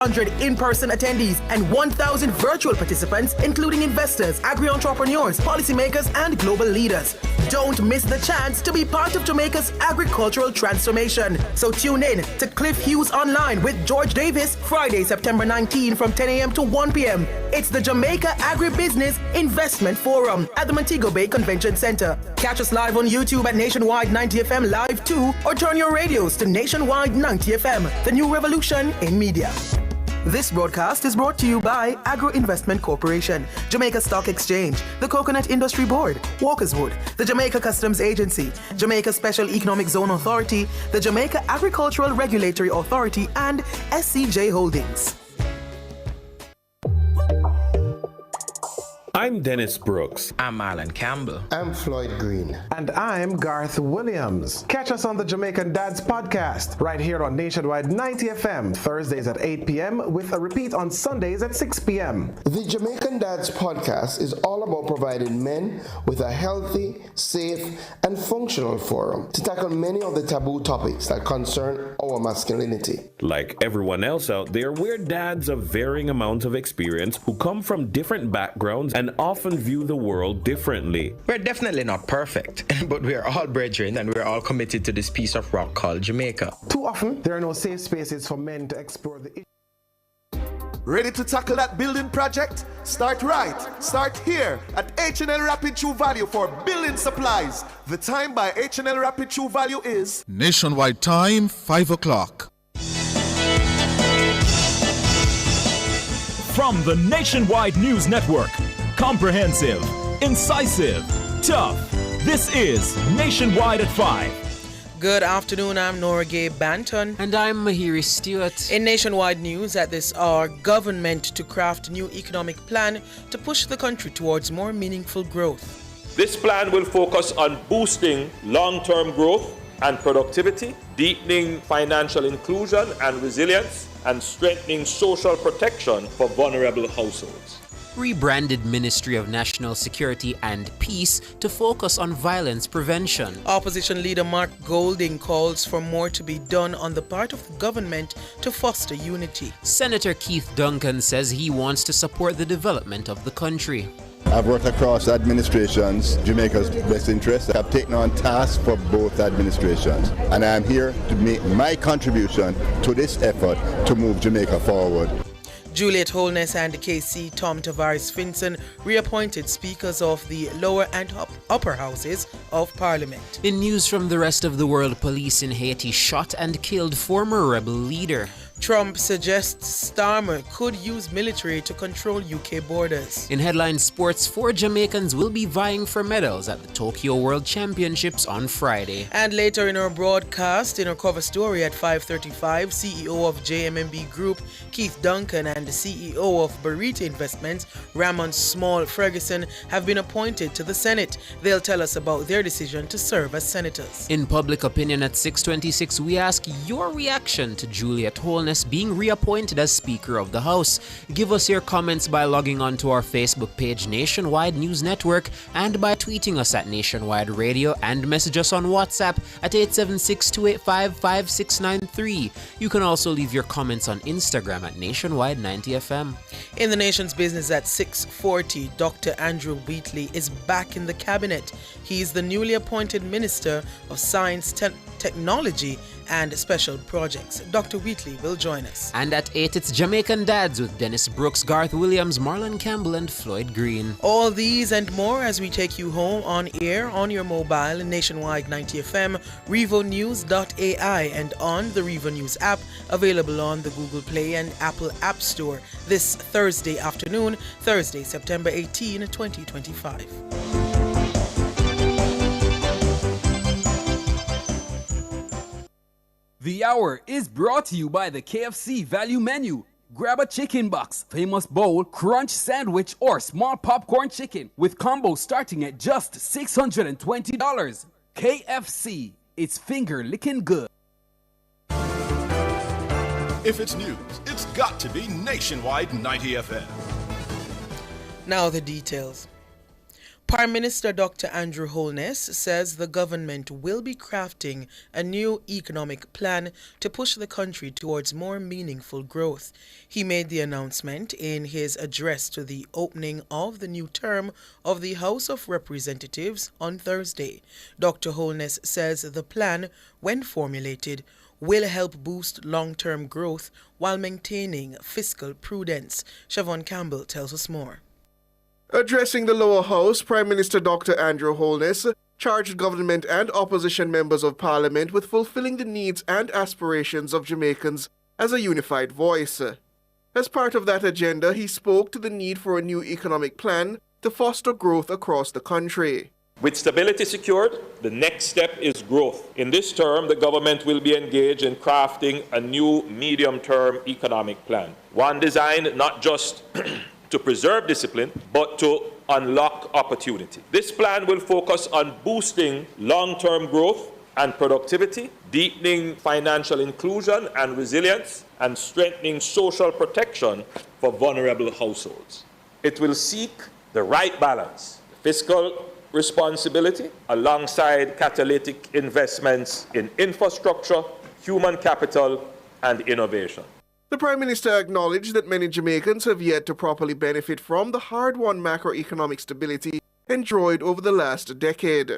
100 in-person attendees and 1,000 virtual participants, including investors, agri-entrepreneurs, policymakers, and global leaders. Don't miss the chance to be part of Jamaica's agricultural transformation. So tune in to Cliff Hughes Online with George Davis, Friday, September 19 from 10 a.m. to 1 p.m. It's the Jamaica Agribusiness Investment Forum at the Montego Bay Convention Center. Catch us live on YouTube at Nationwide 90 FM Live 2 or turn your radios to Nationwide 90 FM, the new revolution in media. This broadcast is brought to you by Agro Investment Corporation, Jamaica Stock Exchange, the Coconut Industry Board, Walkerswood, the Jamaica Customs Agency, Jamaica Special Economic Zone Authority, the Jamaica Agricultural Regulatory Authority, and SCJ Holdings. I'm Dennis Brooks. I'm Marlon Campbell. I'm Floyd Green. And I'm Garth Williams. Catch us on the Jamaican Dads podcast right here on Nationwide 90 FM, Thursdays at 8 p.m. with a repeat on Sundays at 6 p.m. The Jamaican Dads podcast is all about providing men with a healthy, safe, and functional forum to tackle many of the taboo topics that concern our masculinity. Like everyone else out there, we're dads of varying amounts of experience who come from different backgrounds and often view the world differently. We're definitely not perfect, but we're all brethren and we're all committed to this piece of rock called Jamaica. Too often, there are no safe spaces for men to explore the issue. Ready to tackle that building project? Start right. Start here at H&L Rapid True Value for building supplies. The time by H&L Rapid True Value is Nationwide time, 5 o'clock. From the Nationwide News Network. Comprehensive, incisive, tough. This is Nationwide at 5. Good afternoon, I'm Nora Gay Banton. And I'm Mahiri Stewart. In Nationwide News at this hour, government to craft new economic plan to push the country towards more meaningful growth. This plan will focus on boosting long-term growth and productivity, deepening financial inclusion and resilience, and strengthening social protection for vulnerable households. Rebranded Ministry of National Security and Peace to focus on violence prevention. Opposition leader Mark Golding calls for more to be done on the part of the government to foster unity. Senator Keith Duncan says he wants to support the development of the country. I've worked across administrations, Jamaica's best interest. I've taken on tasks for both administrations, and I'm here to make my contribution to this effort to move Jamaica forward. Juliet Holness and KC Tom Tavares Finson reappointed speakers of the lower and upper houses of Parliament. In news from the rest of the world, police in Haiti shot and killed former rebel leader. Trump suggests Starmer could use military to control UK borders. In headline sports, 4 Jamaicans will be vying for medals at the Tokyo World Championships on Friday. And later in our broadcast, in our cover story at 5:35, CEO of JMMB Group, Keith Duncan, and the CEO of Barita Investments, Ramon Small Ferguson, have been appointed to the Senate. They'll tell us about their decision to serve as senators. In public opinion at 6:26, we ask your reaction to Juliet Holness being reappointed as Speaker of the House. Give us your comments by logging on to our Facebook page Nationwide News Network and by tweeting us at Nationwide Radio and message us on WhatsApp at 876-285-5693. You can also leave your comments on Instagram at Nationwide 90 FM. In the nation's business at 6:40, Dr. Andrew Wheatley is back in the cabinet. He is the newly appointed Minister of Science, Technology and Special Projects. Dr. Wheatley will join us. And at 8, it's Jamaican Dads with Dennis Brooks, Garth Williams, Marlon Campbell, and Floyd Green. All these and more as we take you home on air, on your mobile, Nationwide 90 FM, RevoNews.ai, and on the Revo News app, available on the Google Play and Apple App Store this Thursday afternoon, Thursday, September 18, 2025. The hour is brought to you by the KFC Value Menu. Grab a chicken box, famous bowl, crunch sandwich, or small popcorn chicken with combos starting at just $620. KFC, it's finger licking good. If it's news, it's got to be Nationwide 90 FM. Now the details. Prime Minister Dr. Andrew Holness says the government will be crafting a new economic plan to push the country towards more meaningful growth. He made the announcement in his address to the opening of the new term of the House of Representatives on Thursday. Dr. Holness says the plan, when formulated, will help boost long-term growth while maintaining fiscal prudence. Siobhan Campbell tells us more. Addressing the lower house, Prime Minister Dr. Andrew Holness charged government and opposition members of parliament with fulfilling the needs and aspirations of Jamaicans as a unified voice. As part of that agenda, he spoke to the need for a new economic plan to foster growth across the country. With stability secured, the next step is growth. In this term, the government will be engaged in crafting a new medium-term economic plan, one designed not just to preserve discipline, but to unlock opportunity. This plan will focus on boosting long-term growth and productivity, deepening financial inclusion and resilience, and strengthening social protection for vulnerable households. It will seek the right balance, fiscal responsibility, alongside catalytic investments in infrastructure, human capital, and innovation. The Prime Minister acknowledged that many Jamaicans have yet to properly benefit from the hard-won macroeconomic stability enjoyed over the last decade.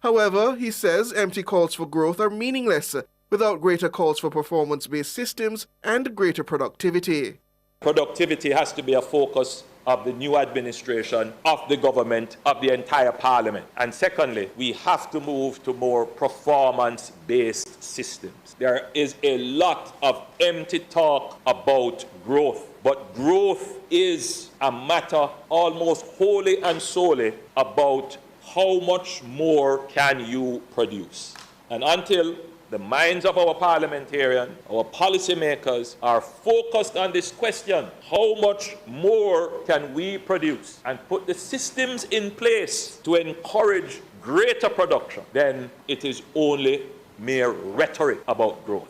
However, he says empty calls for growth are meaningless without greater calls for performance-based systems and greater productivity. Productivity has to be a focus of the new administration, of the government, of the entire parliament. And secondly, we have to move to more performance-based systems. There is a lot of empty talk about growth, but growth is a matter almost wholly and solely about how much more can you produce. And until the minds of our parliamentarians, our policymakers are focused on this question, how much more can we produce, and put the systems in place to encourage greater production, then it is only mere rhetoric about growth.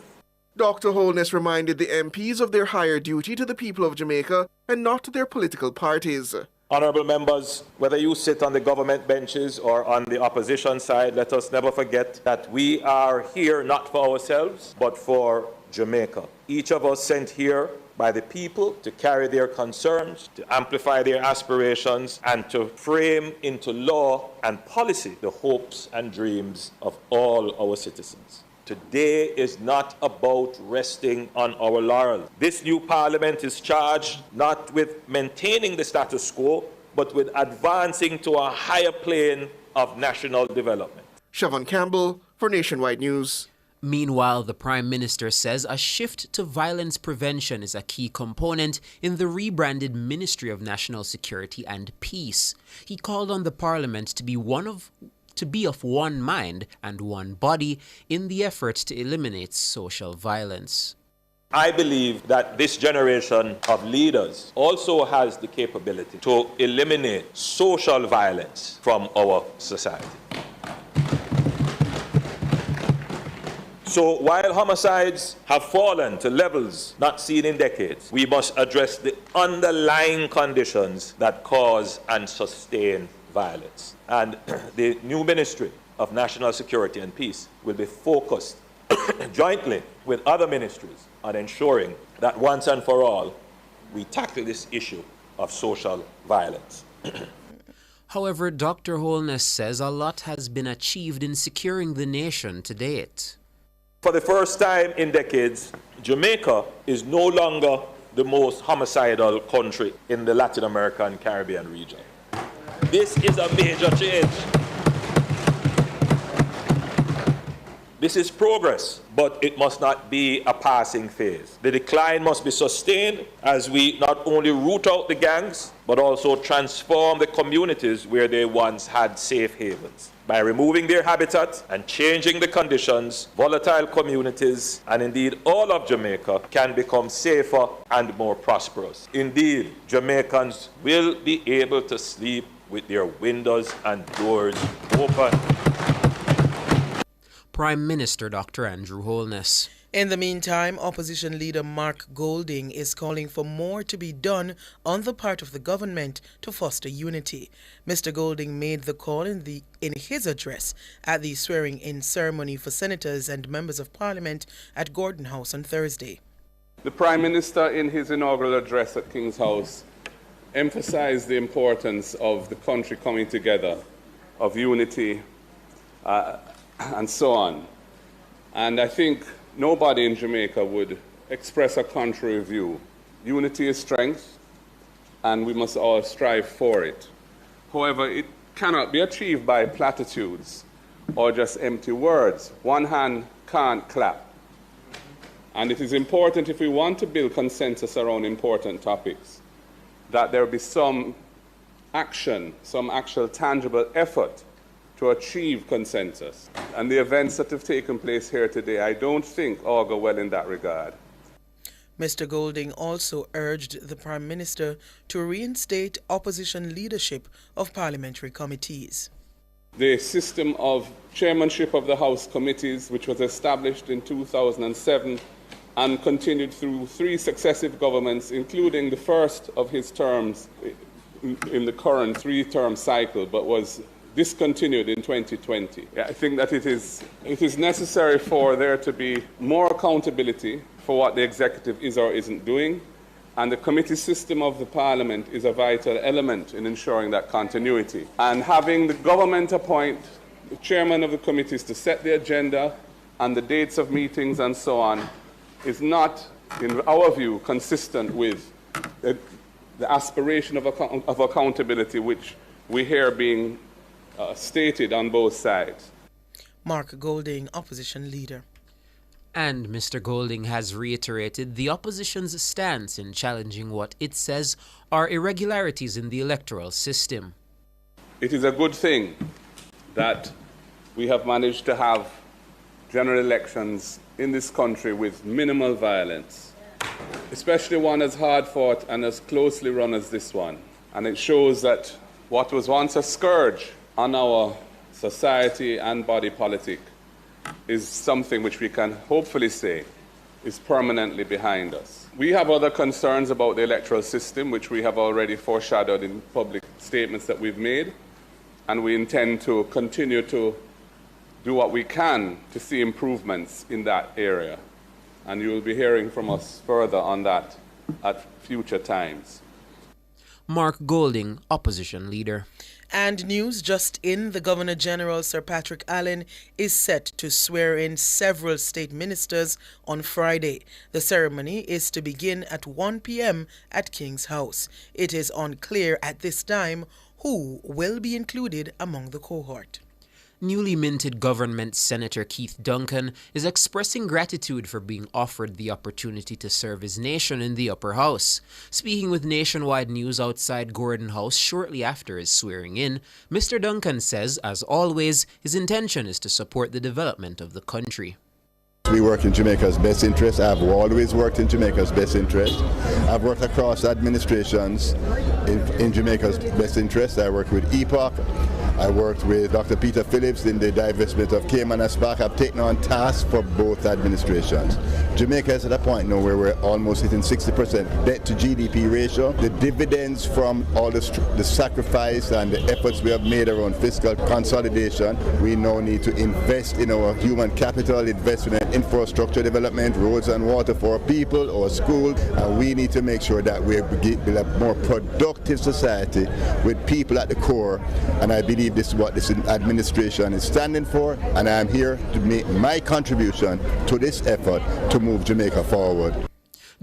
Dr. Holness reminded the MPs of their higher duty to the people of Jamaica and not to their political parties. Honourable members, whether you sit on the government benches or on the opposition side, let us never forget that we are here not for ourselves, but for Jamaica. Each of us sent here by the people to carry their concerns, to amplify their aspirations, and to frame into law and policy the hopes and dreams of all our citizens. Today is not about resting on our laurels. This new parliament is charged not with maintaining the status quo, but with advancing to a higher plane of national development. Siobhan Campbell for Nationwide News. Meanwhile, the Prime Minister says a shift to violence prevention is a key component in the rebranded Ministry of National Security and Peace. He called on the Parliament to be of one mind and one body in the effort to eliminate social violence. I believe that this generation of leaders also has the capability to eliminate social violence from our society. So while homicides have fallen to levels not seen in decades, we must address the underlying conditions that cause and sustain violence. And the new Ministry of National Security and Peace will be focused jointly with other ministries on ensuring that once and for all, we tackle this issue of social violence. However, Dr. Holness says a lot has been achieved in securing the nation to date. For the first time in decades, Jamaica is no longer the most homicidal country in the Latin American Caribbean region. This is a major change. This is progress, but it must not be a passing phase. The decline must be sustained as we not only root out the gangs, but also transform the communities where they once had safe havens. By removing their habitat and changing the conditions, volatile communities, and indeed all of Jamaica, can become safer and more prosperous. Indeed, Jamaicans will be able to sleep with their windows and doors open. Prime Minister Dr. Andrew Holness. In the meantime, opposition leader Mark Golding is calling for more to be done on the part of the government to foster unity. Mr. Golding made the call in his address at the swearing-in ceremony for senators and members of parliament at Gordon House on Thursday. The Prime Minister, in his inaugural address at King's House, emphasized the importance of the country coming together, of unity, and so on. And I think nobody in Jamaica would express a contrary view. Unity is strength, and we must all strive for it. However, it cannot be achieved by platitudes or just empty words. One hand can't clap. And it is important, if we want to build consensus around important topics, that there be some action, some actual tangible effort to achieve consensus. And the events that have taken place here today, I don't think augur well in that regard. Mr. Golding also urged the Prime Minister to reinstate opposition leadership of parliamentary committees. The system of chairmanship of the House committees, which was established in 2007 and continued through 3 successive governments, including the first of his terms in the current 3-term cycle, but was discontinued in 2020. I think that it is necessary for there to be more accountability for what the executive is or isn't doing, and the committee system of the Parliament is a vital element in ensuring that continuity. And having the government appoint the chairman of the committees to set the agenda and the dates of meetings and so on is not, in our view, consistent with the aspiration of accountability which we hear being stated on both sides. Mark Golding, opposition leader. And Mr. Golding has reiterated the opposition's stance in challenging what it says are irregularities in the electoral system. It is a good thing that we have managed to have general elections in this country with minimal violence, especially one as hard fought and as closely run as this one. And it shows that what was once a scourge on our society and body politic is something which we can hopefully say is permanently behind us. We have other concerns about the electoral system, which we have already foreshadowed in public statements that we've made, and we intend to continue to do what we can to see improvements in that area. And you will be hearing from us further on that at future times. Mark Golding, opposition leader. And news just in, the Governor-General, Sir Patrick Allen, is set to swear in several state ministers on Friday. The ceremony is to begin at 1 p.m. at King's House. It is unclear at this time who will be included among the cohort. Newly minted Government Senator Keith Duncan is expressing gratitude for being offered the opportunity to serve his nation in the upper house. Speaking with Nationwide News outside Gordon House shortly after his swearing in, Mr. Duncan says, as always, his intention is to support the development of the country. We work in Jamaica's best interest. I've always worked in Jamaica's best interest. I've worked across administrations in Jamaica's best interest. I worked with EPOC. I worked with Dr. Peter Phillips in the divestment of Cayman and SPAC. I've taken on tasks for both administrations. Jamaica is at a point now where we're almost hitting 60% debt to GDP ratio. The dividends from all the sacrifice and the efforts we have made around fiscal consolidation, we now need to invest in our human capital, invest in infrastructure development, roads and water for our people, our schools, and we need to make sure that we build a more productive society with people at the core, and I believe this is what this administration is standing for, and I am here to make my contribution to this effort to move Jamaica forward.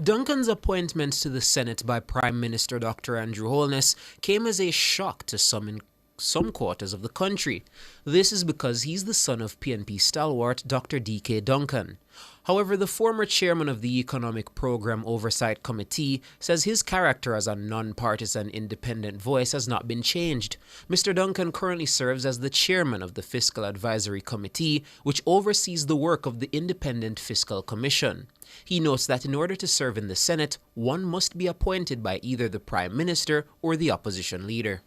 Duncan's appointment to the Senate by Prime Minister Dr. Andrew Holness came as a shock to some in some quarters of the country. This is because he's the son of PNP stalwart Dr. D.K. Duncan. However, the former chairman of the Economic Program Oversight Committee says his character as a non-partisan independent voice has not been changed. Mr. Duncan currently serves as the chairman of the Fiscal Advisory Committee, which oversees the work of the Independent Fiscal Commission. He notes that in order to serve in the Senate, one must be appointed by either the Prime Minister or the opposition leader.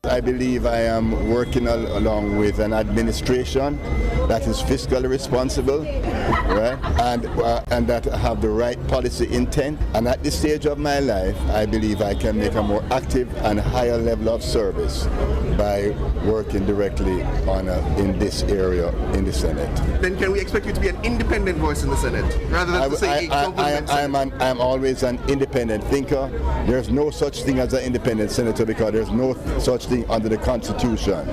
I believe I am working along with an administration that is fiscally responsible, right, and that have the right policy intent. And at this stage of my life, I believe I can make a more active and higher level of service by working directly in this area in the Senate. Then can we expect you to be an independent voice in the Senate, rather than to say a government senator? I'm always an independent thinker. There's no such thing as an independent senator because there's no such thing under the Constitution.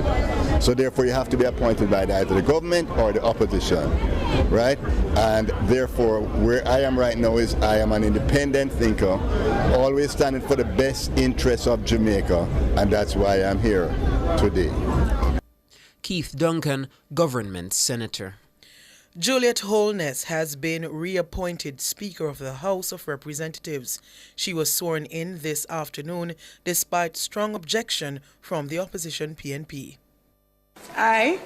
So therefore you have to be appointed by either the government or the opposition, right? And therefore where I am right now is I am an independent thinker, always standing for the best interests of Jamaica, and that's why I'm here today. Keith Duncan, Government Senator. Juliet Holness has been reappointed Speaker of the House of Representatives. She was sworn in this afternoon despite strong objection from the opposition PNP. I,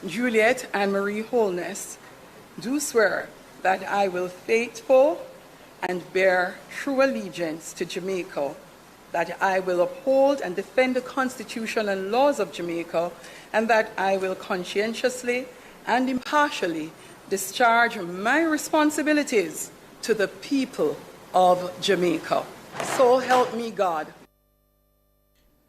Juliet Anne-Marie Holness, do swear that I will faithful and bear true allegiance to Jamaica, that I will uphold and defend the Constitution and laws of Jamaica, and that I will conscientiously and impartially discharge my responsibilities to the people of Jamaica. So help me God.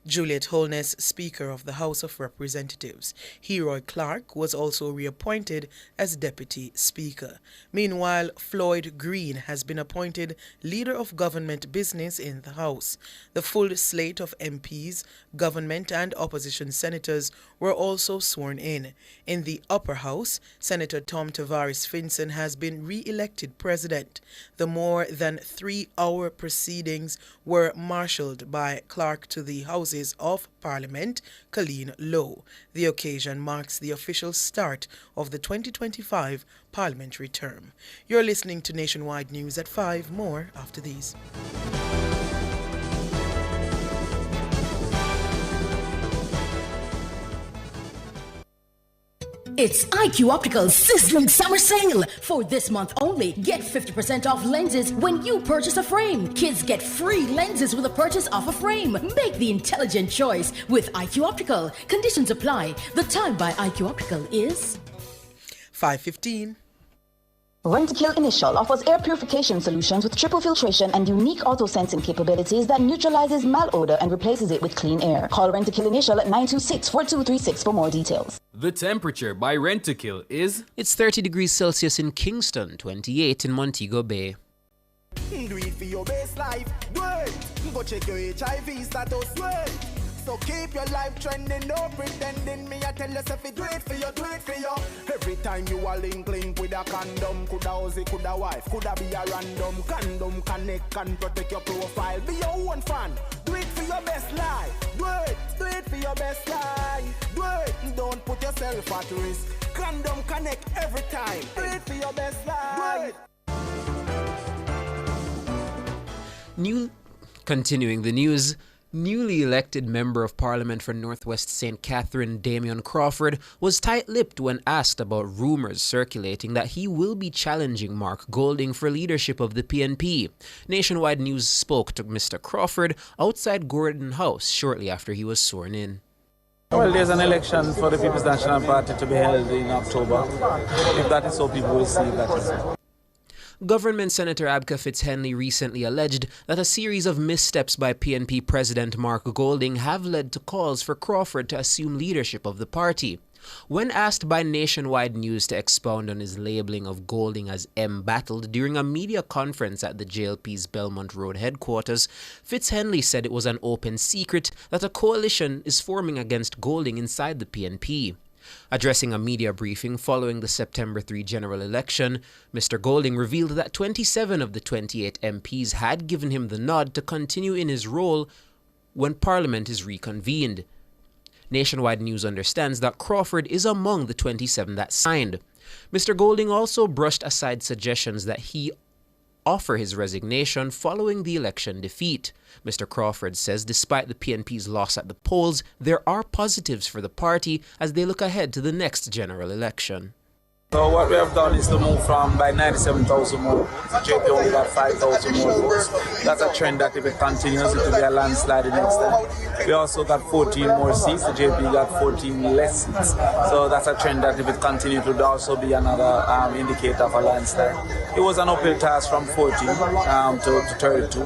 Juliet Holness, Speaker of the House of Representatives. Heroy Clark was also reappointed as Deputy Speaker. Meanwhile, Floyd Green has been appointed Leader of Government Business in the House. The full slate of MPs, government and opposition senators were also sworn in. In the upper house, Senator Tom Tavares Finson has been re-elected president. The more than 3-hour proceedings were marshaled by Clark to the Houses of Parliament, Colleen Lowe. The occasion marks the official start of the 2025 parliamentary term. You're listening to Nationwide News at 5. More after these. It's IQ Optical's sizzling summer sale. For this month only, get 50% off lenses when you purchase a frame. Kids get free lenses with a purchase of a frame. Make the intelligent choice with IQ Optical. Conditions apply. The time by IQ Optical is 5:15. Rentokil Initial offers air purification solutions with triple filtration and unique auto-sensing capabilities that neutralizes malodor and replaces it with clean air. Call Rentokil Initial at 926-4236 for more details. The temperature by Rentokil is... It's 30 degrees Celsius in Kingston, 28 in Montego Bay. Do it for your best life, do it. Go check your HIV status, do it. So keep your life trending, no pretending. Me I tell yourself it, do it for you, do it for you. Every time you are link with a condom, coulda Ozzy, coulda wife, coulda be a random. Condom connect and protect your profile. Be your own fan, do it for your best life. Do it for your best life. Do it, don't put yourself at risk. Condom connect every time. Do it for your best life. Continuing the news. Newly elected Member of Parliament for Northwest St. Catherine, Damian Crawford, was tight-lipped when asked about rumours circulating that he will be challenging Mark Golding for leadership of the PNP. Nationwide News spoke to Mr. Crawford outside Gordon House shortly after he was sworn in. Well, there's an election for the People's National Party to be held in October. If that is so, people will see that is so. Government Senator Abka Fitzhenley recently alleged that a series of missteps by PNP President Mark Golding have led to calls for Crawford to assume leadership of the party. When asked by Nationwide News to expound on his labeling of Golding as embattled during a media conference at the JLP's Belmont Road headquarters, Fitzhenley said it was an open secret that a coalition is forming against Golding inside the PNP. Addressing a media briefing following the September 3 general election, Mr. Golding revealed that 27 of the 28 MPs had given him the nod to continue in his role when Parliament is reconvened. Nationwide News understands that Crawford is among the 27 that signed. Mr. Golding also brushed aside suggestions that he offer his resignation following the election defeat. Mr. Crawford says despite the PNP's loss at the polls, there are positives for the party as they look ahead to the next general election. So what we have done is to move from by 97,000 more votes. JP only got 5,000 more votes. That's a trend that if it continues, it will be a landslide the next time. We also got 14 more seats. The JP got 14 less seats. So that's a trend that if it continues, it would also be another indicator of a landslide. It was an uphill task from 14 to 32.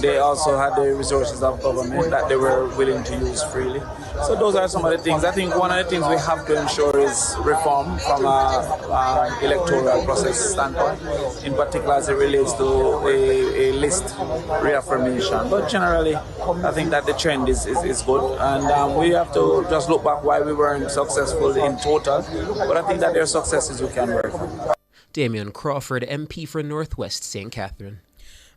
They also had the resources of government that they were willing to use freely. So those are some of the things. I think one of the things we have to ensure is reform from an electoral process standpoint, in particular as it relates to a list reaffirmation. But generally, I think that the trend is good, and we have to just look back why we weren't successful in total. But I think that there are successes we can work on. Damian Crawford, MP for Northwest St. Catherine.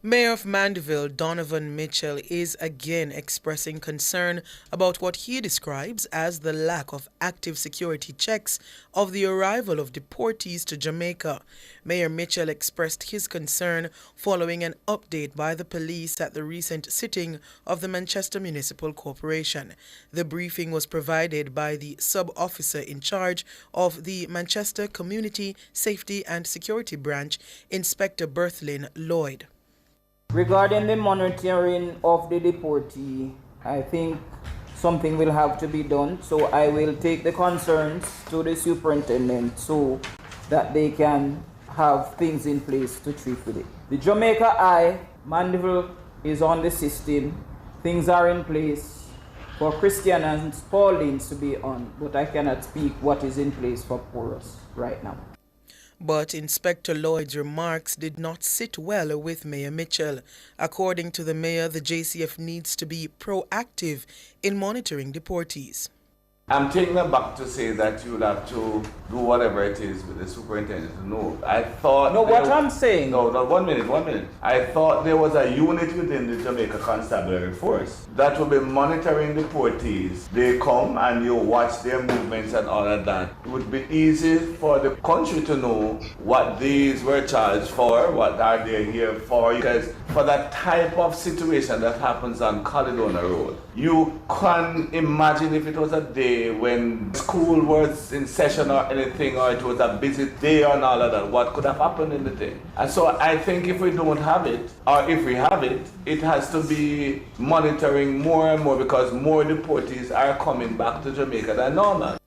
Mayor of Mandeville, Donovan Mitchell, is again expressing concern about what he describes as the lack of active security checks of the arrival of deportees to Jamaica. Mayor Mitchell expressed his concern following an update by the police at the recent sitting of the Manchester Municipal Corporation. The briefing was provided by the sub-officer in charge of the Manchester Community Safety and Security Branch, Inspector Berthlyn Lloyd. Regarding the monitoring of the deportee, I think something will have to be done. So I will take the concerns to the superintendent so that they can have things in place to treat with it. The Jamaica Eye, Mandeville is on the system. Things are in place for Christian and Paulines to be on, but I cannot speak what is in place for Porus right now. But Inspector Lloyd's remarks did not sit well with Mayor Mitchell. According to the mayor, the JCF needs to be proactive in monitoring deportees. I'm taking them back to say that you'll have to do whatever it is with the superintendent to know. I thought... No, what I'm saying... No, 1 minute. I thought there was a unit within the Jamaica Constabulary Force that will be monitoring deportees. They come and you watch their movements and all of that. It would be easy for the country to know what these were charged for, what are they here for. Because for that type of situation that happens on Caledonia Road, you can imagine if it was a day when school was in session or anything, or it was a busy day and all of that, what could have happened in the day. And so I think if we don't have it, or if we have it, it has to be monitoring more and more, because more deportees are coming back to Jamaica than normal.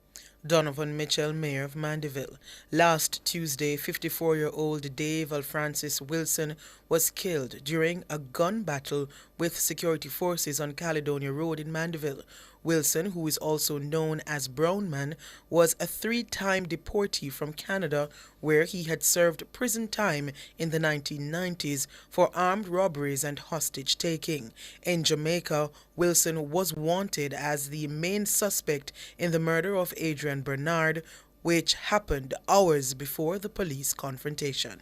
Donovan Mitchell, Mayor of Mandeville. Last Tuesday, 54-year-old Dave Alfrancis Wilson was killed during a gun battle with security forces on Caledonia Road in Mandeville. Wilson, who is also known as Brown Man, was a 3-time deportee from Canada where he had served prison time in the 1990s for armed robberies and hostage-taking. In Jamaica, Wilson was wanted as the main suspect in the murder of Adrian Bernard, which happened hours before the police confrontation.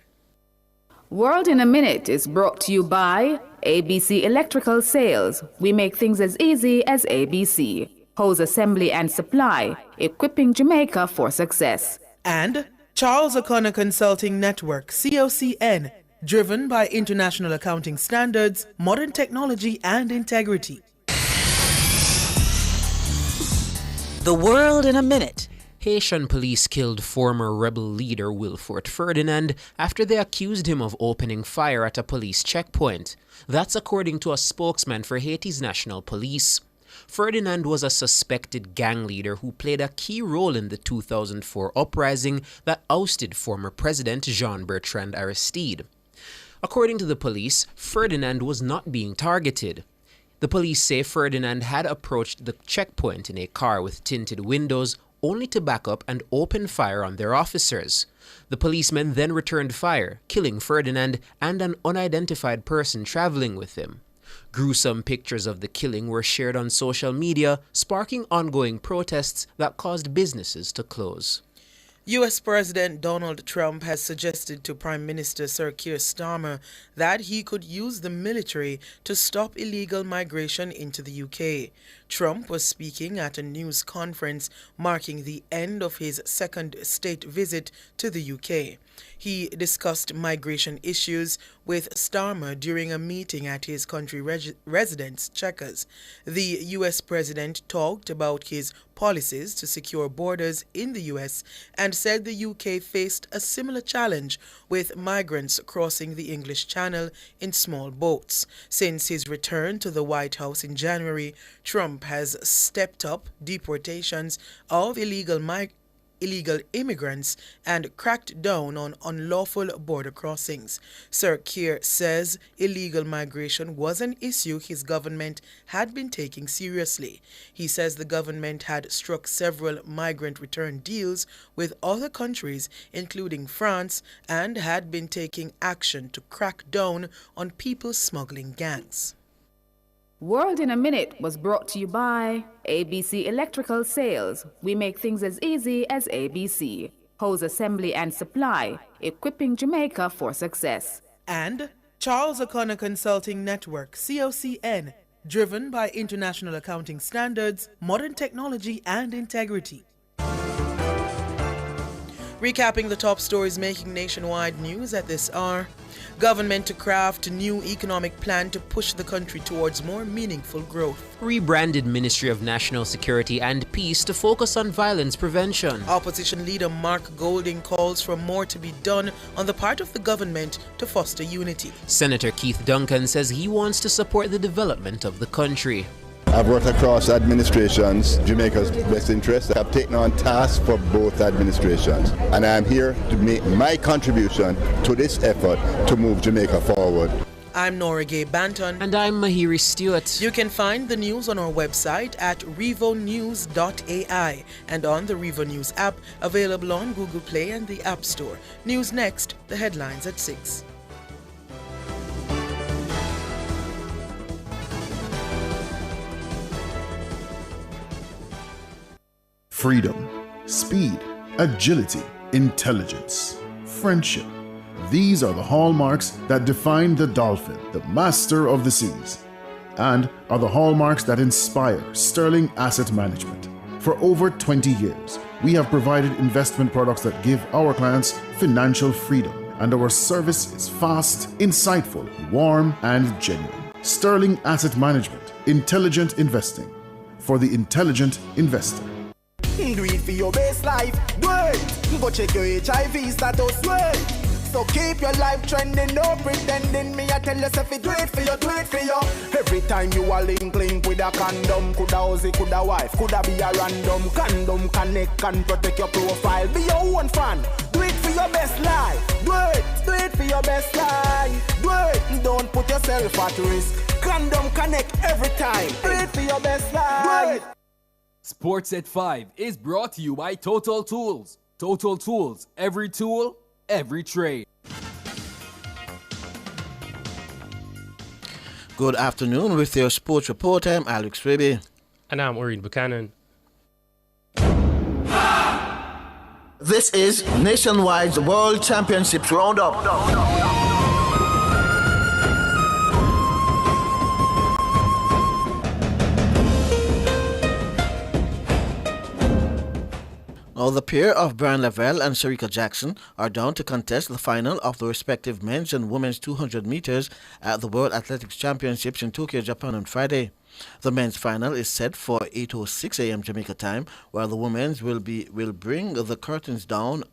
World in a Minute is brought to you by ABC Electrical Sales. We make things as easy as ABC. Hose assembly and supply, equipping Jamaica for success. And Charles O'Connor Consulting Network, COCN, driven by international accounting standards, modern technology, and integrity. The World in a Minute. Haitian police killed former rebel leader Wilford Ferdinand after they accused him of opening fire at a police checkpoint. That's according to a spokesman for Haiti's National Police. Ferdinand was a suspected gang leader who played a key role in the 2004 uprising that ousted former President Jean-Bertrand Aristide. According to the police, Ferdinand was not being targeted. The police say Ferdinand had approached the checkpoint in a car with tinted windows, only to back up and open fire on their officers. The policemen then returned fire, killing Ferdinand and an unidentified person traveling with him. Gruesome pictures of the killing were shared on social media, sparking ongoing protests that caused businesses to close. U.S. President Donald Trump has suggested to Prime Minister Sir Keir Starmer that he could use the military to stop illegal migration into the UK. Trump was speaking at a news conference marking the end of his second state visit to the UK. He discussed migration issues with Starmer during a meeting at his country residence, Chequers. The U.S. president talked about his policies to secure borders in the U.S. and said the U.K. faced a similar challenge with migrants crossing the English Channel in small boats. Since his return to the White House in January, Trump has stepped up deportations of illegal immigrants and cracked down on unlawful border crossings. Sir Keir says illegal migration was an issue his government had been taking seriously. He says the government had struck several migrant return deals with other countries, including France, and had been taking action to crack down on people smuggling gangs. World in a Minute was brought to you by ABC Electrical Sales. We make things as easy as ABC. Hose Assembly and Supply, equipping Jamaica for success. And Charles O'Connor Consulting Network, COCN, driven by international accounting standards, modern technology and integrity. Recapping the top stories making nationwide news at this hour. Government to craft new economic plan to push the country towards more meaningful growth. Rebranded Ministry of National Security and Peace to focus on violence prevention. Opposition leader Mark Golding calls for more to be done on the part of the government to foster unity. Senator Keith Duncan says he wants to support the development of the country. I've worked across administrations, Jamaica's best interest. I've taken on tasks for both administrations, and I am here to make my contribution to this effort to move Jamaica forward. I'm Nora Gay Banton. And I'm Mahiri Stewart. You can find the news on our website at revonews.ai and on the Revo News app, available on Google Play and the App Store. News next, the headlines at 6. Freedom, speed, agility, intelligence, friendship. These are the hallmarks that define the dolphin, the master of the seas, and are the hallmarks that inspire Sterling Asset Management. For over 20 years, we have provided investment products that give our clients financial freedom, and our service is fast, insightful, warm, and genuine. Sterling Asset Management, intelligent investing for the intelligent investor. Do it for your best life, do it. Go check your HIV status, do it. So keep your life trending, no pretending. Me I tell yourself it, do it for you, do it for you. Every time you are link with a condom, coulda Ozzy, coulda wife, coulda be a random. Condom connect and protect your profile. Be your own fan, do it for your best life. Do it for your best life. Do it, don't put yourself at risk. Condom connect every time. Do it for your best life. Sports at 5 is brought to you by Total Tools. Total Tools, every tool, every trade. Good afternoon with your sports report. I'm Alex Raby. And I'm Oreen Buchanan. This is Nationwide's World Championships Roundup. Now, the pair of Brian Lavelle and Sharika Jackson are down to contest the final of the respective men's and women's 200 meters at the World Athletics Championships in Tokyo, Japan on Friday. The men's final is set for 8:06 a.m. Jamaica time, while the women's will bring the curtains down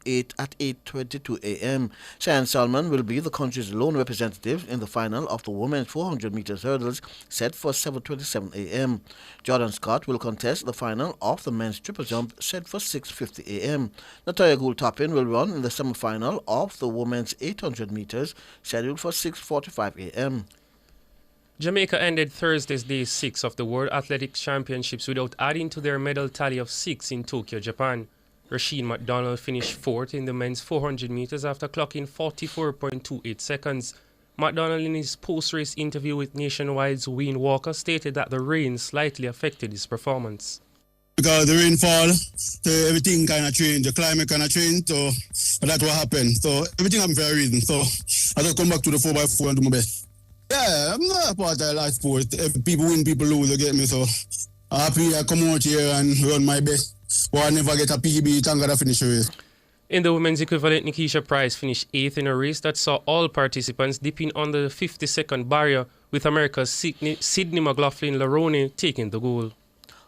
at 8:22 a.m. Cheyenne Salmon will be the country's lone representative in the final of the women's 400 meters hurdles set for 7:27 a.m. Jordan Scott will contest the final of the men's triple jump set for 6:50 a.m. Natoya Gould-Toppin will run in the semifinal of the women's 800 meters scheduled for 6:45 a.m. Jamaica ended Thursday's day 6 of the World Athletics Championships without adding to their medal tally of 6 in Tokyo, Japan. Rasheed McDonald finished 4th in the men's 400 meters after clocking 44.28 seconds. McDonald, in his post-race interview with Nationwide's Wayne Walker, stated that the rain slightly affected his performance. Because the rainfall, so everything kind of changed, the climate kind of changed, so that's what happened. So everything happened for a reason. So I just come back to the 4x4 and do my best. Yeah, I'm not a part of life sport. If people win, people lose, you get me? So I'm happy I come out here and run my best. But I never get a PB, thank God I finish the race. In the women's equivalent, Nikisha Price finished 8th in a race that saw all participants dipping under the 50-second barrier, with America's Sydney McLaughlin-Larone taking the gold.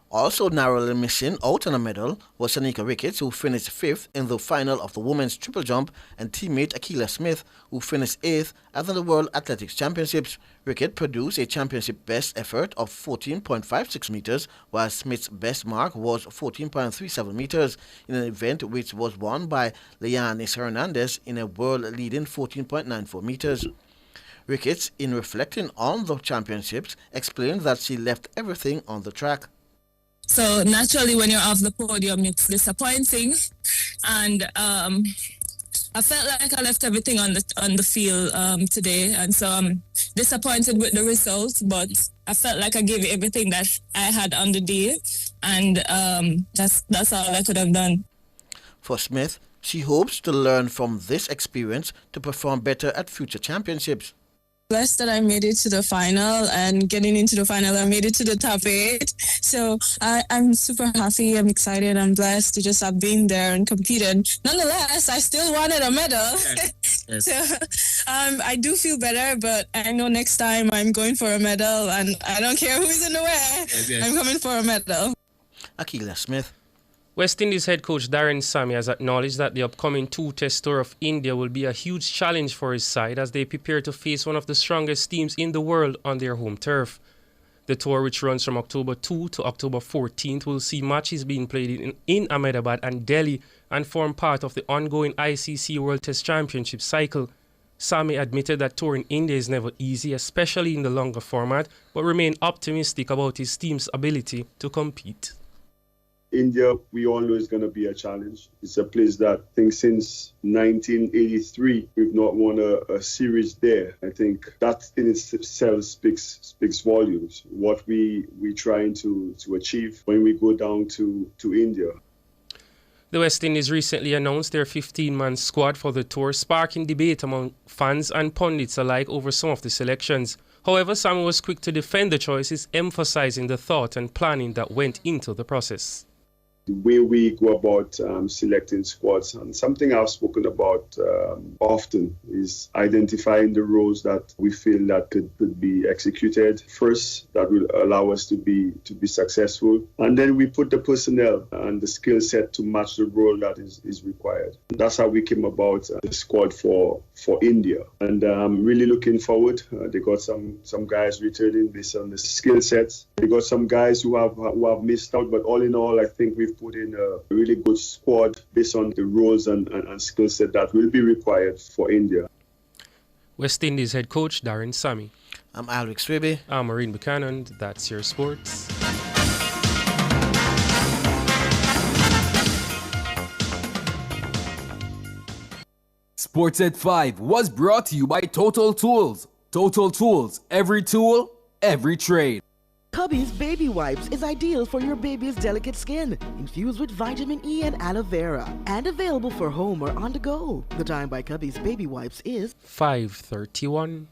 Also narrowly missing out on a medal was Shanika Ricketts, who finished 5th in the final of the women's triple jump, and teammate Akila Smith, who finished 8th at the World Athletics Championships. Ricketts produced a championship best effort of 14.56 meters, while Smith's best mark was 14.37 meters, in an event which was won by Leanis Hernandez in a world-leading 14.94 meters. Ricketts, in reflecting on the championships, explained that she left everything on the track. So naturally, when you're off the podium, it's disappointing, and I felt like I left everything on the field today, and so I'm disappointed with the results. But I felt like I gave everything that I had on the day, and that's all I could have done. For Smith, she hopes to learn from this experience to perform better at future championships. Blessed that I made it to the final, and getting into the final, I made it to the top 8. So I'm super happy. I'm excited. I'm blessed to just have been there and competed. Nonetheless, I still wanted a medal. Yes. So I do feel better, but I know next time I'm going for a medal, and I don't care who's in the way. Yes. I'm coming for a medal. Akila Smith. West Indies head coach Darren Sammy has acknowledged that the upcoming 2-test tour of India will be a huge challenge for his side as they prepare to face one of the strongest teams in the world on their home turf. The tour, which runs from October 2 to October 14th, will see matches being played in Ahmedabad and Delhi and form part of the ongoing ICC World Test Championship cycle. Sammy admitted that touring India is never easy, especially in the longer format, but remained optimistic about his team's ability to compete. India, we all know, is going to be a challenge. It's a place that I think since 1983, we've not won a series there. I think that in itself speaks volumes. What we're trying to achieve when we go down to India. The West Indies recently announced their 15-man squad for the tour, sparking debate among fans and pundits alike over some of the selections. However, Sam was quick to defend the choices, emphasizing the thought and planning that went into the process. The way we go about selecting squads, and something I've spoken about often, is identifying the roles that we feel that could be executed first, that will allow us to be successful, and then we put the personnel and the skill set to match the role that is required. That's how we came about the squad for India, and I'm really looking forward. They got some guys returning based on the skill sets. They got some guys who have missed out, but all in all, I think we've put in a really good squad based on the roles and skill set that will be required for India. West Indies head coach Darren Sammy. I'm Alric Swiby. I'm Maureen Buchanan. That's your sports. Sports at 5 was brought to you by Total Tools. Total Tools, every tool, every trade. Cubby's Baby Wipes is ideal for your baby's delicate skin, infused with vitamin E and aloe vera, and available for home or on the go. The time by Cubby's Baby Wipes is 5:31.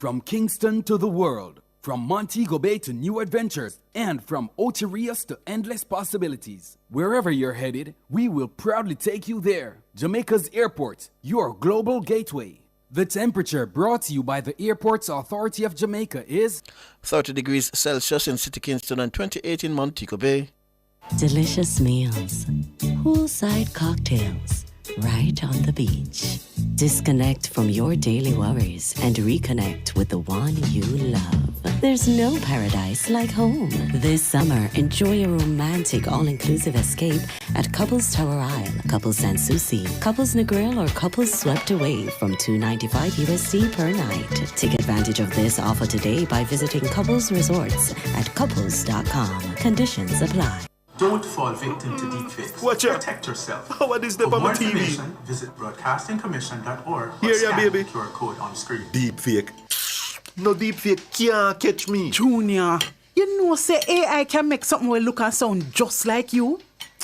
From Kingston to the world, from Montego Bay to new adventures, and from Ocherias to endless possibilities. Wherever you're headed, we will proudly take you there. Jamaica's airport, your global gateway. The temperature brought to you by the Airports Authority of Jamaica is 30 degrees Celsius in City Kingston and 28 in Montego Bay. Delicious meals, poolside cocktails, right on the beach. Disconnect from your daily worries and reconnect with the one you love. There's no paradise like home. This summer, enjoy a romantic all-inclusive escape at Couples Tower Isle, Couples Sanssouci, Couples Negril, or Couples Swept Away from $295 USD per night. Take advantage of this offer today by visiting Couples Resorts at couples.com. Conditions apply. Don't fall victim to deepfakes. Watch out. Protect yourself. What is the For more TV? information, visit broadcastingcommission.org or Here, scan baby. the QR code on screen. Deepfake. No deepfake can't catch me. Junior, you know say AI can make something will look and sound just like you?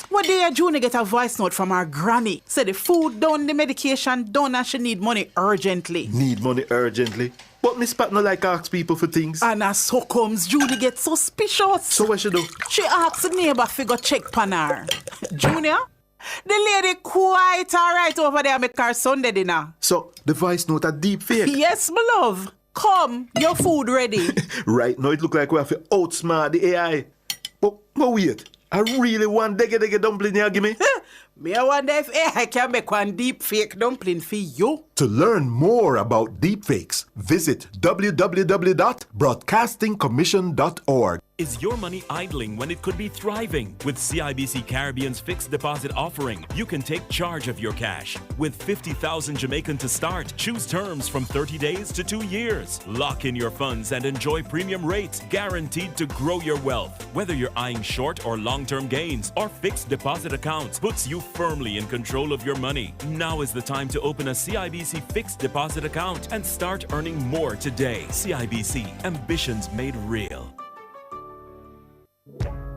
One day Junior get a voice note from her granny. Say the food done, the medication done, and she need money urgently. Need money urgently? But Miss Pat no like ask people for things. And as so comes, Judy get suspicious. So what she do? She asks the neighbor if he go check pan her. Junior, The lady quite alright over there make her Sunday dinner. So, the voice note a deep fake? Yes, my love. Come, your food ready. Right now, it look like we have to outsmart the AI. But wait, I really want dege dumpling here, give me. Me I wonder if AI can make one deep fake dumpling for you. To learn more about deepfakes, visit www.broadcastingcommission.org. Is your money idling when it could be thriving? With CIBC Caribbean's fixed deposit offering, you can take charge of your cash. With 50,000 Jamaican to start, choose terms from 30 days to 2 years. Lock in your funds and enjoy premium rates guaranteed to grow your wealth. Whether you're eyeing short or long-term gains, our fixed deposit accounts puts you firmly in control of your money. Now is the time to open a CIBC fixed deposit account and start earning more today. CIBC, ambitions made real.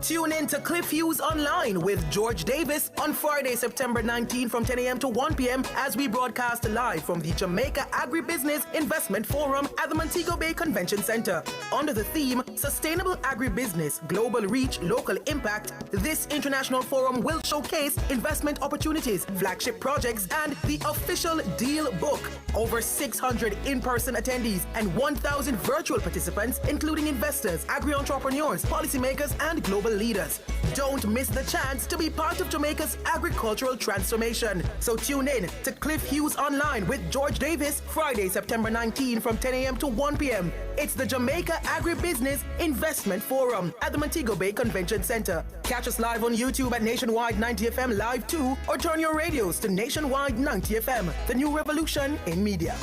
Tune in to Cliff Hughes Online with George Davis on Friday, September 19 from 10 a.m. to 1 p.m. as we broadcast live from the Jamaica Agribusiness Investment Forum at the Montego Bay Convention Center. Under the theme, Sustainable Agribusiness, Global Reach, Local Impact, this international forum will showcase investment opportunities, flagship projects, and the official deal book. Over 600 in-person attendees and 1,000 virtual participants, including investors, agri-entrepreneurs, policymakers, and global leaders. Don't miss the chance to be part of Jamaica's agricultural transformation. So tune in to Cliff Hughes Online with George Davis, Friday, September 19 from 10 a.m. to 1 p.m. It's the Jamaica Agribusiness Investment Forum at the Montego Bay Convention Center. Catch us live on YouTube at Nationwide 90 FM Live 2 or turn your radios to Nationwide 90 FM, the new revolution in media.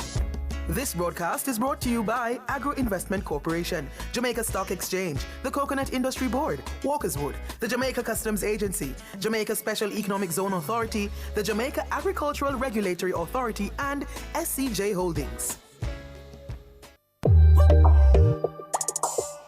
This broadcast is brought to you by Agro Investment Corporation, Jamaica Stock Exchange, the Coconut Industry Board, Walkerswood, the Jamaica Customs Agency, Jamaica Special Economic Zone Authority, the Jamaica Agricultural Regulatory Authority, and SCJ Holdings.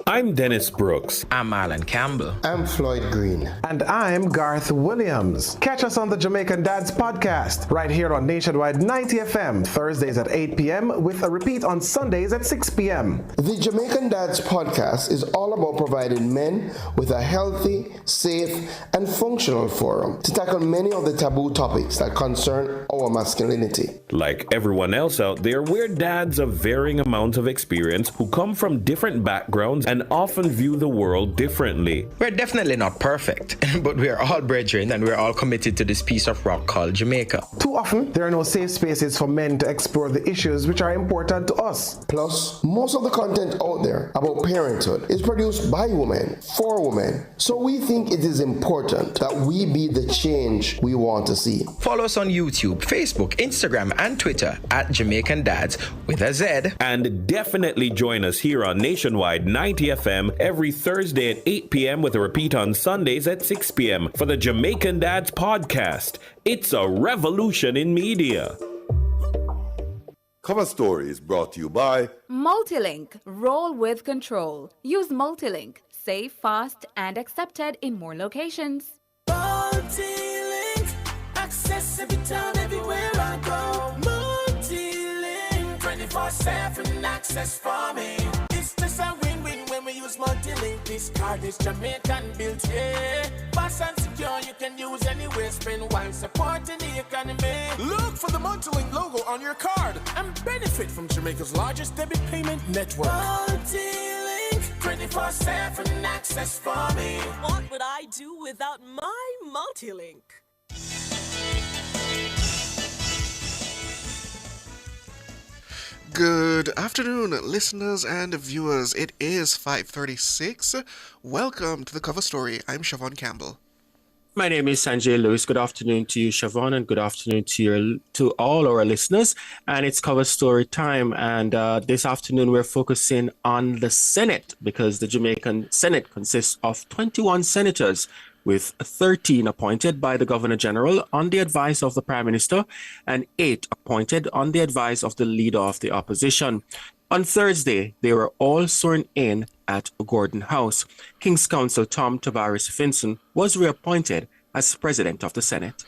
I'm Dennis Brooks. I'm Alan Campbell. I'm Floyd Green. And I'm Garth Williams. Catch us on the Jamaican Dads podcast right here on Nationwide 90 FM, Thursdays at 8 p.m. with a repeat on Sundays at 6 p.m. The Jamaican Dads podcast is all about providing men with a healthy, safe, and functional forum to tackle many of the taboo topics that concern our masculinity. Like everyone else out there, we're dads of varying amounts of experience who come from different backgrounds and often view the world differently. We're definitely not perfect, but we are all brethren and we're all committed to this piece of rock called Jamaica. Too often, there are no safe spaces for men to explore the issues which are important to us. Plus, most of the content out there about parenthood is produced by women, for women. So we think it is important that we be the change we want to see. Follow us on YouTube, Facebook, Instagram, and Twitter at Jamaican Dads with a Z. And definitely join us here on Nationwide 90 FM every Thursday at 8 p.m. with a repeat on Sundays at 6 p.m. for the Jamaican Dads podcast. It's a revolution in media. Cover Story is brought to you by Multilink. Roll with control. Use Multilink. Safe, fast, and accepted in more locations. Multilink. Access every time, everywhere I go. Multilink. 24/7 access for me. It's just a win-win when we use Multilink. This card is Jamaican built, yeah. Fast and secure, you can use anywhere. Spend while supporting the economy. Look for the Multilink logo on your card and benefit from Jamaica's largest debit payment network. Multilink, 24/7 access for me. What would I do without my Multilink? Good afternoon, listeners and viewers. It is 5:36. Welcome to the Cover Story. I'm Siobhan Campbell. My name is Sanjay Lewis. Good afternoon to you, Siobhan, and good afternoon to all our listeners. And it's Cover Story time. And this afternoon, we're focusing on the Senate because the Jamaican Senate consists of 21 senators, with 13 appointed by the Governor General on the advice of the Prime Minister and 8 appointed on the advice of the Leader of the Opposition. On Thursday, they were all sworn in at Gordon House. King's Counsel Tom Tavares Finson was reappointed as President of the Senate.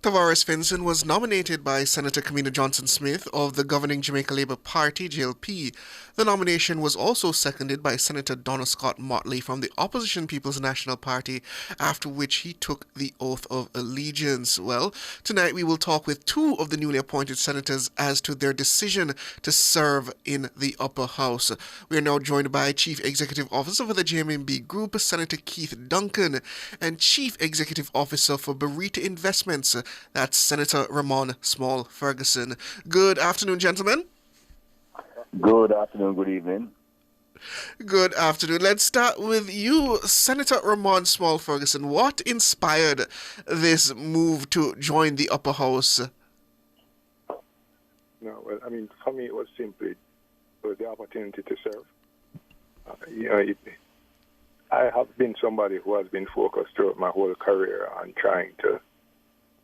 Tavares Finson was nominated by Senator Kamina Johnson-Smith of the governing Jamaica Labour Party, JLP. The nomination was also seconded by Senator Donna Scott Motley from the opposition People's National Party, after which he took the oath of allegiance. Well, tonight we will talk with two of the newly appointed senators as to their decision to serve in the upper house. We are now joined by Chief Executive Officer for the JMMB Group, Senator Keith Duncan, and Chief Executive Officer for Berita Investments, that's Senator Ramon Small Ferguson. Good afternoon, gentlemen. Good afternoon, good evening. Good afternoon. Let's start with you, Senator Ramon Small Ferguson. What inspired this move to join the upper house? No, well, I mean, for me, it was simply the opportunity to serve. I have been somebody who has been focused throughout my whole career on trying to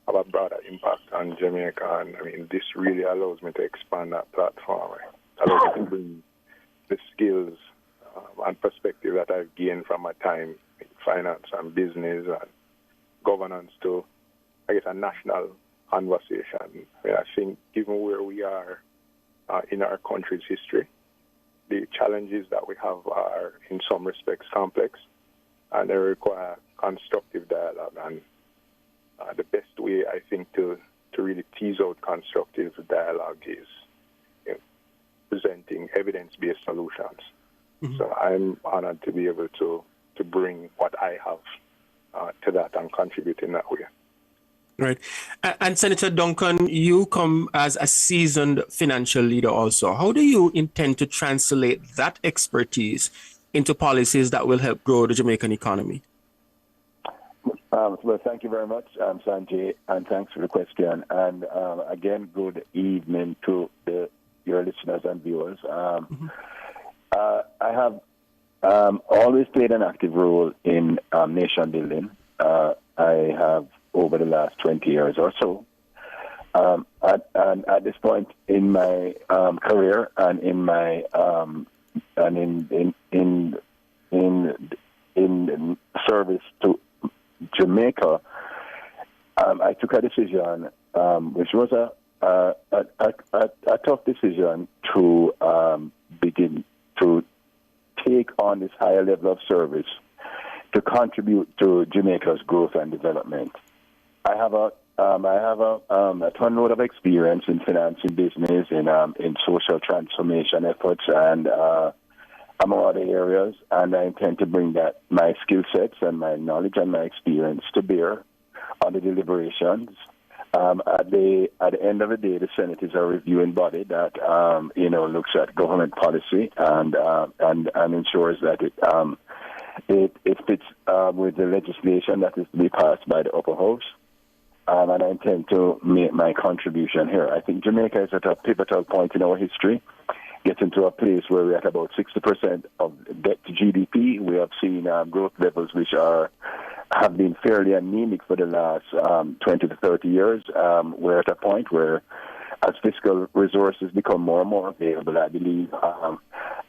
have a broader impact on Jamaica, and I mean, this really allows me to expand that platform. It allows me to bring the skills and perspective that I've gained from my time in finance and business and governance to, I guess, a national conversation. I mean, I think given where we are in our country's history, the challenges that we have are in some respects complex, and they require constructive dialogue. And the best way, I think, to really tease out constructive dialogue is presenting evidence-based solutions. Mm-hmm. So I'm honored to be able to bring what I have to that and contribute in that way. Right. And Senator Duncan, you come as a seasoned financial leader also. How do you intend to translate that expertise into policies that will help grow the Jamaican economy? Well, thank you very much, Sanjay, and thanks for the question. And again, good evening to your listeners and viewers. I have always played an active role in nation building. I have over the last 20 years or so. And at this point in my career and in my in service to Jamaica, I took a decision, which was a tough decision to begin to take on this higher level of service to contribute to Jamaica's growth and development. I have a ton load of experience in finance and business, in social transformation efforts, and among other areas, and I intend to bring my skill sets and my knowledge and my experience to bear on the deliberations. At the end of the day, the Senate is a reviewing body that looks at government policy and ensures that it fits with the legislation that is to be passed by the upper house. And I intend to make my contribution here. I think Jamaica is at a pivotal point in our history, getting to a place where we're at about 60% of debt to GDP. We have seen growth levels which have been fairly anemic for the last 20 to 30 years. We're at a point where, as fiscal resources become more and more available, I believe,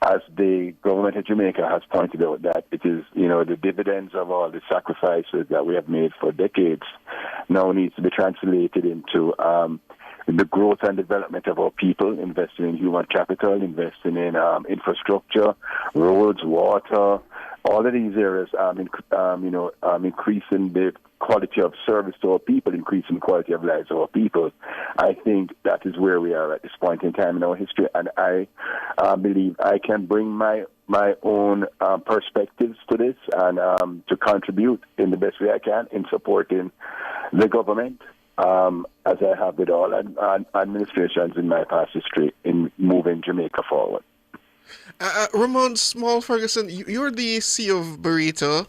as the government of Jamaica has pointed out, that it is, the dividends of all the sacrifices that we have made for decades now needs to be translated into the growth and development of our people, investing in human capital, investing in infrastructure, roads, water, all of these areas, increasing the quality of service to our people, increasing the quality of lives of our people. I think that is where we are at this point in time in our history, and I believe I can bring my own perspectives to this and to contribute in the best way I can in supporting the government, as I have with all administrations in my past history in moving Jamaica forward. Ramon Small Ferguson, you're the CEO of Berita,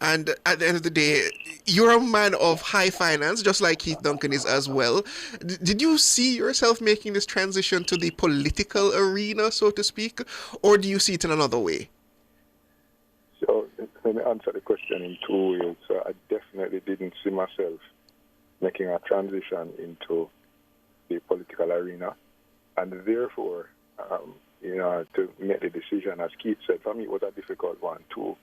and at the end of the day, you're a man of high finance, just like Keith Duncan is as well. Did you see yourself making this transition to the political arena, so to speak, or do you see it in another way? So let me answer the question in two ways. So I definitely didn't see myself making a transition into the political arena, and therefore, to make the decision, as Keith said, for me it was a difficult one too.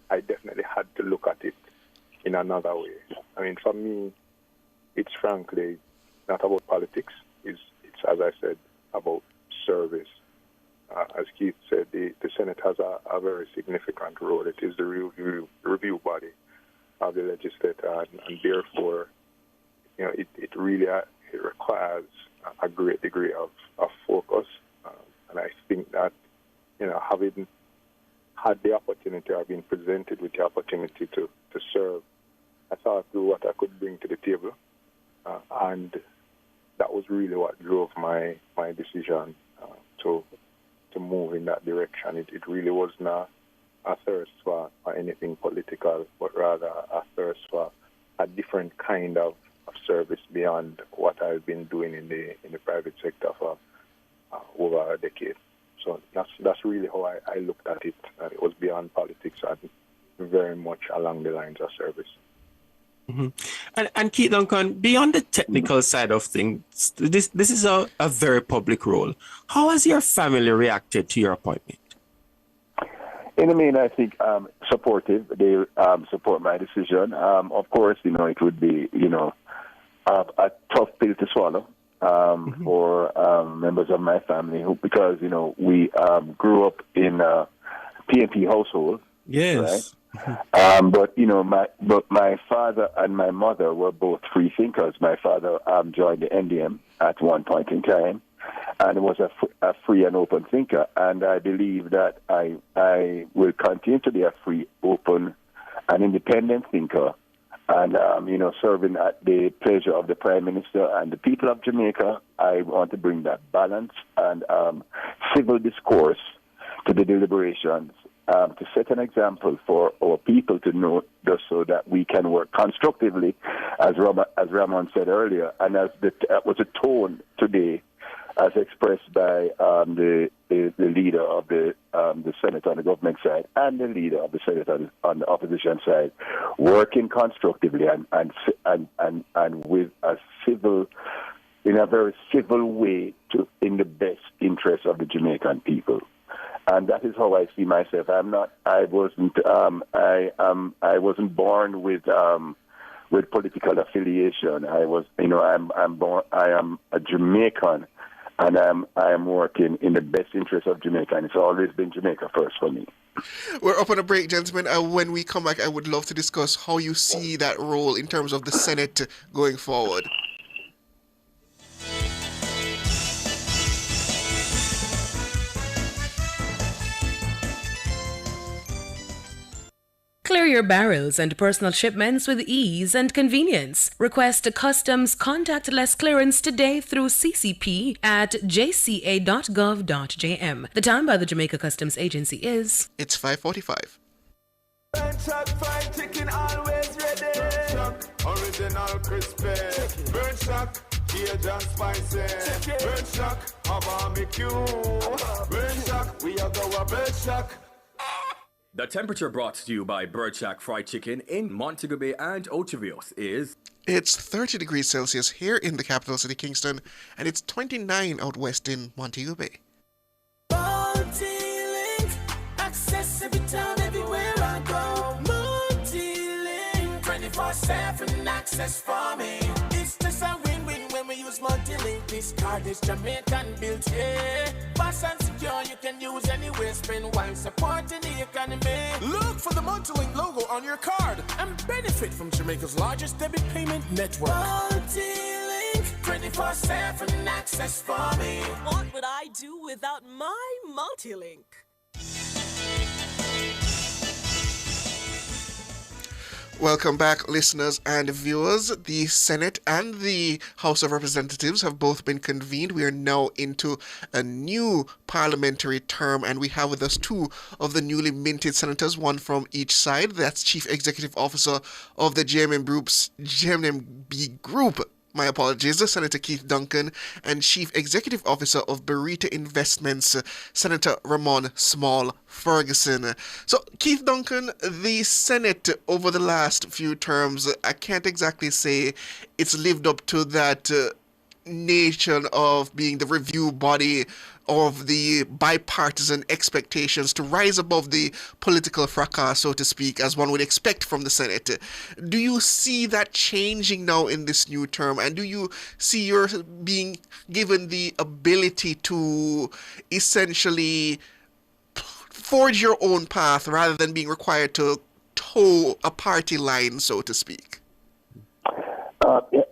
I definitely had to look at it in another way. I mean, for me, it's frankly not about politics. It's as I said, about service. As Keith said, the Senate has a very significant role. It is the review body of the legislature, and therefore, it really it requires a great degree of focus. And I think that, having had the opportunity or been presented with the opportunity to serve, I thought through what I could bring to the table, and that was really what drove my decision to move in that direction. It really was not a thirst for anything political, but rather a thirst for a different kind of service beyond what I've been doing in the private sector for over a decade. So that's really how I looked at it. It was beyond politics and very much along the lines of service. Mm-hmm. And Keith Duncan, beyond the technical side of things, this is a very public role. How has your family reacted to your appointment? In the main, I think supportive. They support my decision. Of course, it would be, a tough pill to swallow for members of my family because, we grew up in a PNP household. Yes. Right? But my father and my mother were both free thinkers. My father joined the NDM at one point in time, and was a free and open thinker. And I believe that I will continue to be a free, open, and independent thinker. And serving at the pleasure of the Prime Minister and the people of Jamaica, I want to bring that balance and civil discourse to the deliberations. To set an example for our people to know, just so that we can work constructively, as Ramon said earlier, and as that was a tone today, as expressed by the leader of the Senate on the government side and the leader of the Senate on the opposition side, working constructively and with a civil, in a very civil way, in the best interest of the Jamaican people. And that is how I see myself. I wasn't born with political affiliation. I am a Jamaican, and I am working in the best interest of Jamaica. And it's always been Jamaica first for me. We're up on a break, gentlemen. When we come back, I would love to discuss how you see that role in terms of the Senate going forward. Clear your barrels and personal shipments with ease and convenience. Request a customs contactless clearance today through CCP at jca.gov.jm. The time by the Jamaica Customs Agency is... It's 5:45. Burn Shack fried chicken always ready. Burn Shack, original crispy. Burn Shack, Cajun spicy. Burn Shack, a barbecue. Burn Shack, we are go Burn Shack. The temperature brought to you by Bird Shack Fried Chicken in Montego Bay and Ochivios is... It's 30 degrees Celsius here in the capital city, Kingston, and it's 29 out west in Montego Bay. Multi-link, access every time, everywhere I go. Multi-link, 24/7 access for me. It's just a win-win when we use multi-link. This card is Jamaican built, yeah. Fast and secure, you can use anywhere. Spend while supporting the economy. Look for the Multilink logo on your card and benefit from Jamaica's largest debit payment network. Multi-link, 24/7 access for me. What would I do without my Multilink? Welcome back, listeners and viewers. The Senate and the House of Representatives have both been convened. We are now into a new parliamentary term, and we have with us two of the newly minted senators, one from each side. That's Chief Executive Officer of the JMB Group. My apologies, Senator Keith Duncan, and Chief Executive Officer of Berita Investments, Senator Ramon Small Ferguson. So, Keith Duncan, the Senate over the last few terms, I can't exactly say it's lived up to that nation of being the review body of the bipartisan expectations to rise above the political fracas, so to speak, as one would expect from the Senate. Do you see that changing now in this new term? And do you see you're being given the ability to essentially forge your own path rather than being required to toe a party line, so to speak?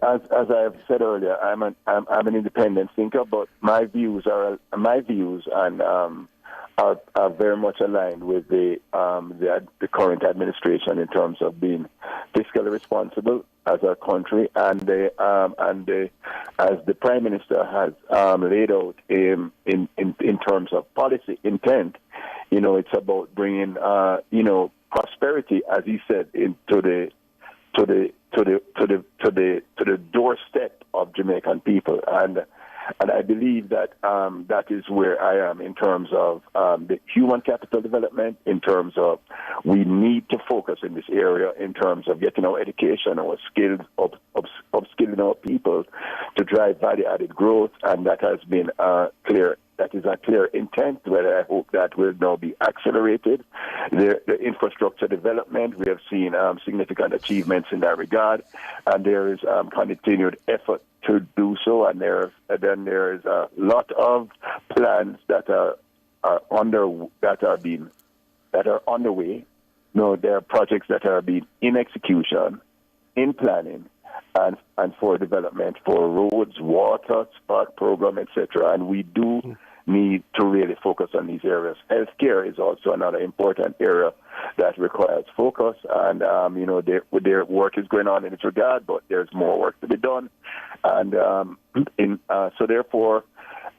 As I've said earlier, I'm an independent thinker, but my views are very much aligned with the current administration in terms of being fiscally responsible as a country, as the Prime Minister has laid out in terms of policy intent. It's about bringing prosperity, as he said, into the doorstep of Jamaican people, and I believe that that is where I am in terms of the human capital development. In terms of we need to focus in this area in terms of getting our education, our skills, upskilling our people to drive value-added growth, and that has been clear. That is a clear intent, but I hope that will now be accelerated. The infrastructure development, we have seen significant achievements in that regard, and there is continued effort to do so. And there is a lot of plans that are underway. There are projects that are being in execution, in planning, and for development for roads, water, spark program, etc. And we do need to really focus on these areas. Healthcare is also another important area that requires focus, and their work is going on in this regard, but there's more work to be done. And so therefore,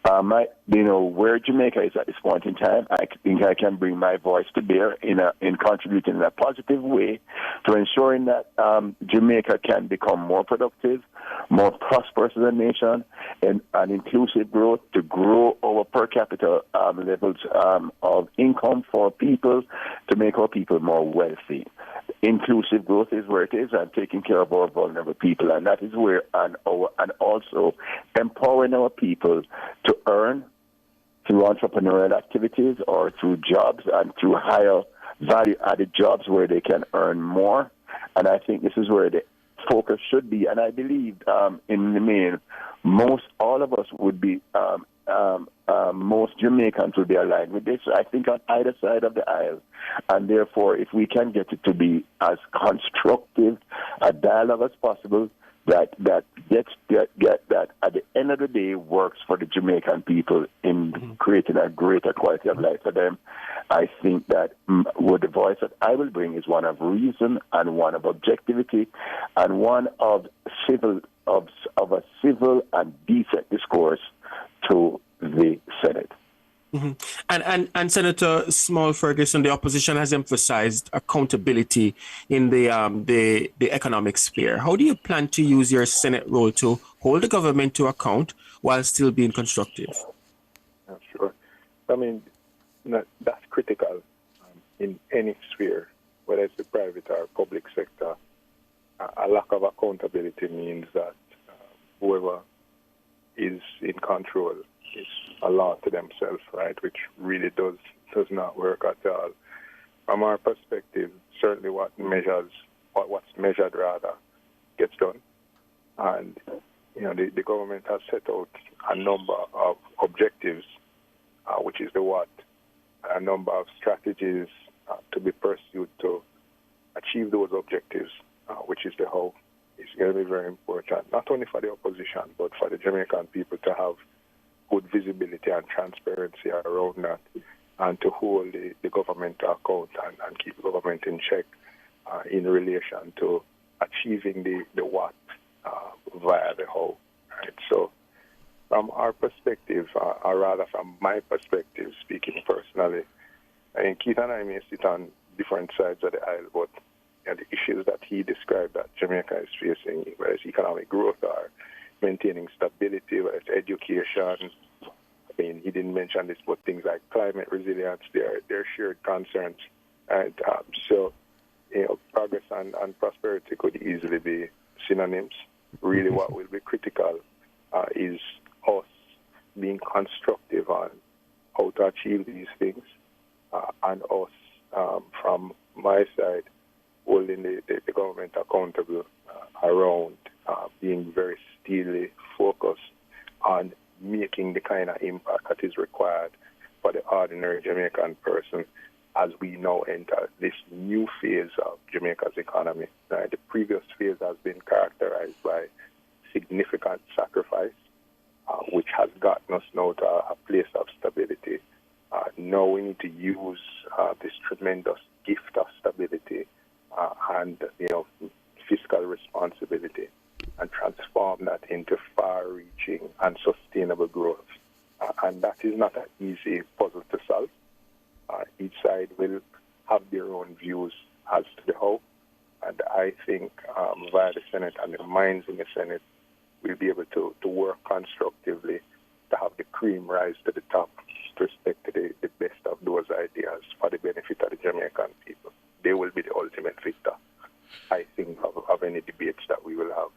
where Jamaica is at this point in time, I think I can bring my voice to bear in contributing in a positive way to ensuring that Jamaica can become more productive, more prosperous as a nation, and an inclusive growth to grow our per capita levels of income for people, to make our people more wealthy. Inclusive growth is where it is, and taking care of our vulnerable people, and that is where, and also empowering our people to earn through entrepreneurial activities or through jobs and through higher value-added jobs where they can earn more. And I think this is where the focus should be. And I believe, in the main, most Jamaicans would be aligned with this. I think on either side of the aisle. And therefore, if we can get it to be as constructive a dialogue as possible, that at the end of the day works for the Jamaican people in creating a greater quality of life for them. I think that what the voice that I will bring is one of reason and one of objectivity and one of a civil and decent discourse to the Senate. Mm-hmm. And Senator Small Ferguson, the opposition has emphasized accountability in the economic sphere. How do you plan to use your Senate role to hold the government to account while still being constructive? Sure. I mean, that's critical in any sphere, whether it's the private or public sector. A lack of accountability means that whoever is in control is a law to themselves, right, which really does not work at all. From our perspective, certainly what's measured rather gets done. And, the government has set out a number of objectives, which is the what, a number of strategies to be pursued to achieve those objectives, which is the how. It's going to be very important, not only for the opposition, but for the Jamaican people to have good visibility and transparency around that, and to hold the government to account and keep the government in check in relation to achieving the what via the how. Right? So from our perspective, or rather from my perspective, speaking personally, I mean, Keith and I may sit on different sides of the aisle, but the issues that he described that Jamaica is facing, whether it's economic growth or maintaining stability, whether it's education. I mean, he didn't mention this, but things like climate resilience, they're shared concerns. And so, progress and prosperity could easily be synonyms. Really what will be critical is us being constructive on how to achieve these things, and us, from my side, holding the government accountable around being very steely focused on making the kind of impact that is required for the ordinary Jamaican person as we now enter this new phase of Jamaica's economy. The previous phase has been characterized by significant sacrifice, which has gotten us now to a place of stability. Now we need to use this tremendous gift of stability and fiscal responsibility and transform that into far-reaching and sustainable growth. And that is not an easy puzzle to solve. Each side will have their own views as to the how, and I think via the Senate and the minds in the Senate, we'll be able to work constructively to have the cream rise to the top to respect to the best of those ideas for the benefit of the Jamaican people. They will be the ultimate victor, I think, of any debates that we will have.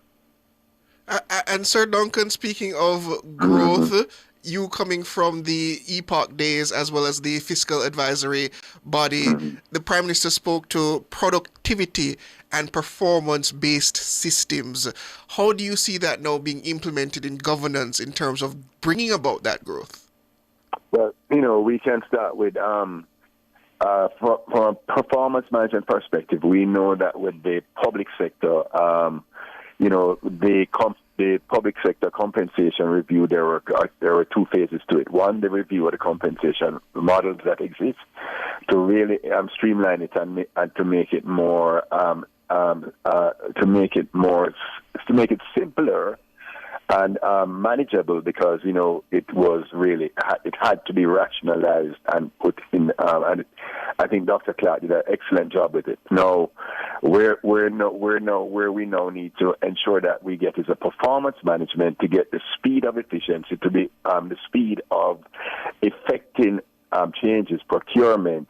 And Sir Duncan, speaking of growth, you coming from the EPOC days as well as the fiscal advisory body, the Prime Minister spoke to productivity and performance-based systems. How do you see that now being implemented in governance in terms of bringing about that growth? Well, we can start with, from a performance management perspective, we know that with the public sector, the public sector compensation review, there were two phases to it. One, the review of the compensation models that exist to really streamline it and to make it more to make it simpler and manageable, because it was really, it had to be rationalized and put in, and I think Dr. Clark did an excellent job with it. Now, where we now need to ensure that we get is a performance management to get the speed of efficiency, to be the speed of effecting changes, procurement,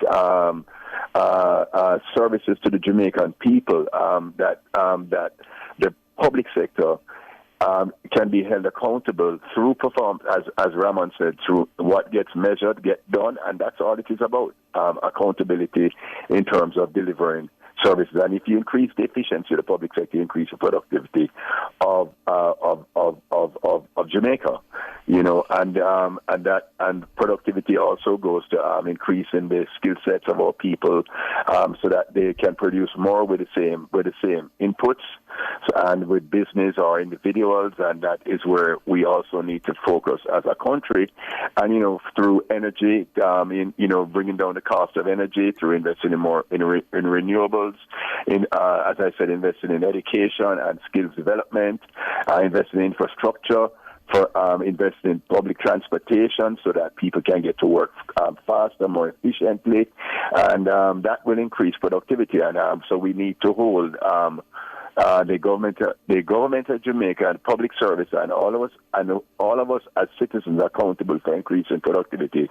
services to the Jamaican people, that the public sector can be held accountable through performance, as Ramon said, through what gets measured, get done, and that's all it is about, accountability in terms of delivering services. And if you increase the efficiency of the public sector, you increase the productivity of Jamaica, and productivity also goes to increasing the skill sets of our people, so that they can produce more with the same inputs, and with business or individuals, and that is where we also need to focus as a country, and through energy, bringing down the cost of energy, through investing in more in renewables, as I said, investing in education and skills development, investing in infrastructure, for investing in public transportation so that people can get to work faster, more efficiently, and that will increase productivity. And so we need to hold the government of Jamaica and public service and all of us as citizens accountable for increasing productivity,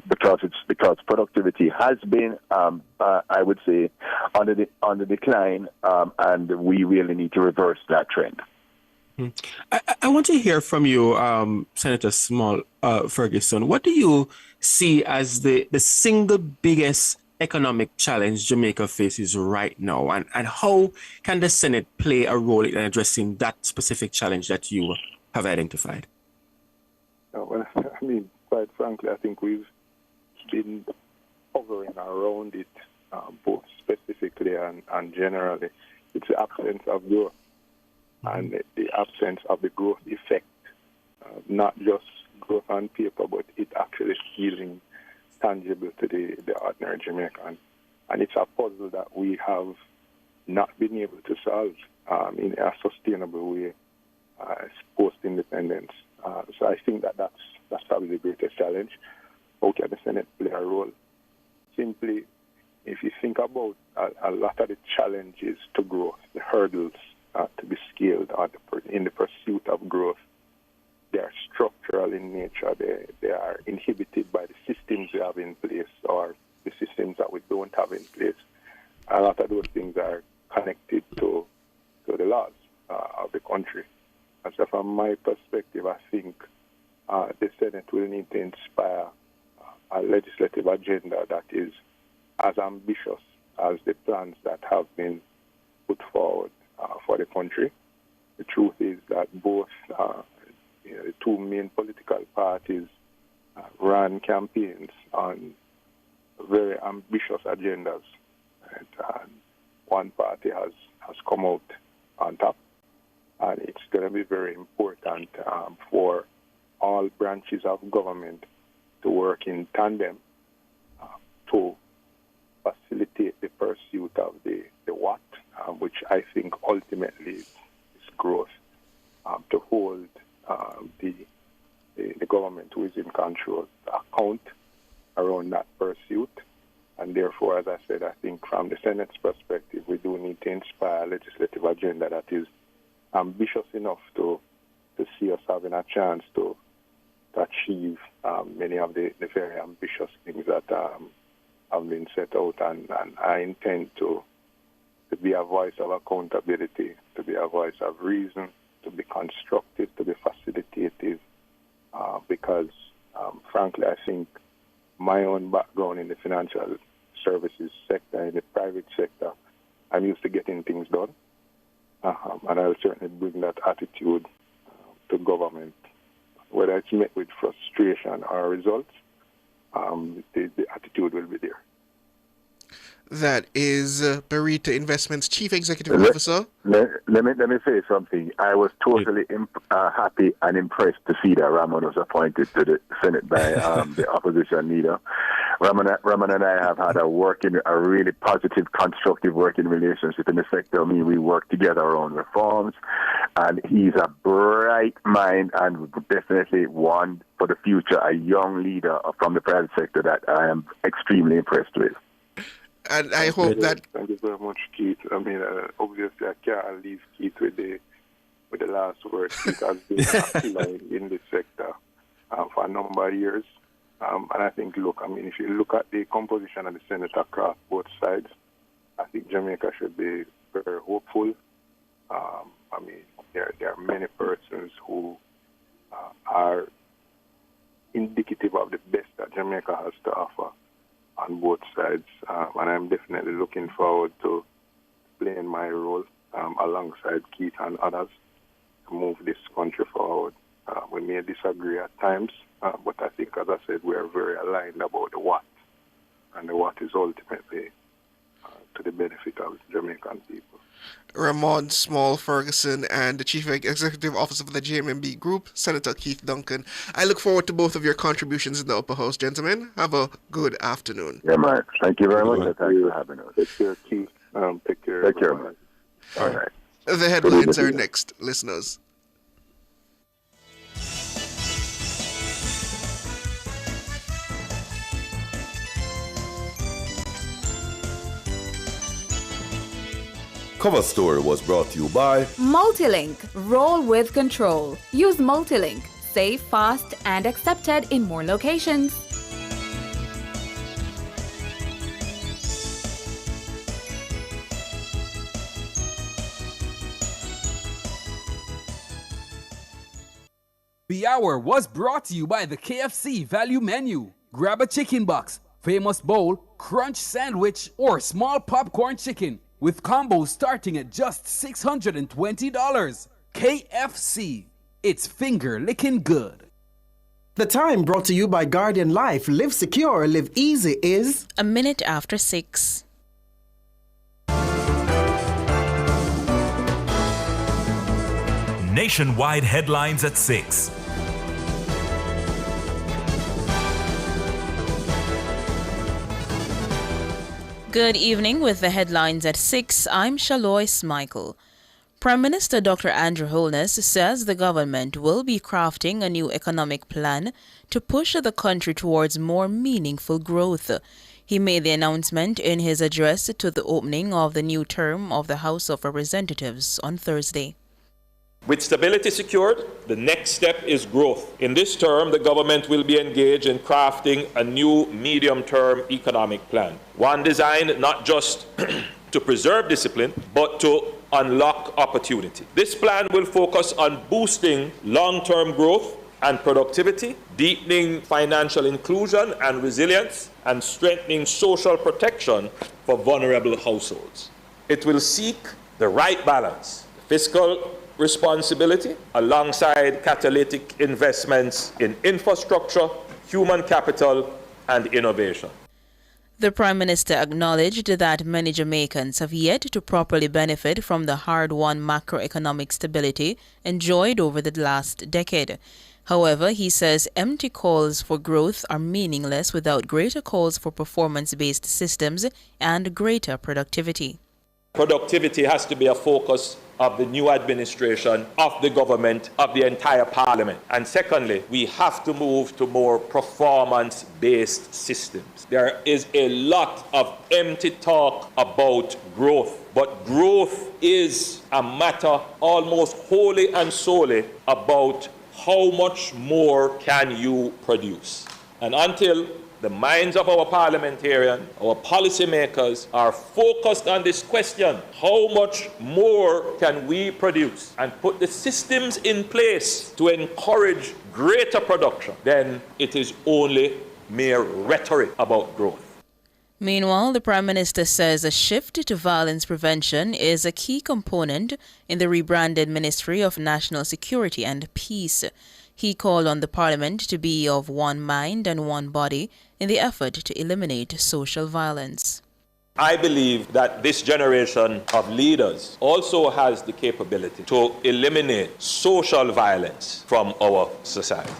because productivity has been, I would say, on the decline, and we really need to reverse that trend. I want to hear from you, Senator Small Ferguson. What do you see as the single biggest economic challenge Jamaica faces right now, and how can the Senate play a role in addressing that specific challenge that you have identified? Well, quite frankly, I think we've been hovering around it, both specifically and generally. It's the absence of growth and the absence of the growth effect, not just growth on paper, but it actually feeling tangible to the ordinary Jamaican. And it's a puzzle that we have not been able to solve in a sustainable way post-independence. So I think that's probably the greatest challenge. How can the Senate play a role? Simply, if you think about a lot of the challenges to growth, the hurdles to be scaled in the pursuit of growth, they are structural in nature. They are inhibited by the systems we have in place or the systems that we don't have in place. A lot of those things are connected to the laws of the country. And so from my perspective, I think the Senate will need to inspire a legislative agenda that is as ambitious as the plans that have been put forward for the country. The truth is that both the two main political parties ran campaigns on very ambitious agendas, and one party has come out on top. And it's going to be very important for all branches of government to work in tandem to facilitate the pursuit of the what, which I think ultimately is growth, to hold the government who is in control account around that pursuit. And therefore, as I said, I think from the Senate's perspective, we do need to inspire a legislative agenda that is ambitious enough to see us having a chance to achieve many of the very ambitious things that have been set out. And I intend to be a voice of accountability, to be a voice of reason, to be constructive, to be facilitative, because frankly, I think my own background in the financial services sector, in the private sector, I'm used to getting things done. And I'll certainly bring that attitude to government. Whether it's met with frustration or results, the attitude will be there. That is Berita Investments Chief Executive Officer. Let me say something. I was totally happy and impressed to see that Ramon was appointed to the Senate by the opposition leader. Ramon and I have had a really positive, constructive working relationship in the sector. I mean, we work together around reforms, and he's a bright mind and definitely one for the future, a young leader from the private sector that I am extremely impressed with. And I hope that... Thank you very much, Keith. I mean, obviously, I can't leave Keith with the last word. Keith has been a killer in this sector for a number of years. And I think, look, I mean, if you look at the composition of the Senate across both sides, I think Jamaica should be very hopeful. I mean, there are many persons who are indicative of the best that Jamaica has to offer on both sides, and I'm definitely looking forward to playing my role alongside Keith and others to move this country forward. We may disagree at times, but I think, as I said, we are very aligned about the what, and the what is ultimately to the benefit of Jamaican people. Ramon Small Ferguson and the Chief Executive Officer of the JMMB Group, Senator Keith Duncan. I look forward to both of your contributions in the upper house, gentlemen. Have a good afternoon. Yeah, man. Thank you very much. Thank you for having us. Take care, Keith. Take care. Take care, man. All right. The headlines are next, listeners. Cover Story was brought to you by Multilink. Roll with control. Use Multilink. Safe, fast, and accepted in more locations. The Hour was brought to you by the KFC Value Menu. Grab a chicken box, famous bowl, crunch sandwich, or small popcorn chicken, with combos starting at just $620. KFC. It's finger-licking good. The time brought to you by Guardian Life. Live secure, live easy is... 6:01. Nationwide headlines at 6. Good evening with the headlines at 6. I'm Shalois Michael. Prime Minister Dr. Andrew Holness says the government will be crafting a new economic plan to push the country towards more meaningful growth. He made the announcement in his address to the opening of the new term of the House of Representatives on Thursday. With stability secured, the next step is growth. In this term, the government will be engaged in crafting a new medium-term economic plan, one designed not just to preserve discipline, but to unlock opportunity. This plan will focus on boosting long-term growth and productivity, deepening financial inclusion and resilience, and strengthening social protection for vulnerable households. It will seek the right balance, fiscal responsibility, alongside catalytic investments in infrastructure, human capital, and innovation. The Prime Minister acknowledged that many Jamaicans have yet to properly benefit from the hard-won macroeconomic stability enjoyed over the last decade. However, he says empty calls for growth are meaningless without greater calls for performance-based systems and greater productivity. Productivity has to be a focus of the new administration, of the government, of the entire parliament. And secondly, we have to move to more performance-based systems. There is a lot of empty talk about growth, but growth is a matter almost wholly and solely about how much more can you produce. And until the minds of our parliamentarians, our policymakers are focused on this question, how much more can we produce, and put the systems in place to encourage greater production, then it is only mere rhetoric about growth. Meanwhile, the Prime Minister says a shift to violence prevention is a key component in the rebranded Ministry of National Security and Peace. He called on the Parliament to be of one mind and one body in the effort to eliminate social violence. I believe that this generation of leaders also has the capability to eliminate social violence from our society.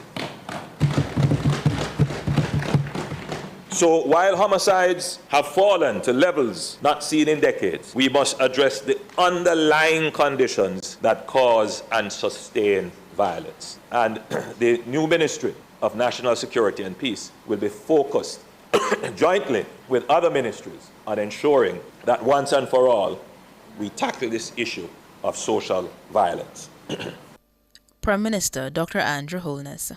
So while homicides have fallen to levels not seen in decades, we must address the underlying conditions that cause and sustain violence. And the new Ministry of National Security and Peace will be focused jointly with other ministries on ensuring that once and for all we tackle this issue of social violence. Prime Minister Dr. Andrew Holness.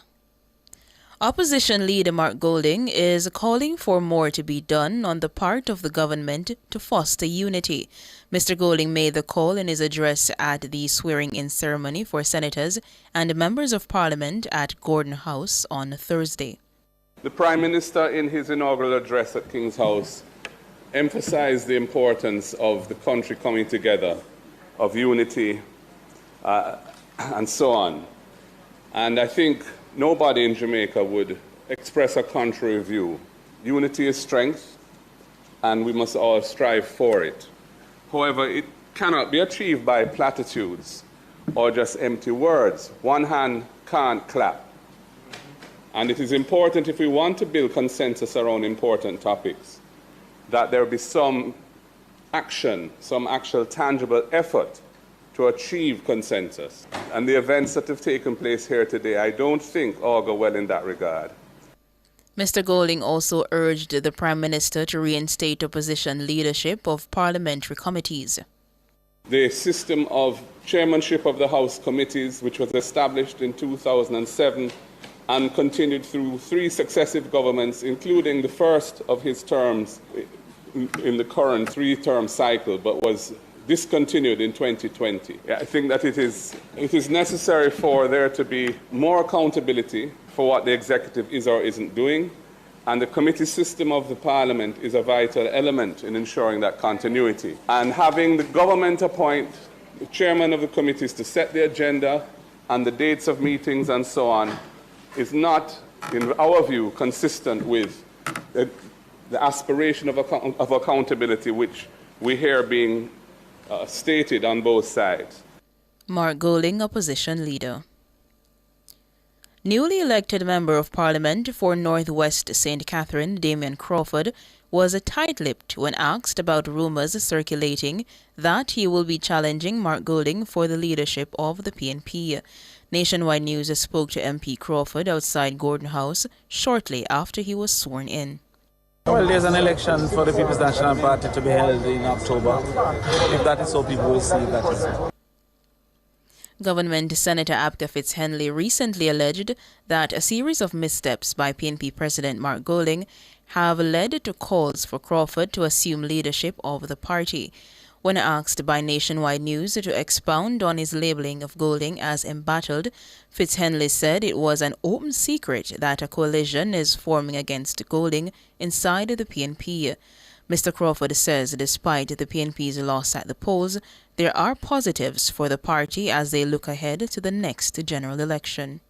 Opposition leader Mark Golding is calling for more to be done on the part of the government to foster unity. Mr. Golding made the call in his address at the swearing-in ceremony for senators and members of parliament at Gordon House on Thursday. The Prime Minister, in his inaugural address at King's House, emphasized the importance of the country coming together, of unity, and so on. And I think nobody in Jamaica would express a contrary view. Unity is strength, and we must all strive for it. However, it cannot be achieved by platitudes or just empty words. One hand can't clap. And it is important, if we want to build consensus around important topics, that there be some action, some actual tangible effort to achieve consensus. And the events that have taken place here today, I don't think augur well in that regard. Mr. Golding also urged the Prime Minister to reinstate opposition leadership of parliamentary committees. The system of chairmanship of the House committees, which was established in 2007 and continued through 3 successive governments, including the first of his terms in the current 3-term cycle, but was discontinued in 2020. I think that it is necessary for there to be more accountability for what the executive is or isn't doing, and the committee system of the Parliament is a vital element in ensuring that continuity. And having the government appoint the chairman of the committees to set the agenda and the dates of meetings and so on is not, in our view, consistent with the aspiration of accountability which we hear being stated on both sides. Mark Golding, opposition leader. Newly elected Member of Parliament for North West St. Catherine, Damian Crawford, was tight-lipped when asked about rumours circulating that he will be challenging Mark Golding for the leadership of the PNP. Nationwide News spoke to MP Crawford outside Gordon House shortly after he was sworn in. Well, there's an election for the People's National Party to be held in October. If that is so, people will see that is so. Government Senator Abka Fitz-Henley recently alleged that a series of missteps by PNP President Mark Golding have led to calls for Crawford to assume leadership of the party. When asked by Nationwide News to expound on his labeling of Golding as embattled, Fitzhenley said it was an open secret that a coalition is forming against Golding inside the PNP. Mr. Crawford says despite the PNP's loss at the polls, there are positives for the party as they look ahead to the next general election.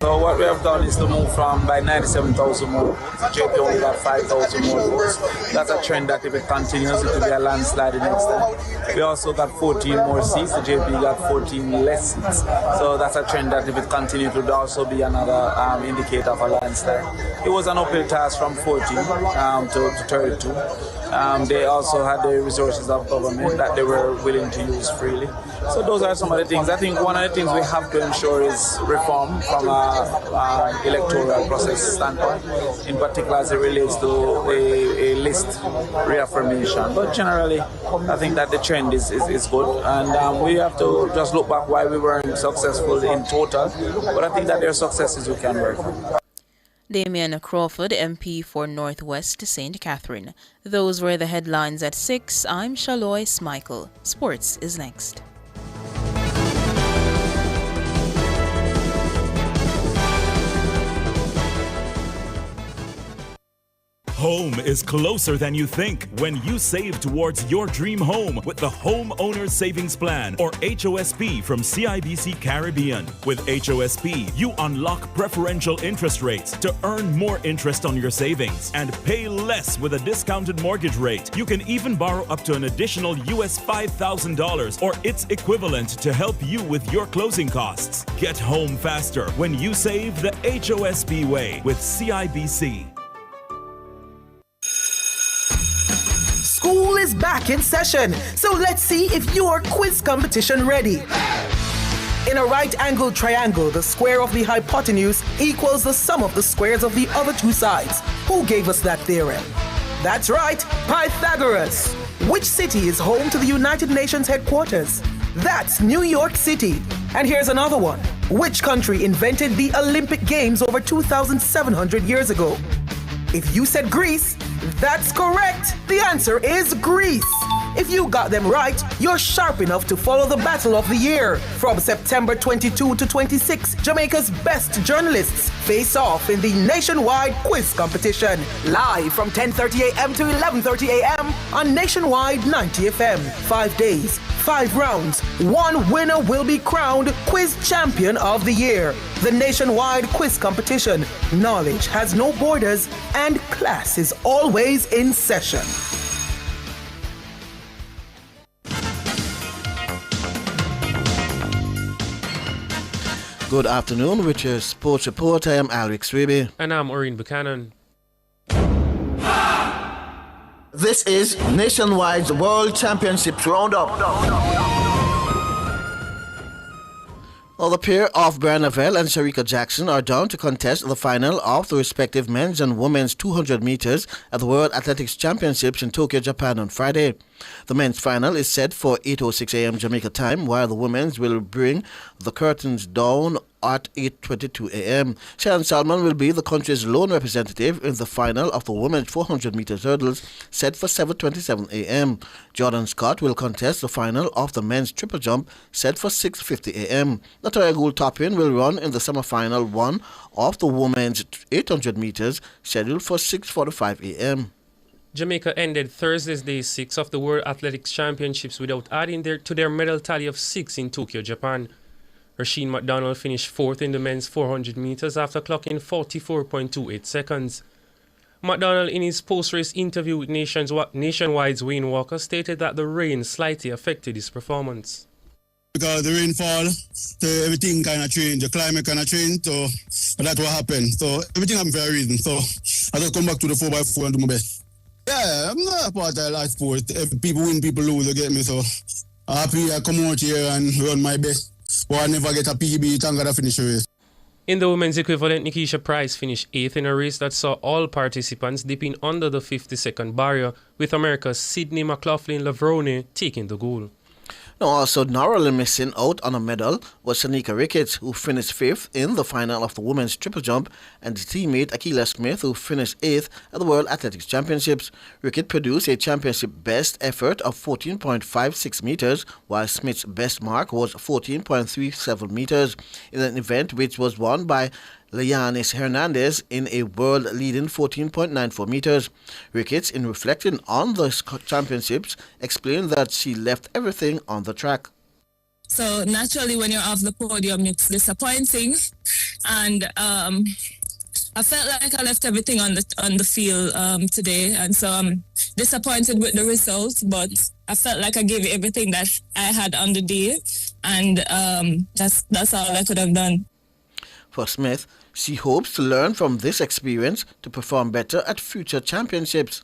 So what we have done is to move from by 97,000 more votes. JP only got 5,000 more votes. That's a trend that if it continues, it will be a landslide the next time. We also got 14 more seats. The JP got 14 less seats. So that's a trend that if it continues, would also be another indicator of a landslide. It was an uphill task from 14 to 32. They also had the resources of government that they were willing to use freely. So those are some of the things. I think one of the things we have to ensure is reform from an electoral process standpoint, in particular as it relates to a list reaffirmation. But generally, I think that the trend is good, and we have to just look back why we weren't successful in total. But I think that there are successes we can work on. Damian Crawford, MP for Northwest St. Catherine. Those were the headlines at 6. I'm Shaloy Smichael. Sports is next. Home is closer than you think when you save towards your dream home with the Homeowner Savings Plan, or HOSP, from CIBC Caribbean. With HOSP, you unlock preferential interest rates to earn more interest on your savings and pay less with a discounted mortgage rate. You can even borrow up to an additional US $5,000 or its equivalent to help you with your closing costs. Get home faster when you save the HOSP way with CIBC. School is back in session, so let's see if you're quiz competition ready. In a right-angled triangle, the square of the hypotenuse equals the sum of the squares of the other two sides. Who gave us that theorem? That's right, Pythagoras. Which city is home to the United Nations headquarters? That's New York City. And here's another one. Which country invented the Olympic Games over 2,700 years ago? If you said Greece, that's correct. The answer is Greece. If you got them right, you're sharp enough to follow the battle of the year. From September 22 to 26, Jamaica's best journalists face off in the nationwide quiz competition. Live from 10:30 a.m. to 11:30 a.m. on Nationwide 90 FM. 5 days, 5 rounds. One winner will be crowned Quiz Champion of the Year. The nationwide quiz competition. Knowledge has no borders and class is always in session. Good afternoon, with your sports report. I am Alex Raby. And I'm Oreen Buchanan. This is Nationwide's World Championships Roundup. Well, the pair of Brian Lavelle and Sharika Jackson are down to contest the final of the respective men's and women's 200 meters at the World Athletics Championships in Tokyo, Japan on Friday. The men's final is set for 8:06 a.m. Jamaica time, while the women's will bring the curtains down at 8:22 a.m. Sharon Salmon will be the country's lone representative in the final of the women's 400 meters hurdles, set for 7:27 a.m. Jordan Scott will contest the final of the men's triple jump, set for 6:50 a.m. Latoya Gould-Toppin will run in the semifinal one of the women's 800 meters, scheduled for 6:45 a.m. Jamaica ended Thursday's day 6 of the World Athletics Championships without adding to their medal tally of 6 in Tokyo, Japan. Rasheen McDonald finished 4th in the men's 400 meters after clocking 44.28 seconds. McDonald, in his post-race interview with Nationwide's Wayne Walker, stated that the rain slightly affected his performance. Because the rainfall, so everything kind of changed, the climate kind of changed, so that's what happened. So everything happened for a reason. So I just come back to the 4x4 and do my best. Yeah, I'm not a part of life sport. People win, people lose, you get me? So I'm happy I come out here and run my best. But I never get a PB, thank God I finish the race. In the women's equivalent, Nikisha Price finished 8th in a race that saw all participants dipping under the 50-second barrier, with America's Sydney McLaughlin-Lavrone taking the gold. Now, also narrowly missing out on a medal was Shanika Ricketts, who finished 5th in the final of the women's triple jump, and teammate Akila Smith, who finished 8th at the World Athletics Championships. Ricketts produced a championship best effort of 14.56 meters, while Smith's best mark was 14.37 meters, in an event which was won by Leyanis Hernandez in a world-leading 14.94 meters. Ricketts, in reflecting on the championships, explained that she left everything on the track. So naturally, when you're off the podium, it's disappointing, and I felt like I left everything on the field today, and so I'm disappointed with the results. But I felt like I gave everything that I had on the day, and that's all I could have done. For Smith, she hopes to learn from this experience to perform better at future championships.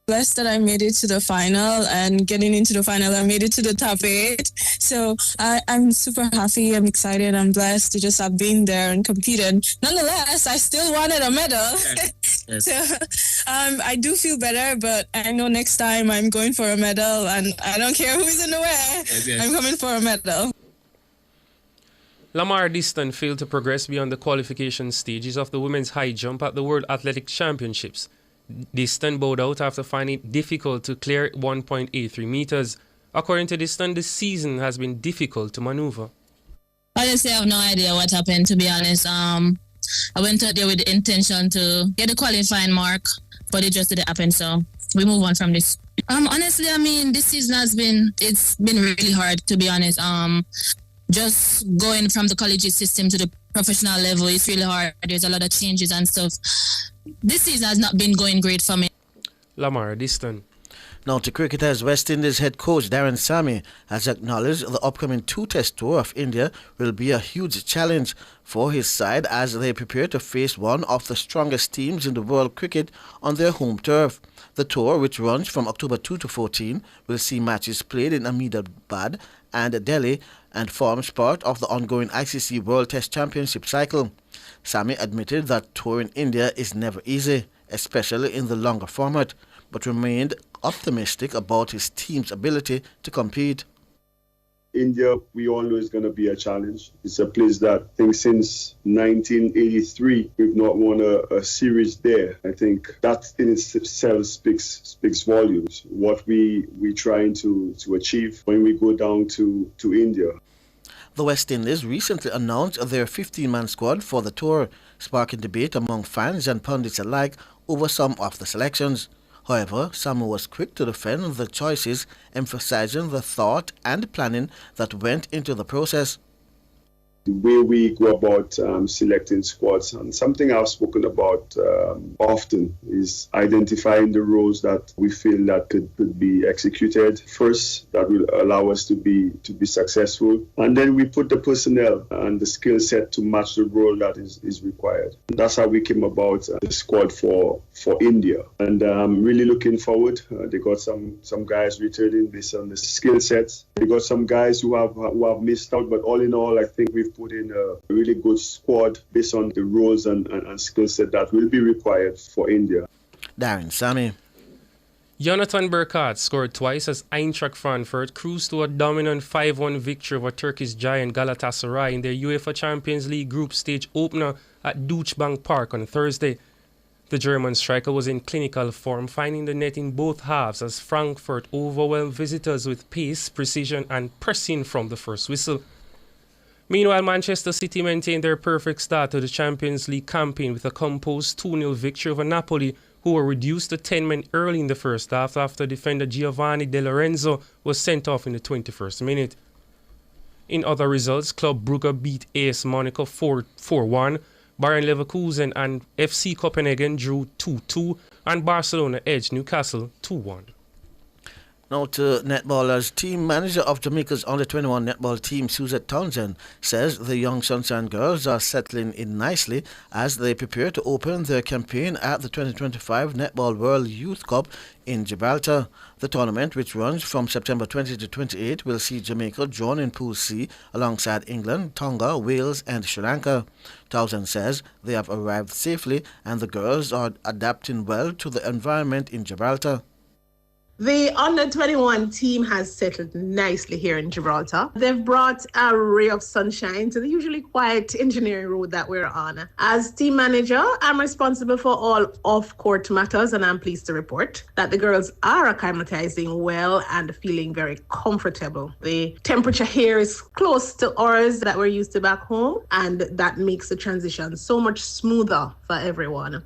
Blessed that I made it to the final, and getting into the final, I made it to the top 8. So I'm super happy, I'm excited, I'm blessed to just have been there and competed. Nonetheless, I still wanted a medal. Yes. So I do feel better, but I know next time I'm going for a medal, and I don't care who's in the way. Yes. I'm coming for a medal. Lamar Diston failed to progress beyond the qualification stages of the women's high jump at the World Athletics Championships. Diston bowed out after finding it difficult to clear 1.83 meters. According to Diston, the season has been difficult to maneuver. Honestly, I have no idea what happened, to be honest. I went out there with the intention to get the qualifying mark, but it just didn't happen, so we move on from this. Honestly, I mean, this season it's been really hard, to be honest. Just going from the collegiate system to the professional level, it's really hard. There's a lot of changes and stuff. This season has not been going great for me. Lamar Diston. Now to cricketers, West Indies head coach Darren Sammy has acknowledged the upcoming 2-test tour of India will be a huge challenge for his side as they prepare to face one of the strongest teams in the world cricket on their home turf. The tour, which runs from October 2 to 14, will see matches played in Ahmedabad and Delhi and forms part of the ongoing ICC World Test Championship cycle. Sammy admitted that touring India is never easy, especially in the longer format, but remained optimistic about his team's ability to compete. India, we all know, is going to be a challenge. It's a place that I think since 1983, we've not won a series there. I think that in itself speaks volumes. What we trying to achieve when we go down to India. The West Indies recently announced their 15-man squad for the tour, sparking debate among fans and pundits alike over some of the selections. However, Samu was quick to defend the choices, emphasizing the thought and planning that went into the process. The way we go about selecting squads, and something I've spoken about often, is identifying the roles that we feel that could be executed first, that will allow us to be successful, and then we put the personnel and the skill set to match the role that is required. And that's how we came about the squad for India, and I'm really looking forward. They got some guys returning based on the skill sets. They got some guys who have missed out, but all in all, I think we've put in a really good squad based on the roles and skill set that will be required for India. Darren Sammy. Jonathan Burkhardt scored twice as Eintracht Frankfurt cruised to a dominant 5-1 victory over Turkish giant Galatasaray in their UEFA Champions League group stage opener at Deutsche Bank Park on Thursday. The German striker was in clinical form, finding the net in both halves as Frankfurt overwhelmed visitors with pace, precision and pressing from the first whistle. Meanwhile, Manchester City maintained their perfect start to the Champions League campaign with a composed 2-0 victory over Napoli, who were reduced to 10 men early in the first half after defender Giovanni De Lorenzo was sent off in the 21st minute. In other results, Club Brugge beat AS Monaco 4-1, Bayern Leverkusen and FC Copenhagen drew 2-2, and Barcelona edged Newcastle 2-1. Now to netballers. Team manager of Jamaica's under-21 netball team, Suzette Townsend, says the young Sunshine Girls are settling in nicely as they prepare to open their campaign at the 2025 Netball World Youth Cup in Gibraltar. The tournament, which runs from September 20 to 28, will see Jamaica join in Pool C alongside England, Tonga, Wales and Sri Lanka. Townsend says they have arrived safely and the girls are adapting well to the environment in Gibraltar. The under-21 team has settled nicely here in Gibraltar. They've brought a ray of sunshine to the usually quiet engineering road that we're on. As team manager, I'm responsible for all off-court matters, and I'm pleased to report that the girls are acclimatizing well and feeling very comfortable. The temperature here is close to ours that we're used to back home, and that makes the transition so much smoother for everyone.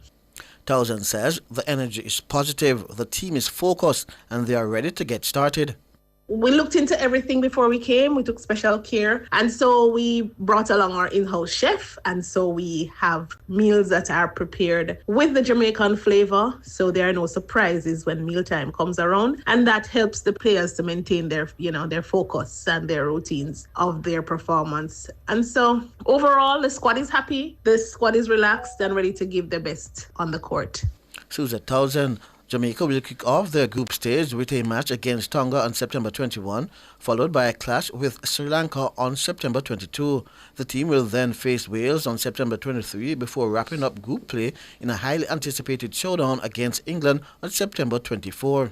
Townsend says the energy is positive, the team is focused, and they are ready to get started. We looked into everything before we came. We took special care. And so we brought along our in-house chef. And so we have meals that are prepared with the Jamaican flavor. So there are no surprises when mealtime comes around. And that helps the players to maintain their focus and their routines of their performance. And so overall, the squad is happy. The squad is relaxed and ready to give their best on the court. Susan Townsend. Jamaica will kick off their group stage with a match against Tonga on September 21, followed by a clash with Sri Lanka on September 22. The team will then face Wales on September 23 before wrapping up group play in a highly anticipated showdown against England on September 24.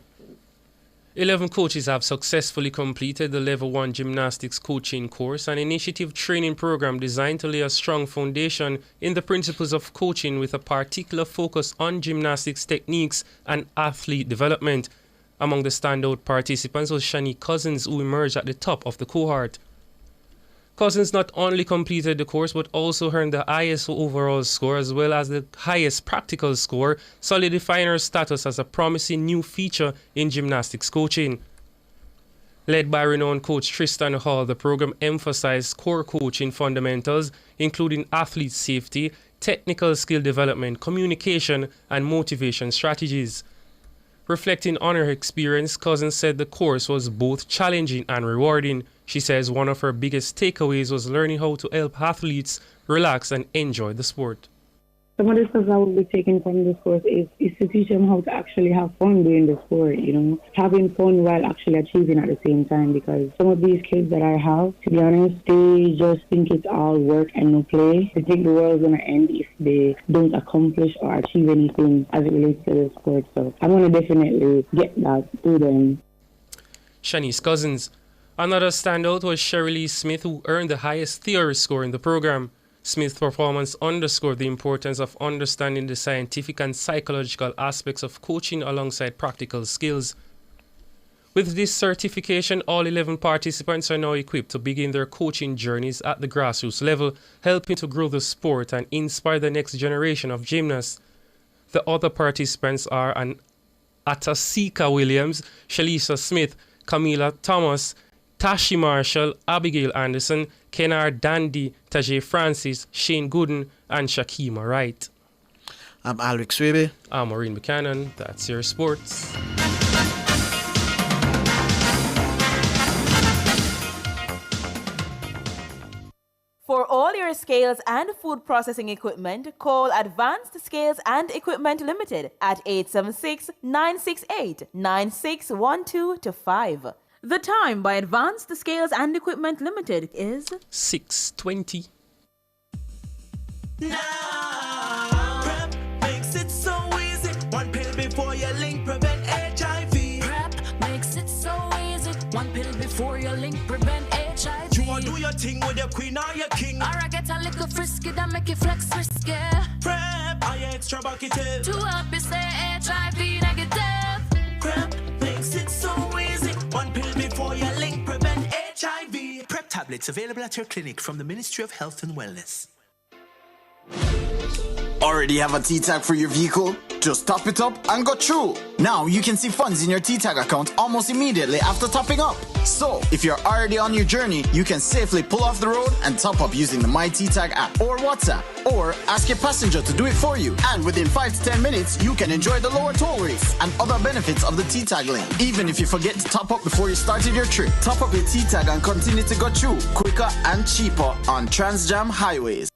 11 coaches have successfully completed the Level 1 Gymnastics Coaching Course, an initiative training program designed to lay a strong foundation in the principles of coaching with a particular focus on gymnastics techniques and athlete development. Among the standout participants was Shani Cousins, who emerged at the top of the cohort. Cousins not only completed the course but also earned the highest overall score as well as the highest practical score, solidifying her status as a promising new feature in gymnastics coaching. Led by renowned coach Tristan Hall, the program emphasized core coaching fundamentals, including athlete safety, technical skill development, communication, and motivation strategies. Reflecting on her experience, Cousins said the course was both challenging and rewarding. She says one of her biggest takeaways was learning how to help athletes relax and enjoy the sport. Some of the stuff I will be taking from this course is to teach them how to actually have fun doing the sport, having fun while actually achieving at the same time, because some of these kids that I have, to be honest, they just think it's all work and no play. They think the world's going to end if they don't accomplish or achieve anything as it relates to the sport. So I'm going to definitely get that to them. Shanice Cousins. Another standout was Shirley Smith, who earned the highest theory score in the program. Smith's performance underscored the importance of understanding the scientific and psychological aspects of coaching alongside practical skills. With this certification, all 11 participants are now equipped to begin their coaching journeys at the grassroots level, helping to grow the sport and inspire the next generation of gymnasts. The other participants are Atasika Williams, Shalisa Smith, Camila Thomas, Tashi Marshall, Abigail Anderson, Kennard Dandy, Tajay Francis, Shane Gooden, and Shakima Wright. I'm Alric Swebe. I'm Maureen Buchanan. That's your sports. For all your scales and food processing equipment, call Advanced Scales and Equipment Limited at 876-968-9612-5. The time by Advanced Scales and Equipment Limited is 6:20. Now, PrEP makes it so easy. One pill before you link, prevent HIV. PrEP makes it so easy. One pill before you link, prevent HIV. You wanna do your thing with your queen or your king? Or I get a little frisky that make you flex risky. PrEP, are you extra bucketed? To help you stay HIV negative. PrEP makes it so easy. One pill before you link, prevent HIV. PrEP tablets available at your clinic from the Ministry of Health and Wellness. Already have a T-Tag for your vehicle? Just top it up and go through. Now you can see funds in your T-Tag account almost immediately after topping up. So, if you're already on your journey, you can safely pull off the road and top up using the My T-Tag app or WhatsApp. Or ask your passenger to do it for you. And within 5 to 10 minutes, you can enjoy the lower toll rates and other benefits of the T-Tag lane. Even if you forget to top up before you started your trip, top up your T-Tag and continue to go through quicker and cheaper on Transjam highways.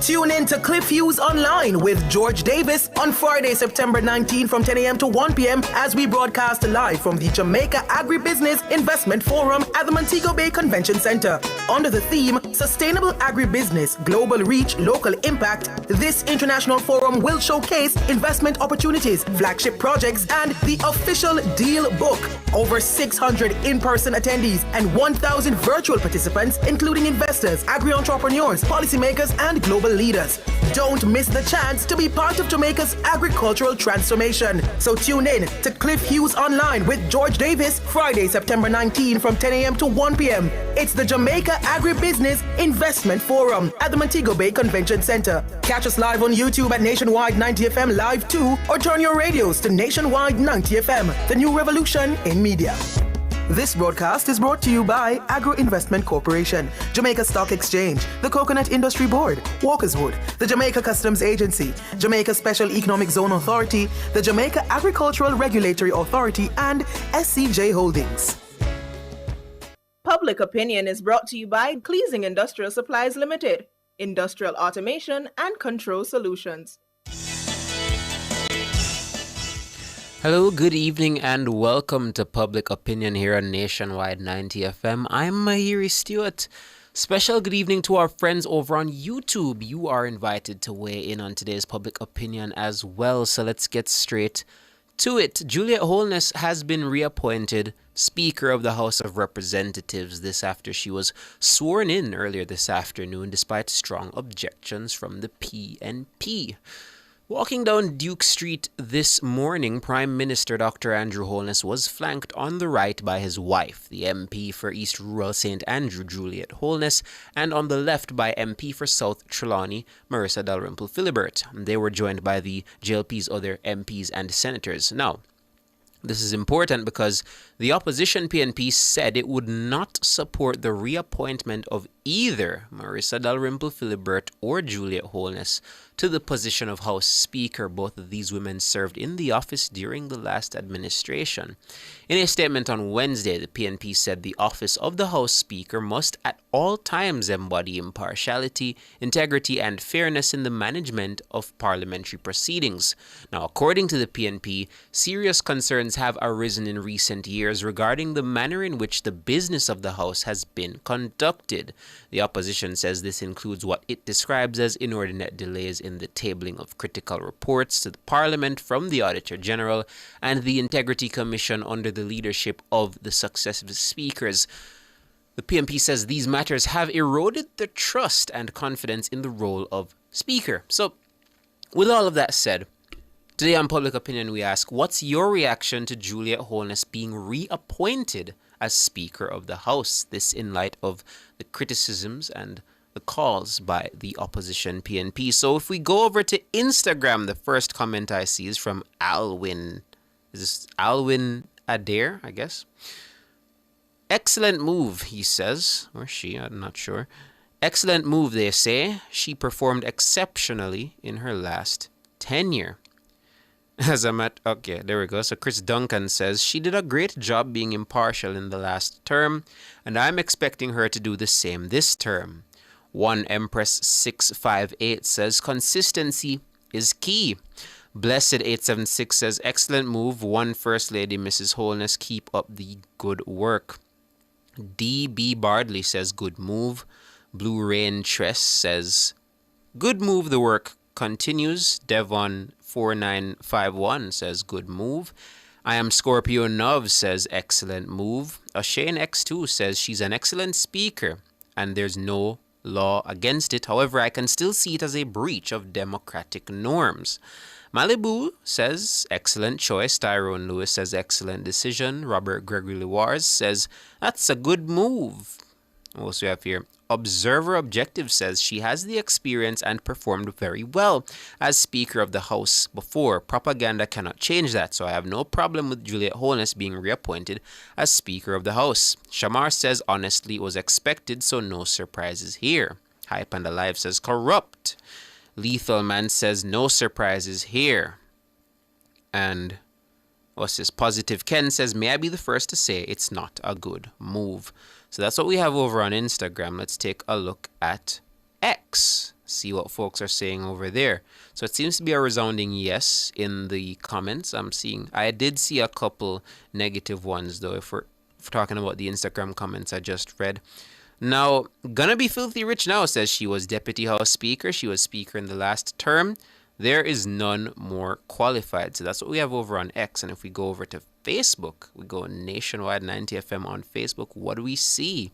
Tune in to Cliff Hughes Online with George Davis on Friday, September 19 from 10 a.m. to 1 p.m. as we broadcast live from the Jamaica Agribusiness Investment Forum at the Montego Bay Convention Center. Under the theme, Sustainable Agribusiness, Global Reach, Local Impact, this international forum will showcase investment opportunities, flagship projects, and the official deal book. Over 600 in-person attendees and 1,000 virtual participants, including investors, agri-entrepreneurs, policymakers, and global leaders. Don't miss the chance to be part of Jamaica's agricultural transformation. So tune in to Cliff Hughes Online with George Davis, Friday, September 19 from 10 a.m. to 1 p.m. It's the Jamaica Agribusiness Investment Forum at the Montego Bay Convention Center. Catch us live on YouTube at Nationwide 90 FM Live 2 or turn your radios to Nationwide 90 FM, the new revolution in media. This broadcast is brought to you by Agro Investment Corporation, Jamaica Stock Exchange, the Coconut Industry Board, Walkerswood, the Jamaica Customs Agency, Jamaica Special Economic Zone Authority, the Jamaica Agricultural Regulatory Authority, and SCJ Holdings. Public Opinion is brought to you by Cleasing Industrial Supplies Limited, Industrial Automation and Control Solutions. Hello, good evening, and welcome to Public Opinion here on Nationwide 90 FM. I'm Mahiri Stewart. Special good evening to our friends over on YouTube. You are invited to weigh in on today's Public Opinion as well, so let's get straight to it. Juliet Holness has been reappointed Speaker of the House of Representatives this after she was sworn in earlier this afternoon despite strong objections from the PNP. Walking down Duke Street this morning, Prime Minister Dr. Andrew Holness was flanked on the right by his wife, the MP for East Rural St. Andrew, Juliet Holness, and on the left by MP for South Trelawney, Marissa Dalrymple Philibert. They were joined by the JLP's other MPs and senators. Now, this is important because the opposition PNP said it would not support the reappointment of either Marissa Dalrymple Philibert or Juliet Holness to the position of House Speaker. Both of these women served in the office during the last administration. In a statement on Wednesday, the PNP said the office of the House Speaker must at all times embody impartiality, integrity, and fairness in the management of parliamentary proceedings. Now, according to the PNP, serious concerns have arisen in recent years regarding the manner in which the business of the House has been conducted. The opposition says this includes what it describes as inordinate delays in the tabling of critical reports to the Parliament from the Auditor General and the Integrity Commission under the leadership of the successive speakers. The PNP says these matters have eroded the trust and confidence in the role of Speaker. So, with all of that said, today on Public Opinion we ask, what's your reaction to Juliet Holness being reappointed as Speaker of the House? This in light of the criticisms and the calls by the opposition PNP. So if we go over to Instagram, the first comment I see is from Alwyn. Is this Alwyn Adair, I guess? Excellent move, he says. Or she, I'm not sure. Excellent move, they say. She performed exceptionally in her last tenure. As I'm at, okay, there we go. So Chris Duncan says, she did a great job being impartial in the last term, and I'm expecting her to do the same this term. One Empress 658 says, consistency is key. Blessed 876 says, excellent move. One First Lady, Mrs. Holness, keep up the good work. D.B. Bardley says, good move. Blue Rain Tress says, good move, the work continues. Devon 4951 says, good move. I am Scorpio Nov says, excellent move. Shane X2 says, she's an excellent speaker and there's no law against it. However, I can still see it as a breach of democratic norms. Malibu says, excellent choice. Tyrone Lewis says, excellent decision. Robert Gregory Lewars says, that's a good move. Also have here, Observer Objective says, she has the experience and performed very well as Speaker of the House before. Propaganda cannot change that, so I have no problem with Juliet Holness being reappointed as Speaker of the House. Shamar says, honestly, it was expected, so no surprises here. Hype and Alive says, corrupt. Lethal Man says, no surprises here. And what's this? Positive Ken says, may I be the first to say it's not a good move. So that's what we have over on Instagram. Let's take a look at X. see what folks are saying over there. So it seems to be a resounding yes in the comments I'm seeing. I did see a couple negative ones, though, if we're talking about the Instagram comments I just read. Now, Gonna Be Filthy Rich Now says she was Deputy House Speaker. She was Speaker in the last term. There is none more qualified. So that's what we have over on X. And if we go over to Facebook, we go Nationwide 90 FM on Facebook, what do we see?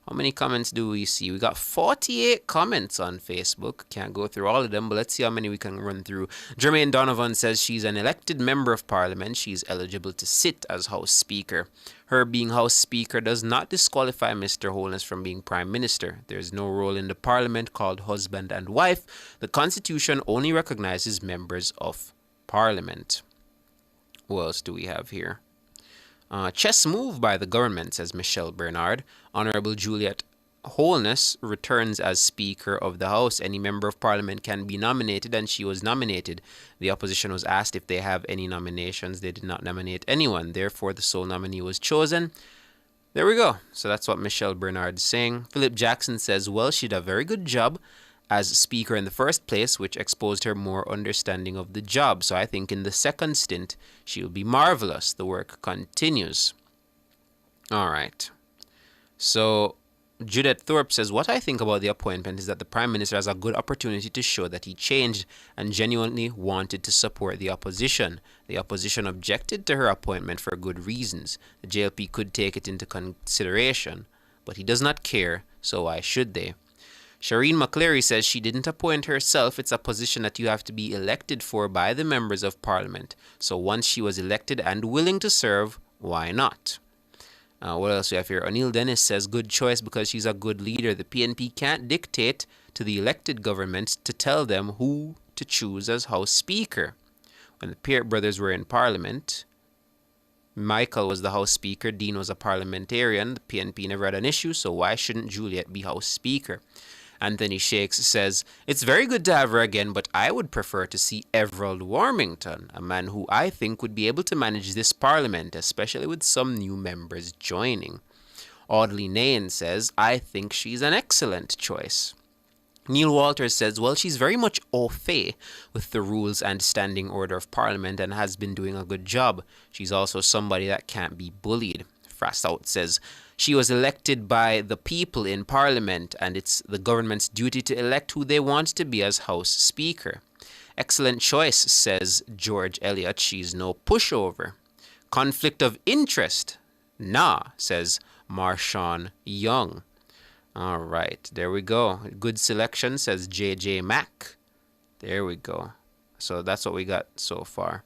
How many comments do we see? We got 48 comments on Facebook. Can't go through all of them, but let's see how many we can run through. Jermaine Donovan says she's an elected member of parliament. She's eligible to sit as House Speaker. Her being House Speaker does not disqualify Mr. Holness from being Prime Minister. There's no role in the parliament called husband and wife. The Constitution only recognizes members of parliament. What else do we have here? Chess move by the government, says Michelle Bernard. Honorable Juliet Holness returns as Speaker of the House. Any member of Parliament can be nominated, and she was nominated. The opposition was asked if they have any nominations. They did not nominate anyone. Therefore, the sole nominee was chosen. There we go. So that's what Michelle Bernard is saying. Philip Jackson says, well, she did a very good job as Speaker in the first place, which exposed her more understanding of the job. So I think in the second stint, she'll be marvelous. The work continues. All right. So Judith Thorpe says, what I think about the appointment is that the Prime Minister has a good opportunity to show that he changed and genuinely wanted to support the opposition. The opposition objected to her appointment for good reasons. The JLP could take it into consideration, but he does not care, so why should they? Shireen McCleary says she didn't appoint herself. It's a position that you have to be elected for by the members of Parliament. So once she was elected and willing to serve, why not? What else we have here? O'Neill Dennis says, good choice because she's a good leader. The PNP can't dictate to the elected government to tell them who to choose as House Speaker. When the Peart brothers were in Parliament, Michael was the House Speaker, Dean was a parliamentarian. The PNP never had an issue, so why shouldn't Juliet be House Speaker? Anthony Shakes says, it's very good to have her again, but I would prefer to see Everald Warmington, a man who I think would be able to manage this parliament, especially with some new members joining. Audley Nain says, I think she's an excellent choice. Neil Walters says, well, she's very much au fait with the rules and standing order of Parliament and has been doing a good job. She's also somebody that can't be bullied. Frasout says, she was elected by the people in Parliament, and it's the government's duty to elect who they want to be as House Speaker. Excellent choice, says George Elliott. She's no pushover. Conflict of interest? Nah, says Marshawn Young. All right, there we go. Good selection, says JJ Mack. There we go. So that's what we got so far.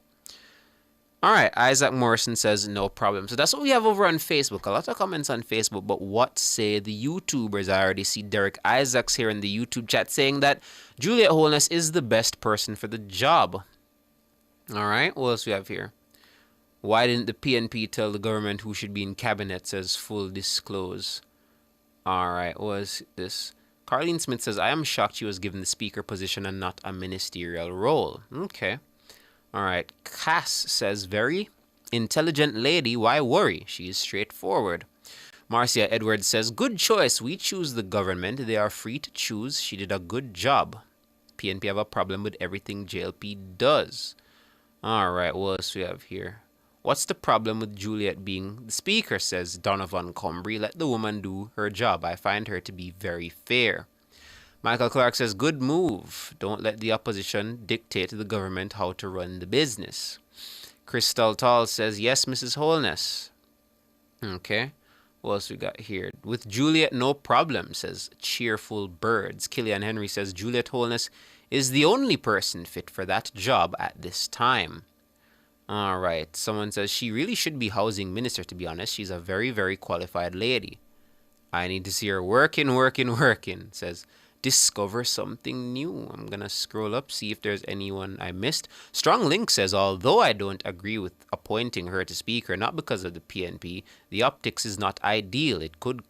All right, Isaac Morrison says no problem. So that's what we have over on Facebook. A lot of comments on Facebook, but what say the YouTubers? I already see Derek Isaacs here in the YouTube chat saying that Juliet Holness is the best person for the job. All right, what else we have here? Why didn't the PNP tell the government who should be in cabinet, says Full Disclose. All right, what is this? Carlene Smith says, I am shocked she was given the speaker position and not a ministerial role. Okay. All right, Cass says, very intelligent lady, why worry? She is straightforward. Marcia Edwards says, good choice. We choose the government. They are free to choose. She did a good job. PNP have a problem with everything JLP does. All right, what else we have here? What's the problem with Juliet being the speaker, says Donovan Combry. Let the woman do her job. I find her to be very fair. Michael Clark says, good move. Don't let the opposition dictate to the government how to run the business. Crystal Tall says, yes, Mrs. Holness. Okay. What else we got here? With Juliet, no problem, says Cheerful Birds. Killian Henry says, Juliet Holness is the only person fit for that job at this time. All right. Someone says, she really should be housing minister, to be honest. She's a very, very qualified lady. I need to see her working, says Discover Something New. I'm going to scroll up, see if there's anyone I missed. Strong Link says, although I don't agree with appointing her to speaker, not because of the PNP, the optics is not ideal. It could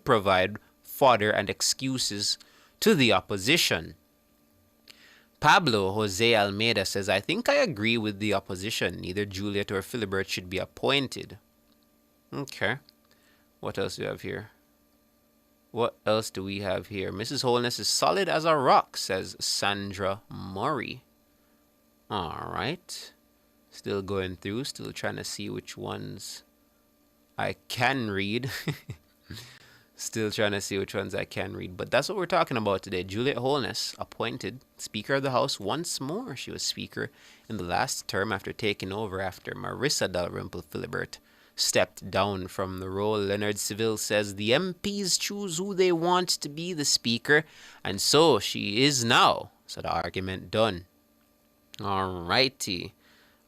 provide fodder and excuses to the opposition. Pablo Jose Almeida says, I think I agree with the opposition. Neither Juliet or Philibert should be appointed. Okay. What else do we have here? What else do we have here? Mrs. Holness is solid as a rock, says Sandra Murray. All right. Still going through, still trying to see which ones I can read. Still trying to see which ones I can read. But that's what we're talking about today. Juliet Holness, appointed Speaker of the House once more. She was Speaker in the last term after taking over after Marissa Dalrymple Philibert stepped down from the role. Leonard Seville says the MPs choose who they want to be the Speaker, and so she is now. So the argument done. Alrighty.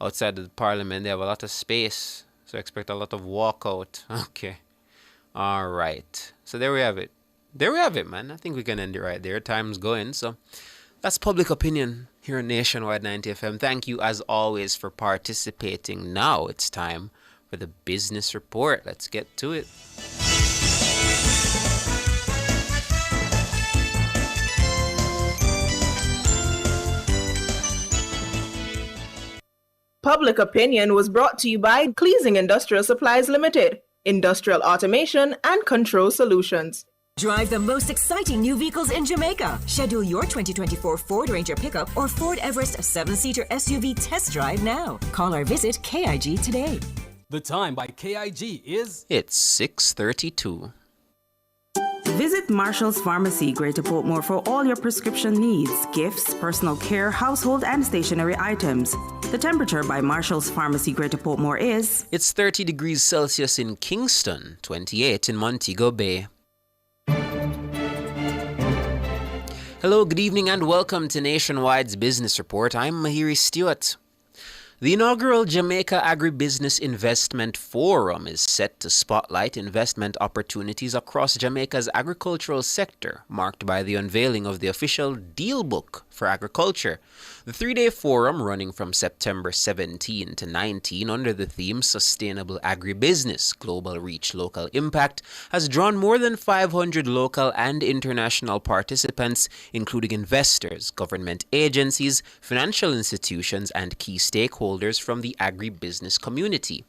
Outside of the Parliament, they have a lot of space, so expect a lot of walkout. Okay. Alright. So there we have it. There we have it, man. I think we can end it right there. Time's going, so that's Public Opinion here on Nationwide 90 FM. Thank you, as always, for participating. Now it's time for the Business Report. Let's get to it. Public Opinion was brought to you by Cleasing Industrial Supplies Limited, Industrial Automation and Control Solutions. Drive the most exciting new vehicles in Jamaica. Schedule your 2024 Ford Ranger pickup or Ford Everest 7-seater SUV test drive now. Call or visit KIG today. The time by KIG is... It's 6:32. Visit Marshall's Pharmacy, Greater Portmore, for all your prescription needs, gifts, personal care, household, and stationery items. The temperature by Marshall's Pharmacy, Greater Portmore is... It's 30 degrees Celsius in Kingston, 28 in Montego Bay. Hello, good evening, and welcome to Nationwide's Business Report. I'm Mahiri Stewart. The inaugural Jamaica Agribusiness Investment Forum is set to spotlight investment opportunities across Jamaica's agricultural sector, marked by the unveiling of the official Deal Book for Agriculture. The three-day forum, running from September 17 to 19 under the theme Sustainable Agribusiness, Global Reach, Local Impact, has drawn more than 500 local and international participants, including investors, government agencies, financial institutions, and key stakeholders from the agribusiness community.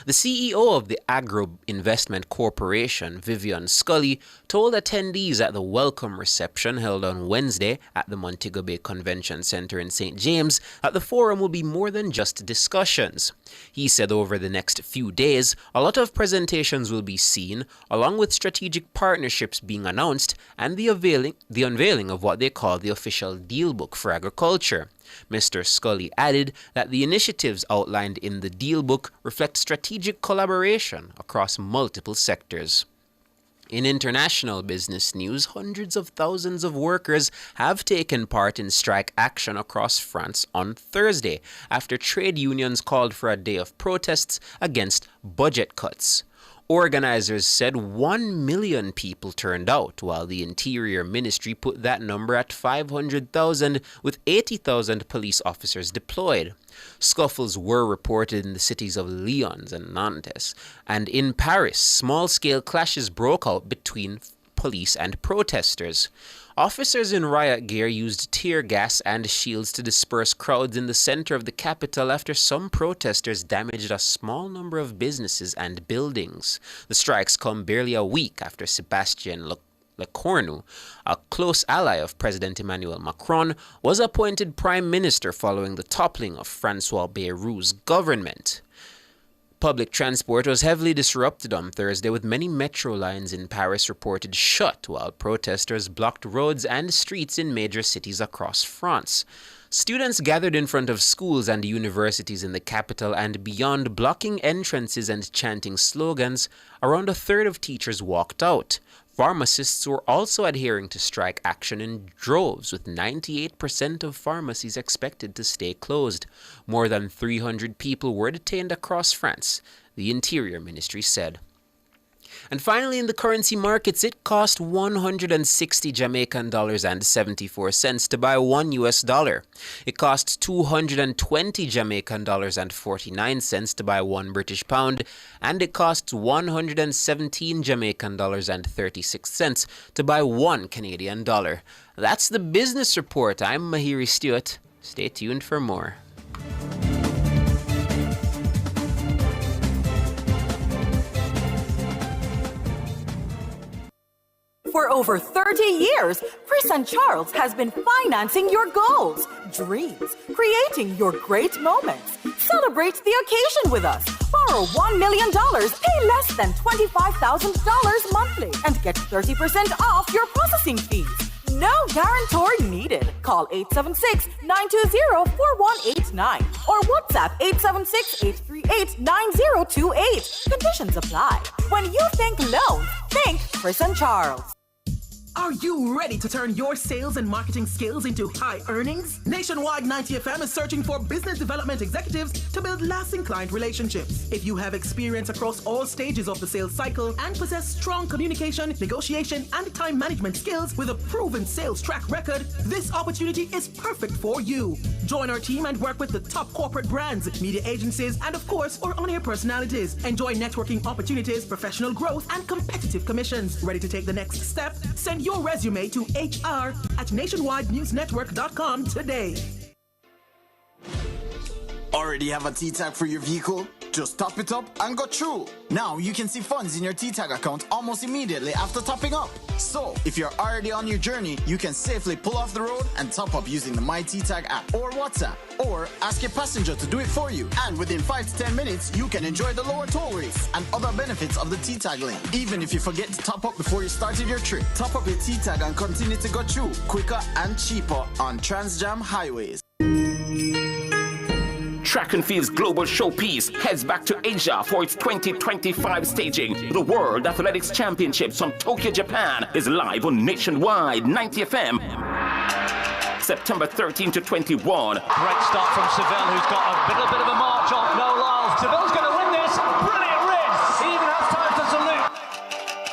The CEO of the Agro Investment Corporation, Vivian Scully, told attendees at the welcome reception held on Wednesday at the Montego Bay Convention Center in St. James that the forum will be more than just discussions. He said over the next few days, a lot of presentations will be seen, along with strategic partnerships being announced and the unveiling of what they call the official Deal Book for Agriculture. Mr. Scully added that the initiatives outlined in the Deal Book reflect strategic collaboration across multiple sectors. In international business news, hundreds of thousands of workers have taken part in strike action across France on Thursday after trade unions called for a day of protests against budget cuts. Organizers said 1 million people turned out, while the Interior Ministry put that number at 500,000, with 80,000 police officers deployed. Scuffles were reported in the cities of Lyons and Nantes, and in Paris, small-scale clashes broke out between police and protesters. Officers in riot gear used tear gas and shields to disperse crowds in the center of the capital after some protesters damaged a small number of businesses and buildings. The strikes come barely a week after Sébastien Lecornu, a close ally of President Emmanuel Macron, was appointed prime minister following the toppling of François Bayrou's government. Public transport was heavily disrupted on Thursday, with many metro lines in Paris reported shut, while protesters blocked roads and streets in major cities across France. Students gathered in front of schools and universities in the capital and beyond, blocking entrances and chanting slogans. Around a third of teachers walked out. Pharmacists were also adhering to strike action in droves, with 98% of pharmacies expected to stay closed. More than 300 people were detained across France, the Interior Ministry said. And finally, in the currency markets, it cost 160 Jamaican dollars and 74 cents to buy $1. It cost 220 Jamaican dollars and 49 cents to buy £1 and it costs 117 Jamaican dollars and 36 cents to buy $1 Canadian. That's the Business Report. I'm Mahiri Stewart. Stay tuned for more. For over 30 years, Chris and Charles has been financing your goals, dreams, creating your great moments. Celebrate the occasion with us. Borrow $1 million, pay less than $25,000 monthly, and get 30% off your processing fees. No guarantor needed. Call 876-920-4189 or WhatsApp 876-838-9028. Conditions apply. When you think loans, think Chris and Charles. Are you ready to turn your sales and marketing skills into high earnings? Nationwide 90 FM is searching for business development executives to build lasting client relationships. If you have experience across all stages of the sales cycle and possess strong communication, negotiation, and time management skills with a proven sales track record, this opportunity is perfect for you. Join our team and work with the top corporate brands, media agencies, and of course, our on-air personalities. Enjoy networking opportunities, professional growth, and competitive commissions. Ready to take the next step? Send your resume to hr@nationwidenewsnetwork.com today. Already have a T-Tag for your vehicle? Just top it up and go through. Now you can see funds in your T-Tag account almost immediately after topping up. So, if you're already on your journey, you can safely pull off the road and top up using the My T-Tag app or WhatsApp. Or ask your passenger to do it for you. And within 5 to 10 minutes, you can enjoy the lower toll rates and other benefits of the T-Tag lane. Even if you forget to top up before you started your trip, top up your T-Tag and continue to go through quicker and cheaper on Transjam highways. Track and Field's global showpiece heads back to Asia for its 2025 staging. The World Athletics Championships from Tokyo, Japan is live on Nationwide 90 FM. September 13 to 21. Great start from Seville, who's got a little bit of a march off Noel Lyles. Seville's going to win this. Brilliant race. He even has time to salute.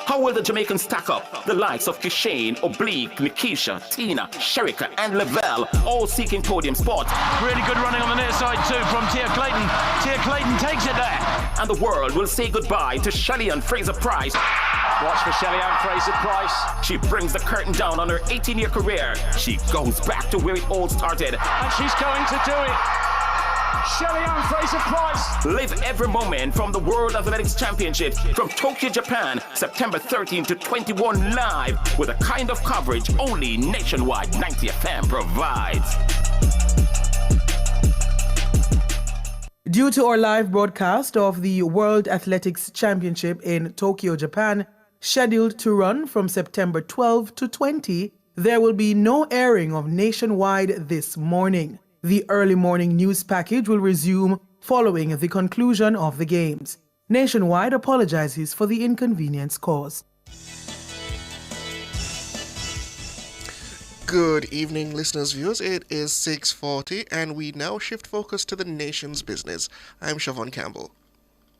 How will the Jamaicans stack up? The likes of Kishane, Oblique, Nikisha, Tina, Sherika, and Lavelle all seeking podium spots. Really good running on the near side too from Tia Clayton. Tia Clayton takes it there. And the world will say goodbye to Shelly-Ann Fraser-Pryce. Watch for Shelly-Ann Fraser-Pryce. She brings the curtain down on her 18-year career. She goes back to where it all started. And she's going to do it. Shelly-Ann Fraser-Pryce. Live every moment from the World Athletics Championships from Tokyo, Japan, September 13 to 21 live with a kind of coverage only Nationwide 90 FM provides. Due to our live broadcast of the World Athletics Championship in Tokyo, Japan, scheduled to run from September 12 to 20, there will be no airing of Nationwide this morning. The early morning news package will resume following the conclusion of the games. Nationwide apologizes for the inconvenience caused. Good evening, listeners, viewers. It is 6:40 and we now shift focus to the nation's business. I'm Siobhan Campbell.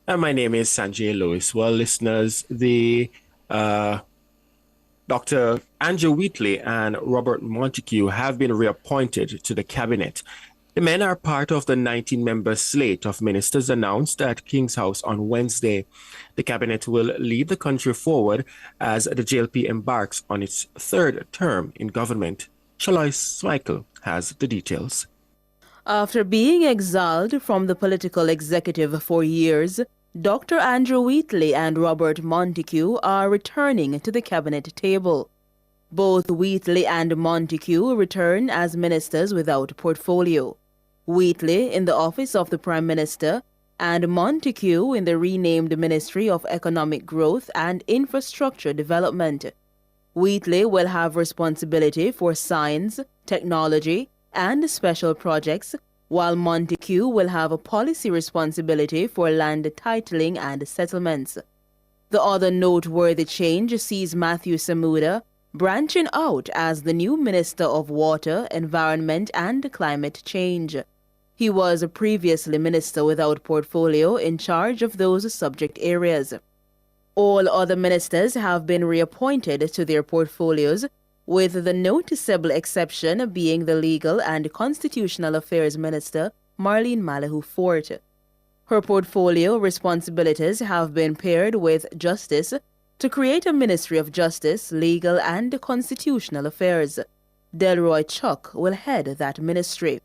And my name is Sanjay Lewis. Well, listeners, the Dr. Andrew Wheatley and Robert Montague have been reappointed to the cabinet. The men are part of the 19-member slate of ministers announced at King's House on Wednesday. The cabinet will lead the country forward as the JLP embarks on its third term in government. Shaloy Smykel has the details. After being exiled from the political executive for years, Dr. Andrew Wheatley and Robert Montague are returning to the cabinet table. Both Wheatley and Montague return as ministers without portfolio. Wheatley in the office of the Prime Minister and Montague in the renamed Ministry of Economic Growth and Infrastructure Development. Wheatley will have responsibility for science, technology, and special projects, while Montague will have a policy responsibility for land titling and settlements. The other noteworthy change sees Matthew Samuda branching out as the new Minister of Water, Environment and Climate Change. He was a previously minister without portfolio in charge of those subject areas. All other ministers have been reappointed to their portfolios, with the noticeable exception being the Legal and Constitutional Affairs Minister, Marlene Malahoo Fort. Her portfolio responsibilities have been paired with Justice to create a Ministry of Justice, Legal and Constitutional Affairs. Delroy Chuck will head that ministry.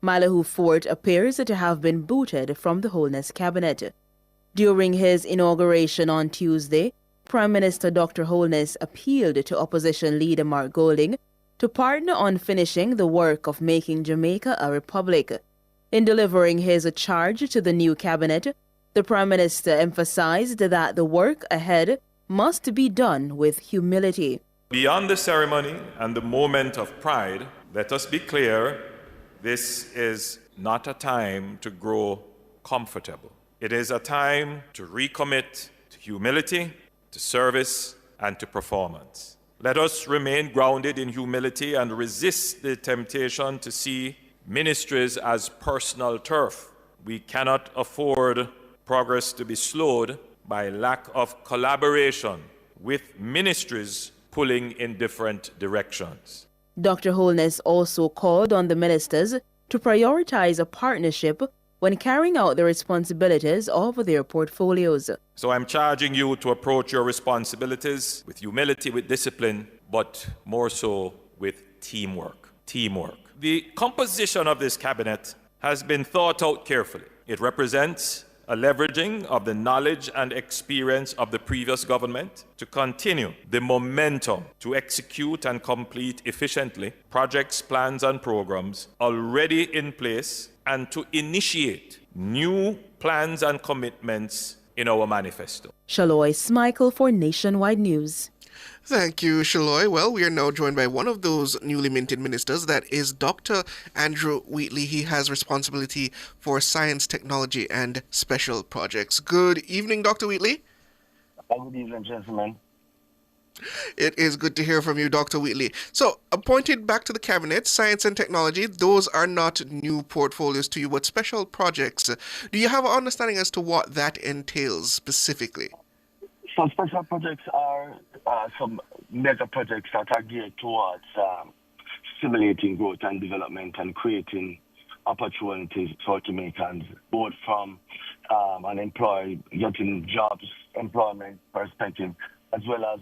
Malahoo Fort appears to have been booted from the Holness cabinet. During his inauguration on Tuesday, Prime Minister Dr. Holness appealed to opposition leader Mark Golding to partner on finishing the work of making Jamaica a republic. In delivering his charge to the new cabinet, the Prime Minister emphasized that the work ahead must be done with humility. Beyond the ceremony and the moment of pride, let us be clear, this is not a time to grow comfortable. It is a time to recommit to humility, to service, and to performance. Let us remain grounded in humility and resist the temptation to see ministries as personal turf. We cannot afford progress to be slowed by lack of collaboration with ministries pulling in different directions. Dr. Holness also called on the ministers to prioritize a partnership when carrying out the responsibilities of their portfolios. So I'm charging you to approach your responsibilities with humility, with discipline, but more so with teamwork. The composition of this cabinet has been thought out carefully. It represents a leveraging of the knowledge and experience of the previous government to continue the momentum to execute and complete efficiently projects, plans, and programs already in place, and to initiate new plans and commitments in our manifesto. Shaloy Smichael for Nationwide News. Thank you, Shaloy. Well, we are now joined by one of those newly minted ministers, that is Dr. Andrew Wheatley. He has responsibility for science, technology, and special projects. Good evening, Dr. Wheatley. Good evening, gentlemen. It is good to hear from you, Dr. Wheatley. So, appointed back to the cabinet, science and technology, those are not new portfolios to you, but special projects. Do you have an understanding as to what that entails specifically? So special projects are some mega projects that are geared towards stimulating growth and development and creating opportunities for Jamaicans, both from getting jobs, employment perspective, as well as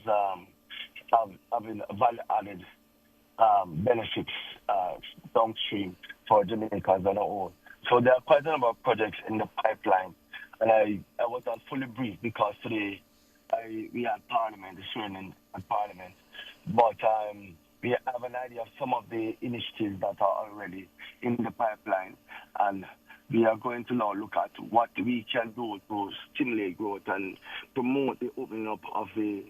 having value-added benefits downstream for Jamaicans on our own. So there are quite a number of projects in the pipeline, and I was not fully briefed because today we had Parliament, the swearing at Parliament, but we have an idea of some of the initiatives that are already in the pipeline, and we are going to now look at what we can do to stimulate growth and promote the opening up of the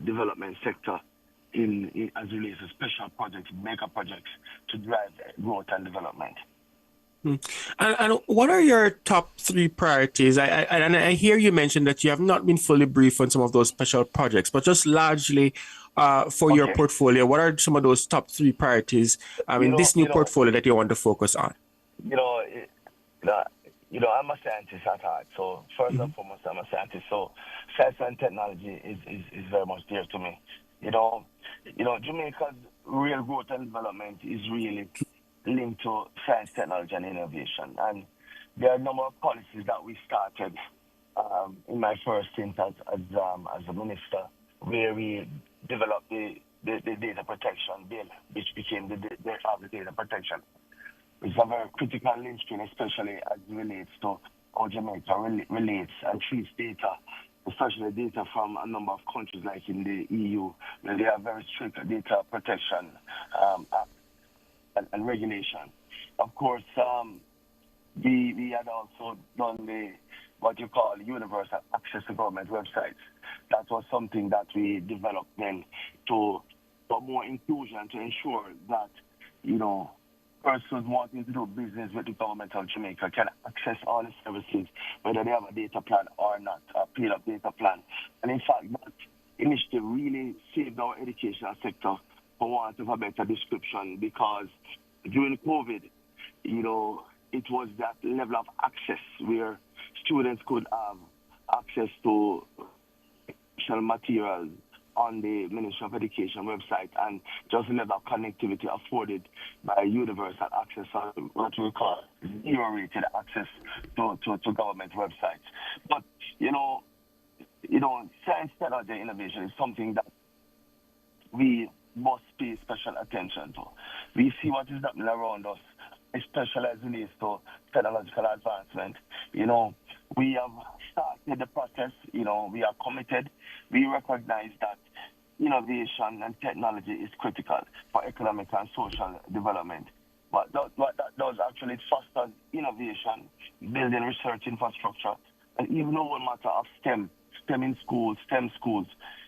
development sector in as relates to special projects, mega projects to drive growth and development. And what are your top three priorities? I hear you mention that you have not been fully briefed on some of those special projects, but just largely for your portfolio, what are some of those top three priorities in this new portfolio that you want to focus on? I'm a scientist at heart. So first and foremost, I'm a scientist. So science and technology is very much dear to me. Jamaica's real growth and development is really linked to science, technology, and innovation. And there are a number of policies that we started in my first stint as a minister, where we developed the data protection bill, which became the data protection. It's a very critical linchpin, especially as it relates to how Jamaica relates and treats data, especially data from a number of countries like in the EU, where they have very strict data protection and regulation. Of course, we had also done what you call universal access to government websites. That was something that we developed then for more inclusion, to ensure that, persons wanting to do business with the government of Jamaica can access all the services, whether they have a data plan or not, a paid-up data plan. And in fact, that initiative really saved our educational sector, for want of a better description, because during COVID, it was that level of access where students could have access to materials on the Ministry of Education website, and just the level of connectivity afforded by universal access, or what we call zero-rated access to government websites. But, science, technology, and innovation is something that we must pay special attention to. We see what is happening around us, especially as it relates to technological advancement. We have started the process. We are committed. We recognize that innovation and technology is critical for economic and social development. But what that does actually foster innovation, building research infrastructure, and even the whole matter of STEM in schools, STEM schools,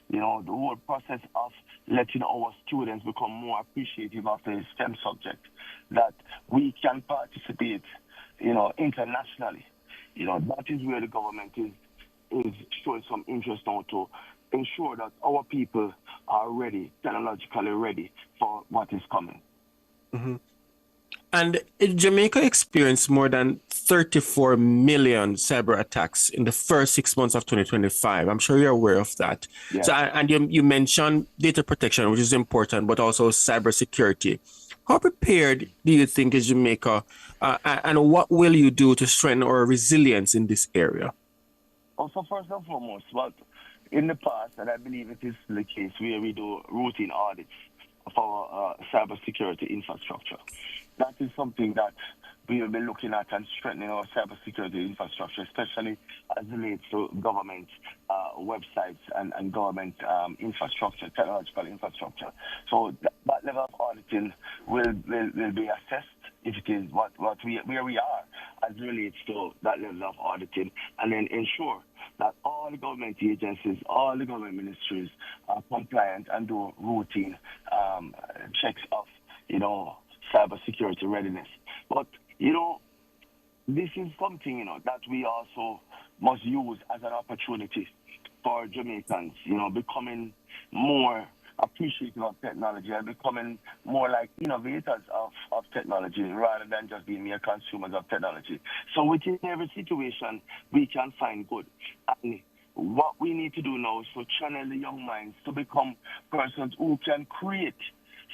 the whole process of letting our students become more appreciative of the STEM subject, that we can participate, internationally. That is where the government is showing some interest now to ensure that our people are ready, technologically ready for what is coming. Mm-hmm. And Jamaica experienced more than 34 million cyber attacks in the first 6 months of 2025. I'm sure you're aware of that. Yeah. So, and you mentioned data protection, which is important, but also cybersecurity. How prepared do you think is Jamaica, and what will you do to strengthen our resilience in this area? Also, first and foremost, in the past, and I believe it is the case, where we do routine audits of our cybersecurity infrastructure. That is something that we will be looking at and strengthening our cybersecurity infrastructure, especially as it relates to government websites and government infrastructure, technological infrastructure. So that level of auditing will be assessed if it is where we are as it relates to that level of auditing, and then ensure that all the government agencies, all the government ministries are compliant and do routine checks of, cybersecurity readiness. But, this is something, that we also must use as an opportunity for Jamaicans, becoming more appreciative of technology and becoming more like innovators of technology rather than just being mere consumers of technology. So within every situation, we can find good. And what we need to do now is to channel the young minds to become persons who can create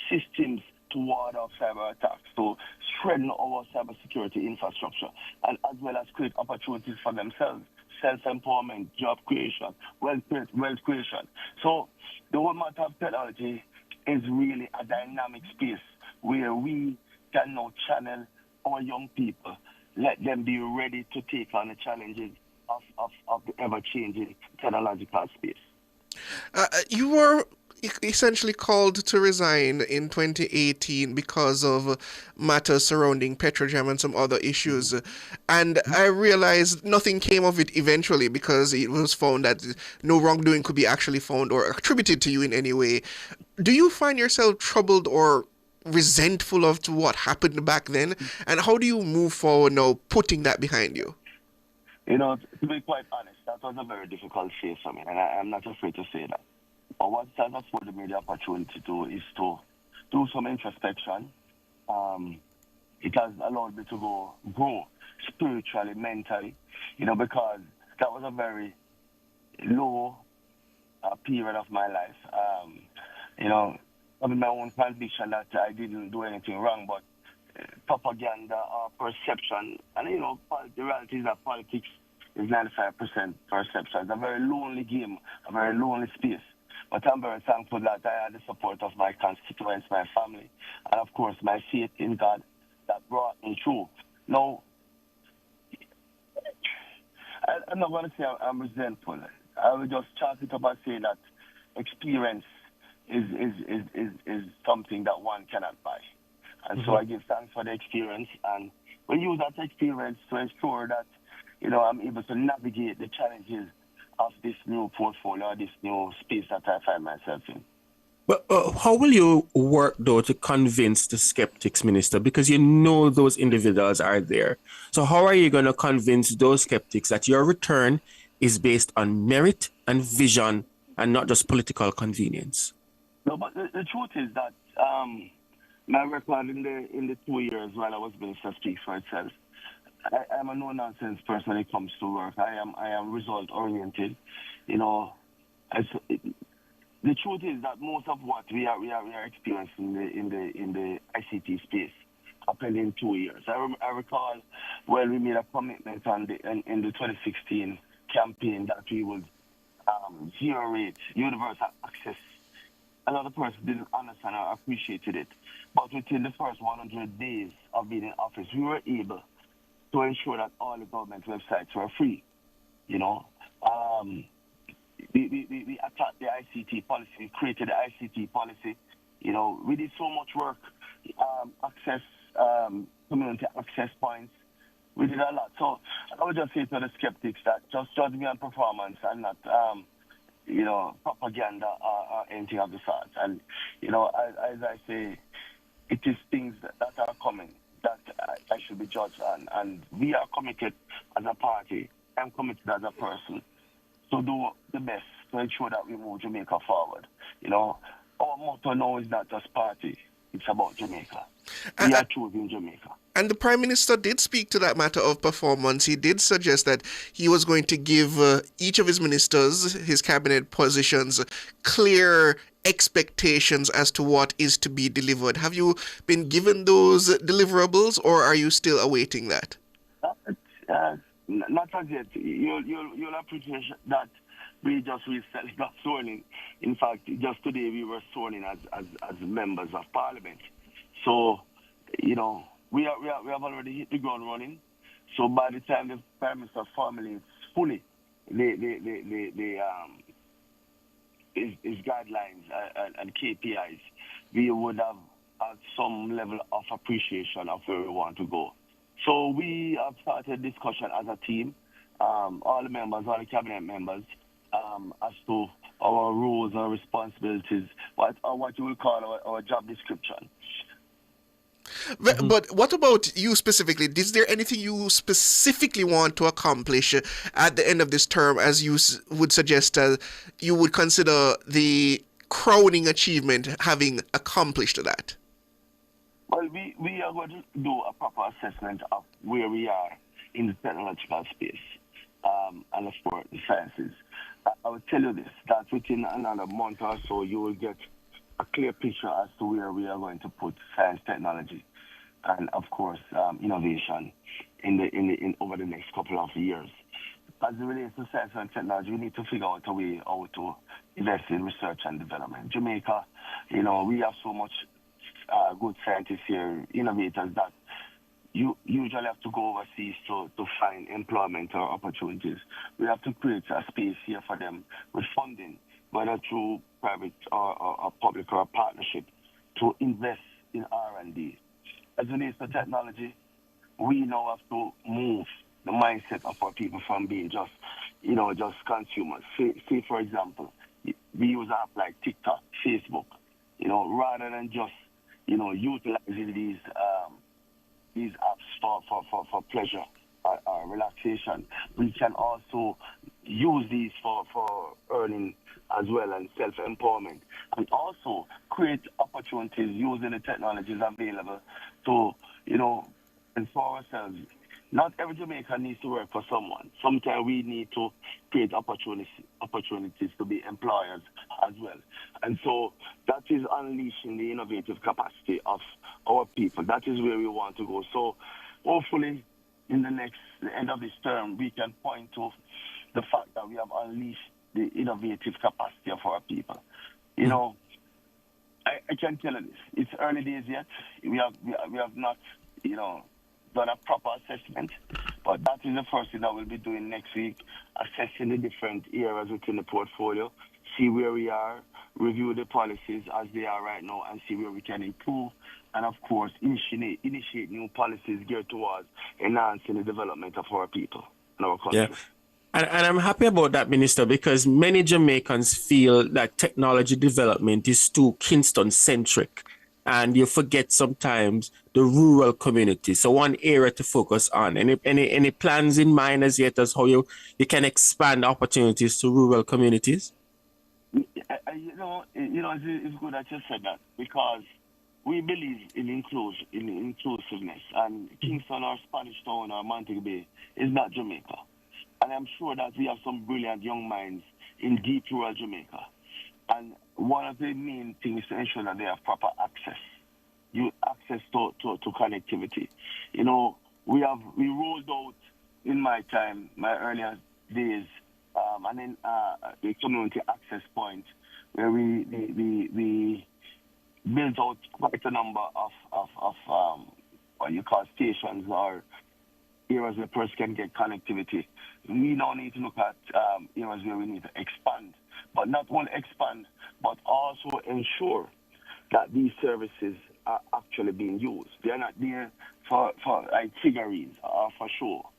systems to ward off cyber attacks, to strengthen our cybersecurity infrastructure, and as well as create opportunities for themselves, self-empowerment, job creation, wealth creation. So the whole matter of technology is really a dynamic space where we can now channel our young people, let them be ready to take on the challenges of the ever-changing technological space. You were essentially called to resign in 2018 because of matters surrounding Petrojam and some other issues. And I realized nothing came of it eventually because it was found that no wrongdoing could be actually found or attributed to you in any way. Do you find yourself troubled or resentful of what happened back then? And how do you move forward now, putting that behind you? To be quite honest, that was a very difficult phase for me, and I'm not afraid to say that. But what has afforded me the opportunity to is to do some introspection. It has allowed me to grow spiritually, mentally, because that was a very low period of my life. Having my own conviction that I didn't do anything wrong, but propaganda or perception, and the reality is that politics is 95% perception. It's a very lonely game, a very lonely space. But I'm very thankful that I had the support of my constituents, my family, and of course my faith in God that brought me through. Now, I'm not going to say I'm resentful. I will just chalk it up and say that experience is something that one cannot buy. And so I give thanks for the experience, and we use that experience to ensure that, I'm able to navigate the challenges of this new portfolio, this new space that I find myself in. But how will you work, though, to convince the skeptics, Minister? Because those individuals are there. So how are you going to convince those skeptics that your return is based on merit and vision and not just political convenience? No, but the truth is that my record in the 2 years while I was minister speaks for itself. I'm a no-nonsense person when it comes to work. I am result-oriented. The truth is that most of what we are experiencing in the ICT space happened in 2 years. I recall when we made a commitment in the 2016 campaign that we would zero rate universal access. A lot of persons didn't understand or appreciated it. But within the first 100 days of being in office, we were able to ensure that all the government websites were free. you know. We attacked the ICT policy. We created the ICT policy. You know, we did so much work. Community access points. We did a lot. So I would just say to the skeptics that just judge me on performance and not, propaganda or anything of the sort. And, you know, as I say, it is things that are coming that I should be judged on. And we are committed as a party. I'm committed as a person to do the best to ensure that we move Jamaica forward. You know, our motto now is not just party. It's about Jamaica. We are choosing Jamaica. And the Prime Minister did speak to that matter of performance. He did suggest that he was going to give each of his ministers, his cabinet positions, clear expectations as to what is to be delivered. Have you been given those deliverables, or are you still awaiting that? Not as yet. You'll appreciate that we just recently got sworn in. In fact, just today we were sworn in as members of Parliament. So, you know, we have already hit the ground running. So by the time the Prime Minister formulates fully his guidelines and KPIs, we would have had some level of appreciation of where we want to go. So we have started discussion as a team, all the members, all the cabinet members, as to our roles and responsibilities, what you will call our job description. But what about you specifically? Is there anything you specifically want to accomplish at the end of this term, as you would suggest you would consider the crowning achievement having accomplished that? Well, we are going to do a proper assessment of where we are in the technological space and for the sciences. I will tell you this, that within another month or so, you will get a clear picture as to where we are going to put science, technology, and of course innovation in over the next couple of years. As it relates to science and technology, we need to figure out a way how to invest in research and development. Jamaica, you know, we have so much good scientists here, innovators, that you usually have to go overseas to find employment or opportunities. We have to create a space here for them with funding, whether through private or public or a partnership, to invest in R&D. As it relates to technology, we now have to move the mindset of our people from being just consumers. Say for example, we use apps like TikTok, Facebook, rather than just, utilizing these apps for pleasure or relaxation. We can also use these for earning as well and self-empowerment, and also create opportunities using the technologies available to, empower ourselves. Not every Jamaican needs to work for someone. Sometimes we need to create opportunities to be employers as well. And so that is unleashing the innovative capacity of our people. That is where we want to go. So hopefully in the end of this term, we can point to the fact that we have unleashed the innovative capacity of our people. I can tell you this. It's early days yet. We have not, done a proper assessment, but that is the first thing that we'll be doing next week, assessing the different areas within the portfolio, see where we are, review the policies as they are right now, and see where we can improve, and of course, initiate new policies geared towards enhancing the development of our people and our country. Yeah. And I'm happy about that, Minister, because many Jamaicans feel that technology development is too Kingston-centric, and you forget sometimes the rural community. So one area to focus on. Any plans in mind as yet as how you can expand opportunities to rural communities? It's good that you said that, because we believe in inclusiveness, and Kingston or Spanish Town or Montego Bay is not Jamaica. And I'm sure that we have some brilliant young minds in deep rural Jamaica. And one of the main things is to ensure that they have proper access. Access to connectivity. We rolled out in my earlier days, and then the community access point, where we built out quite a number of what you call stations or areas where persons can get connectivity. We now need to look at areas where we need to expand, but not only expand, but also ensure that these services are actually being used. They are not there for like figurines or for show.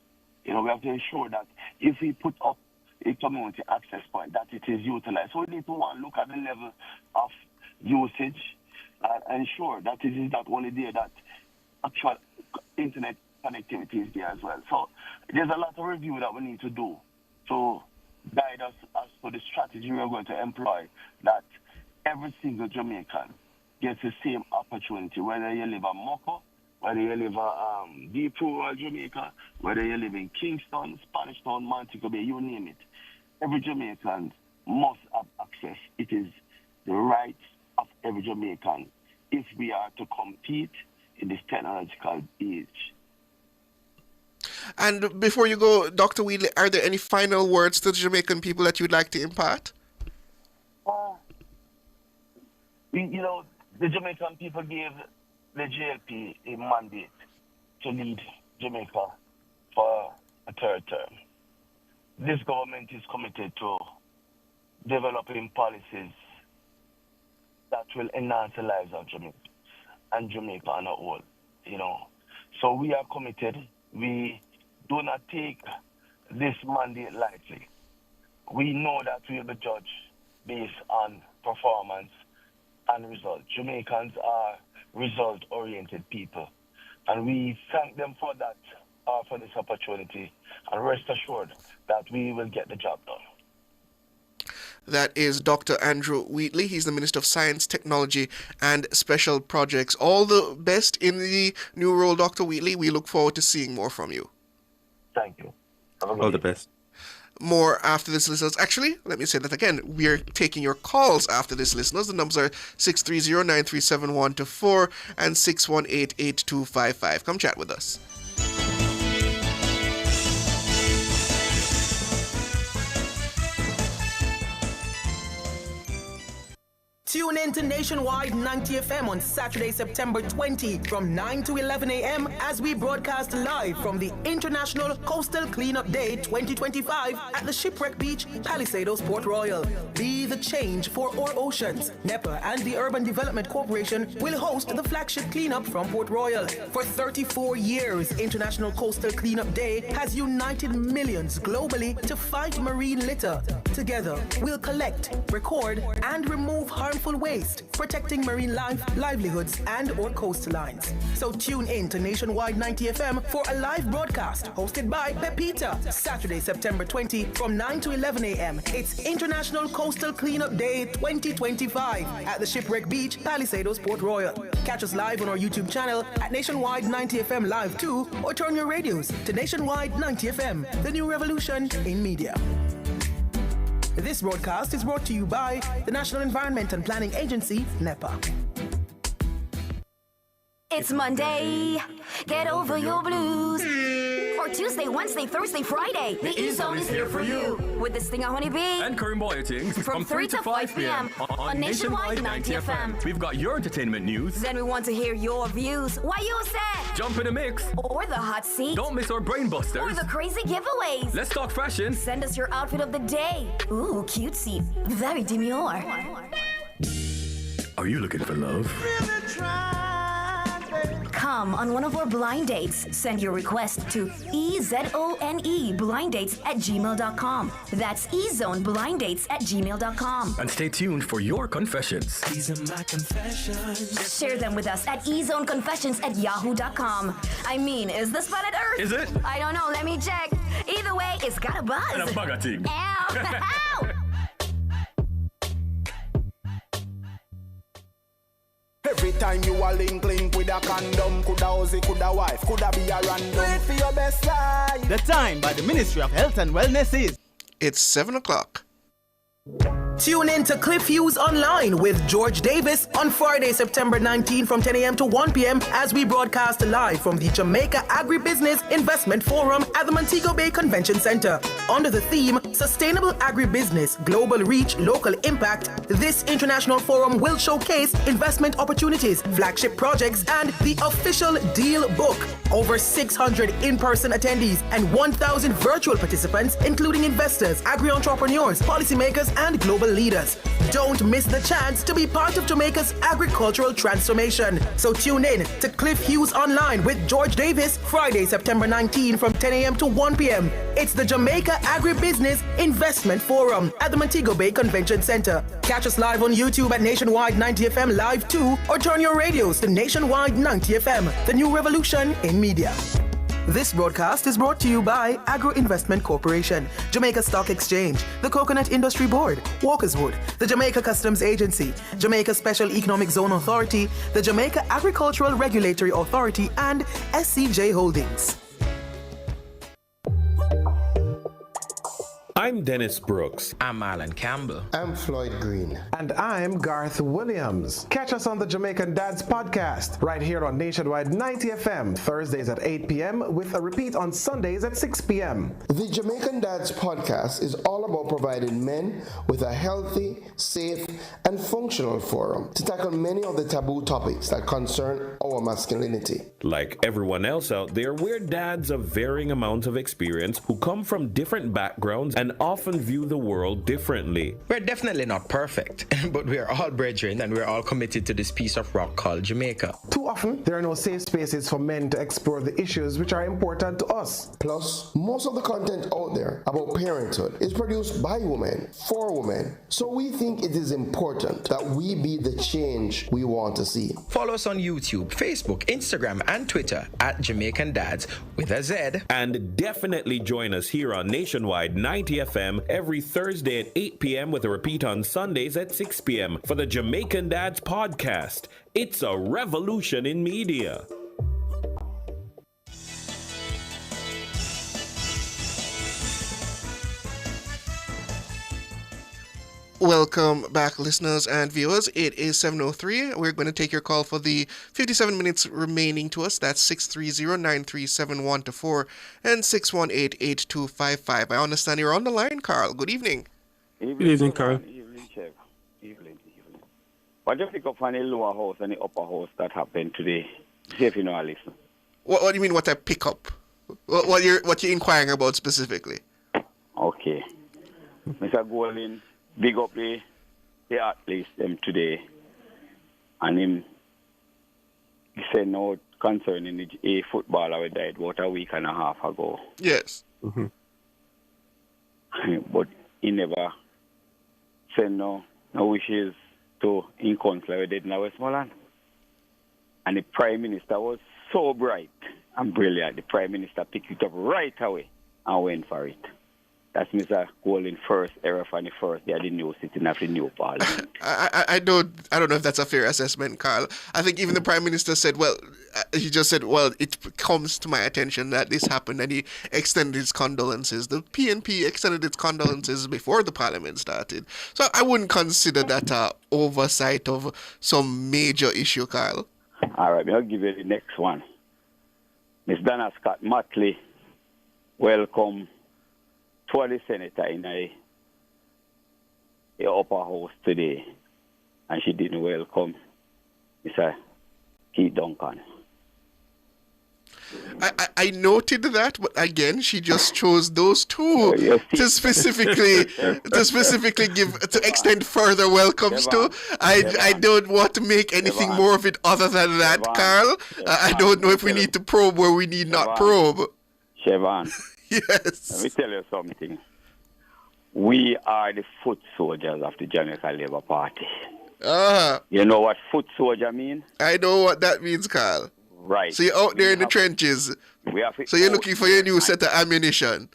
We have to ensure that if we put up a community access point, that it is utilized. So we need to look at the level of usage and ensure that it is not only there, that actual internet connectivity is there as well. So there's a lot of review that we need to do to guide us as to the strategy we're going to employ, that every single Jamaican gets the same opportunity, whether you live in Moko, whether you live in Deep Rural Jamaica, whether you live in Kingston, Spanish Town, Montego Bay, you name it. Every Jamaican must have access. It is the right of every Jamaican if we are to compete in this technological age. And before you go, Dr. Wheatley, are there any final words to the Jamaican people that you'd like to impart? The Jamaican people gave the JLP a mandate to lead Jamaica for a third term. This government is committed to developing policies that will enhance the lives of Jamaicans and Jamaica on a whole, So we are committed. We do not take this mandate lightly. We know that we will be judged based on performance and results. Jamaicans are result-oriented people, and we thank them for that, for this opportunity, and rest assured that we will get the job done. That is Dr. Andrew Wheatley. He's the Minister of Science, Technology and Special Projects. All the best in the new role, Dr. Wheatley. We look forward to seeing more from you. Thank you. All the best. More after this, listeners. Actually, let me say that again. We're taking your calls after this, listeners. The numbers are 630-9371-4 and 618-8255. Come chat with us. Tune in to Nationwide 90 FM on Saturday, September 20 from 9 to 11 a.m. as we broadcast live from the International Coastal Cleanup Day 2025 at the Shipwreck Beach, Palisados, Port Royal. Be the change for our oceans. NEPA and the Urban Development Corporation will host the flagship cleanup from Port Royal. For 34 years, International Coastal Cleanup Day has united millions globally to fight marine litter. Together, we'll collect, record, and remove harmful waste, protecting marine life, livelihoods, and or coastlines. So tune in to Nationwide 90 FM for a live broadcast hosted by Pepita, Saturday, September 20 from 9 to 11 a.m. It's International Coastal Cleanup Day 2025 at the Shipwreck Beach, Palisados, Port Royal. Catch us live on our YouTube channel at Nationwide 90 FM Live 2, or turn your radios to Nationwide 90 FM, the new revolution in media. This broadcast is brought to you by the National Environment and Planning Agency, NEPA. It's Monday, get over your blues. Or Tuesday, Wednesday, Thursday, Friday. The E-Zone is here for you. With this thing of Honeybee and Karim Boyatings from 3 to 5 p.m. on Nationwide 90 FM. We've got your entertainment news. Then we want to hear your views. Why you say? Jump in the mix. Or the hot seat. Don't miss our brain busters. Or the crazy giveaways. Let's talk fashion. Send us your outfit of the day. Ooh, cutesy. Very demure. Are you looking for love? Come on one of our blind dates. Send your request to ezoneblindates@gmail.com. That's ezoneblindates@gmail.com. And stay tuned for your confessions. These are my confessions. Share them with us at ezoneconfessions@yahoo.com. I mean, is this planet Earth? Is it? I don't know. Let me check. Either way, it's got a buzz. And a bugger thing. Ow! Ow! Every time you a link with a condom, coulda Ozzy, coulda wife, coulda be a random. Do it for your best life. The time by the Ministry of Health and Wellness is... It's 7 o'clock. Tune in to Cliff Hughes Online with George Davis on Friday, September 19 from 10 a.m. to 1 p.m. as we broadcast live from the Jamaica Agribusiness Investment Forum at the Montego Bay Convention Center. Under the theme, Sustainable Agribusiness, Global Reach, Local Impact, this international forum will showcase investment opportunities, flagship projects, and the official deal book. Over 600 in-person attendees and 1,000 virtual participants, including investors, agri-entrepreneurs, policymakers, and global leaders. Don't miss the chance to be part of Jamaica's agricultural transformation. So tune in to Cliff Hughes Online with George Davis, Friday, September 19 from 10 a.m. to 1 p.m. It's the Jamaica Agribusiness Investment Forum at the Montego Bay Convention Center. Catch us live on YouTube at Nationwide 90 FM Live 2 or turn your radios to Nationwide 90 FM, the new revolution in media. This broadcast is brought to you by Agro Investment Corporation, Jamaica Stock Exchange, the Coconut Industry Board, Walkerswood, the Jamaica Customs Agency, Jamaica Special Economic Zone Authority, the Jamaica Agricultural Regulatory Authority, and SCJ Holdings. I'm Dennis Brooks. I'm Marlon Campbell. I'm Floyd Green. And I'm Garth Williams. Catch us on the Jamaican Dads podcast right here on Nationwide 90 FM, Thursdays at 8 p.m. with a repeat on Sundays at 6 p.m. The Jamaican Dads podcast is all about providing men with a healthy, safe, and functional forum to tackle many of the taboo topics that concern our masculinity. Like everyone else out there, we're dads of varying amounts of experience who come from different backgrounds and often view the world differently. We're definitely not perfect, but we are all brethren and we're all committed to this piece of rock called Jamaica. Too often, there are no safe spaces for men to explore the issues which are important to us. Plus, most of the content out there about parenthood is produced by women, for women. So we think it is important that we be the change we want to see. Follow us on YouTube, Facebook, Instagram, and Twitter at Jamaican Dads with a Z. And definitely join us here on Nationwide 90 FM every Thursday at 8 p.m. with a repeat on Sundays at 6 p.m. for the Jamaican Dads podcast. It's a revolution in media. Welcome back, listeners and viewers. It is 7:03. We're going to take your call for the 57 minutes remaining to us. That's 630-937-124 and 618-8255. I understand you're on the line, Carl. Good evening. Good evening, Carl. Evening, Chef. Evening. What do you pick up on the lower house and the upper house that happened today? See if you know, I listen. What do you mean, what I pick up? What you're inquiring about specifically? Okay. Mr. Golding, big up the athletes them today, and him said no concerning a footballer who died about a week and a half ago. Yes. Mm-hmm. But he never said no wishes to in council who dead in Westmoreland. And the Prime Minister was so bright and brilliant. The Prime Minister picked it up right away and went for it. That's Mr. Golding first error for the first day of the new sitting of the new parliament. I don't know if that's a fair assessment, Carl. I think even the Prime Minister said, he just said, it comes to my attention that this happened, and he extended his condolences. The PNP extended its condolences before the parliament started. So I wouldn't consider that an oversight of some major issue, Carl. All right, I'll give you the next one. Miss Donna Scott Motley, welcome to the senator in the upper house today, and she didn't welcome Mr. Keith Duncan. I noted that, but again, she just chose those two to specifically extend further welcomes to. I don't want to make anything more of it other than that, Carl. I don't know if we need to probe where we need not probe. Siobhan. Yes. Let me tell you something. We are the foot soldiers of the Jamaica Labour Party. You know what foot soldier means? I know what that means, Carl. Right. So you're out there in the trenches. So you're looking for your new set of ammunition.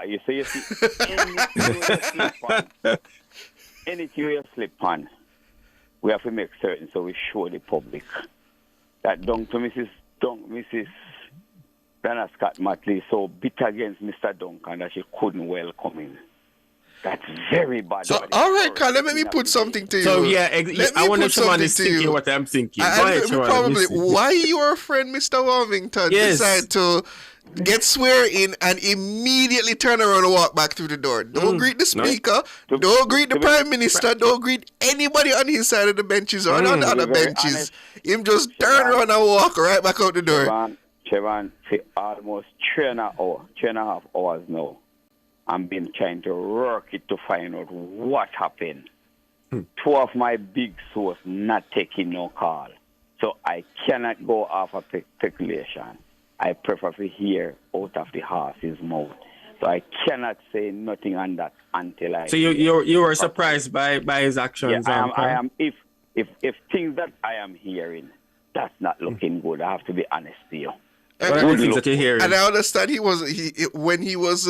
You see, anything you slip on, we have to make certain so we show the public that Mrs. Donna Scott Motley so bitter against Mr. Duncan that she couldn't welcome him. That's very bad. So, all right, Carl, let me put something to you. So, yeah, I want to someone is something to thinking you. what I'm thinking. Probably why your friend Mr. Warmington decide to get swear in and immediately turn around and walk back through the door. Don't greet the speaker, don't greet the prime minister, don't greet anybody on his side of the benches or on the other benches. Him just turn around and walk right back out the door. Chevan, for almost 3.5 hours now, I've been trying to work it to find out what happened. 2 of my big source not taking no call. So I cannot go off of speculation. I prefer to hear out of the horse's mouth. So I cannot say nothing on that until I. So you were surprised by his actions. Yeah, I am. If things that I am hearing, that's not looking good. I have to be honest to you. And I understand when he was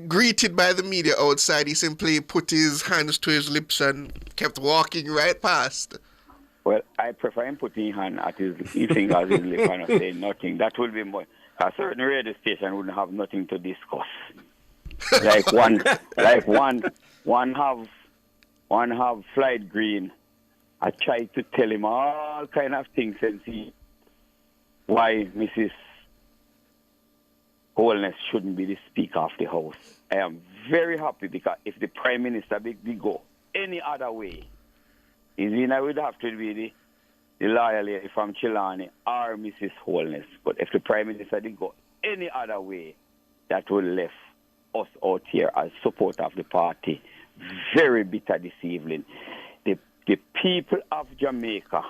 greeted by the media outside, he simply put his hands to his lips and kept walking right past. Well, I prefer him putting his hand at his finger at his lip and saying nothing. That will be more. A certain radio station wouldn't have nothing to discuss. one have Flight Green. I tried to tell him all kind of things and see why Mrs. Holness shouldn't be the Speaker of the House. I am very happy because if the Prime Minister did go any other way, I would have to be the lawyer lady from Chilani or Mrs. Holness. But if the Prime Minister did go any other way, that would left us out here as support of the party very bitter this evening. The people of Jamaica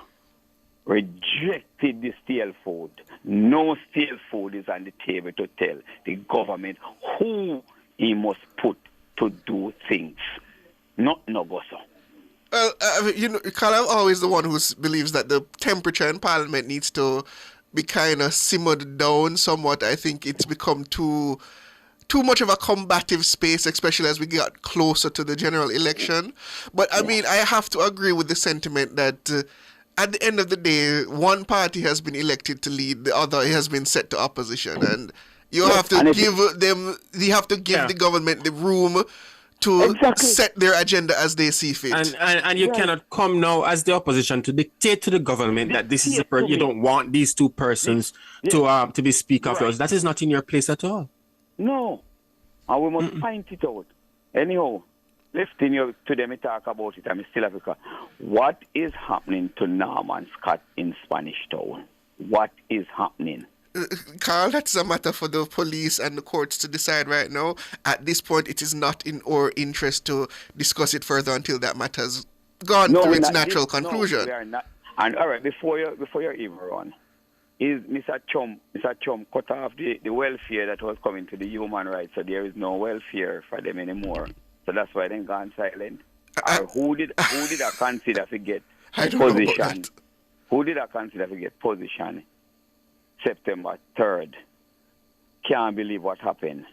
rejected the stale food. No stale food is on the table to tell the government who he must put to do things. Not Nogoso. Well, Carl, I'm always the one who believes that the temperature in Parliament needs to be kind of simmered down somewhat. I think it's become too much of a combative space, especially as we get closer to the general election. But I mean, I have to agree with the sentiment that at the end of the day, one party has been elected to lead, the other has been set to opposition, and you have to give the government the room to set their agenda as they see fit. And you cannot come now as the opposition to dictate to the government that this is you don't want these two persons to be Speaker of the House. That is not in your place at all. No. And we must find it out. Anyhow, lifting you to them, talk about it. I'm still Africa. What is happening to Norman Scott in Spanish Town? What is happening? Carl, that's a matter for the police and the courts to decide right now. At this point, it is not in our interest to discuss it further until that matter has gone through its natural conclusion. No, we are not. And all right, before you even run, is Mr. Chum cut off the welfare that was coming to the human rights, so there is no welfare for them anymore. So that's why they gone silent. Or who did I consider to get position? Who did I consider to get position? September 3rd. Can't believe what happened.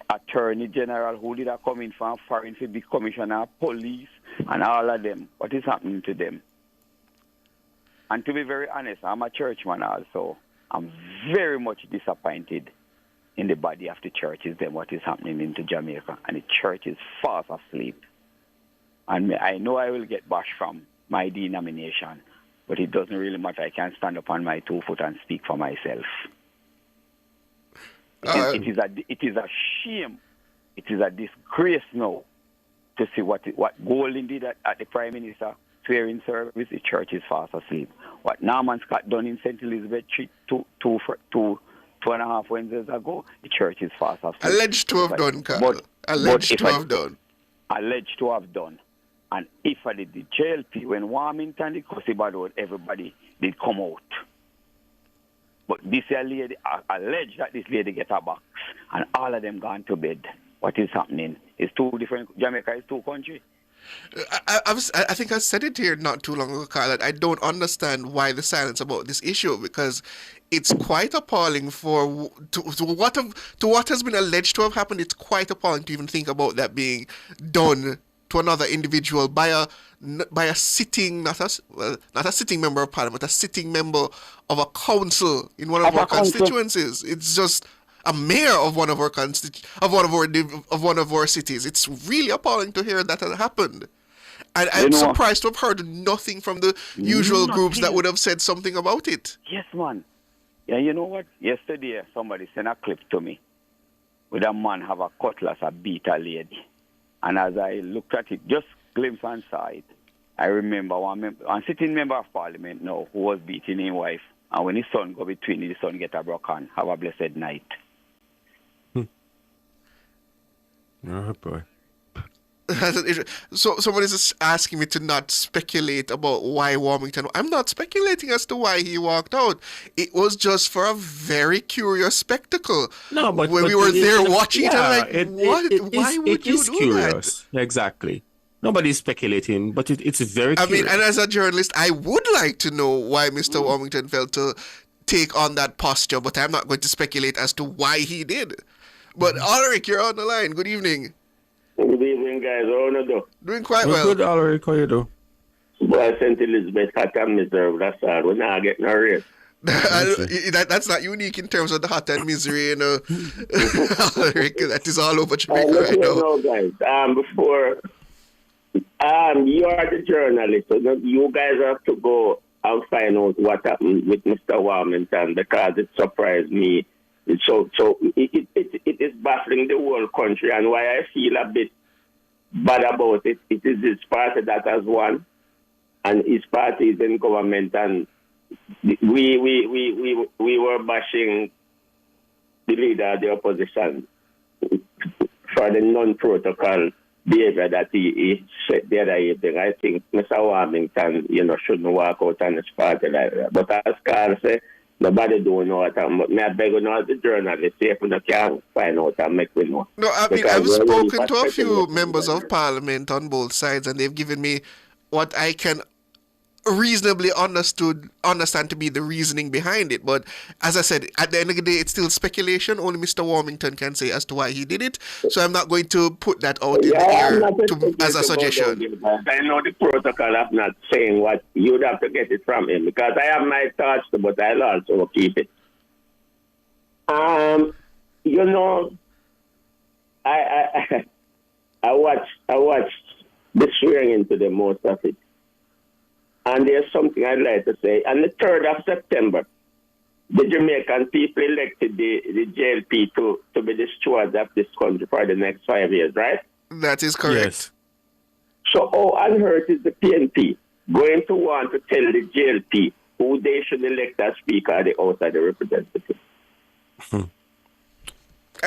Attorney General, who did I come in from foreign to be commissioner, police, and all of them. What is happening to them? And to be very honest, I'm a churchman also. I'm very much disappointed in the body of the churches than what is happening into Jamaica. And the church is fast asleep. And I know I will get bashed from my denomination, but it doesn't really matter. I can stand up on my 2 feet and speak for myself. It is a shame. It is a disgrace now to see what Golding did at the Prime Minister swearing service. The church is fast asleep. What Norman Scott done in St. Elizabeth 2.5 Wednesdays ago, the church is fast asleep. Alleged to have done, Carl. Alleged to have done. Alleged to have done. And if I did the JLP, when Warmington did Cosibad Road, everybody did come out. But this lady, alleged that this lady get a box, and all of them gone to bed. What is happening? It's two different, Jamaica is two countries. I think I said it here not too long ago, Carl, that I don't understand why the silence about this issue, because it's quite appalling to what has been alleged to have happened. It's quite appalling to even think about that being done to another individual by a sitting, not a sitting member of Parliament, a sitting member of a council in one of our constituencies. It's just a mayor of one of our one of our cities. It's really appalling to hear that had happened. And I'm surprised to have heard nothing from the usual groups that would have said something about it. Yes, man. Yeah, you know what? Yesterday, somebody sent a clip to me with a man have a cutlass, a beat a lady. And as I looked at it, just glimpse and saw it, I remember one sitting member of parliament now who was beating his wife. And when his son go between, his son get a broken. Have a blessed night. Oh, boy. So someone is just asking me to not speculate about why Warmington. I'm not speculating as to why he walked out. It was just for a very curious spectacle. No, but when we were there watching it, I'm like, what? Why would you do curious. That? Exactly. Nobody's speculating, but it's very curious. I mean, and as a journalist, I would like to know why Mr. Warmington felt to take on that posture, but I'm not going to speculate as to why he did. But Ulrich, you're on the line. Good evening. Good evening, guys. How are you doing? Doing quite well. Good, Ulrich. How you do? Boy, St. Elizabeth, hot and miserable. That's all. We're not getting a race. That's not unique in terms of the hot and misery, you know. Ulrich, that is all over Jamaica right now. Guys. Before, you are the journalist, so you guys have to go and find out what happened with Mr. Warmington, because it surprised me. So it is baffling the whole country, and why I feel a bit bad about it. It is his party that has won, and his party is in government, and we were bashing the leader of the opposition for the non-protocol behavior that he said the other evening. I think Mr. Warmington, shouldn't walk out on his party like that. But as Carl said, nobody don't know what I'm, but me I beg you now as a journalist, see if you can find out and make me know. No, I mean, I've spoken to a few members of parliament on both sides, and they've given me what I can reasonably understand to be the reasoning behind it. But as I said, at the end of the day, it's still speculation. Only Mr. Warmington can say as to why he did it. So I'm not going to put that out in the air as a suggestion. I know the protocol of not saying what you'd have to get it from him, because I have my thoughts, but I'll also keep it. I watched the swearing to the most of it. And there's something I'd like to say. On the 3rd of September, the Jamaican people elected the JLP to be the stewards of this country for the next 5 years, right? That is correct. Yes. So how unhurt is the PNP going to want to tell the JLP who they should elect as Speaker of the House of the Representatives?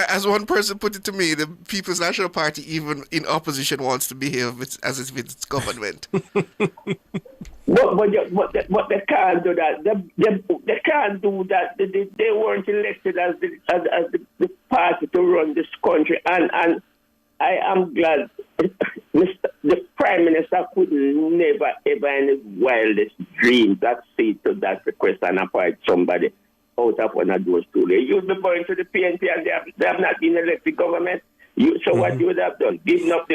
As one person put it to me, the People's National Party, even in opposition, wants to behave as if it's government. But they can't do that. They can't do that. They weren't elected as the party to run this country. And I am glad the Prime Minister could never, ever in his wildest dreams accede to that request and appoint somebody out of one of those two. You'd be going to the PNP and they have not been elected government. What you would have done? Given up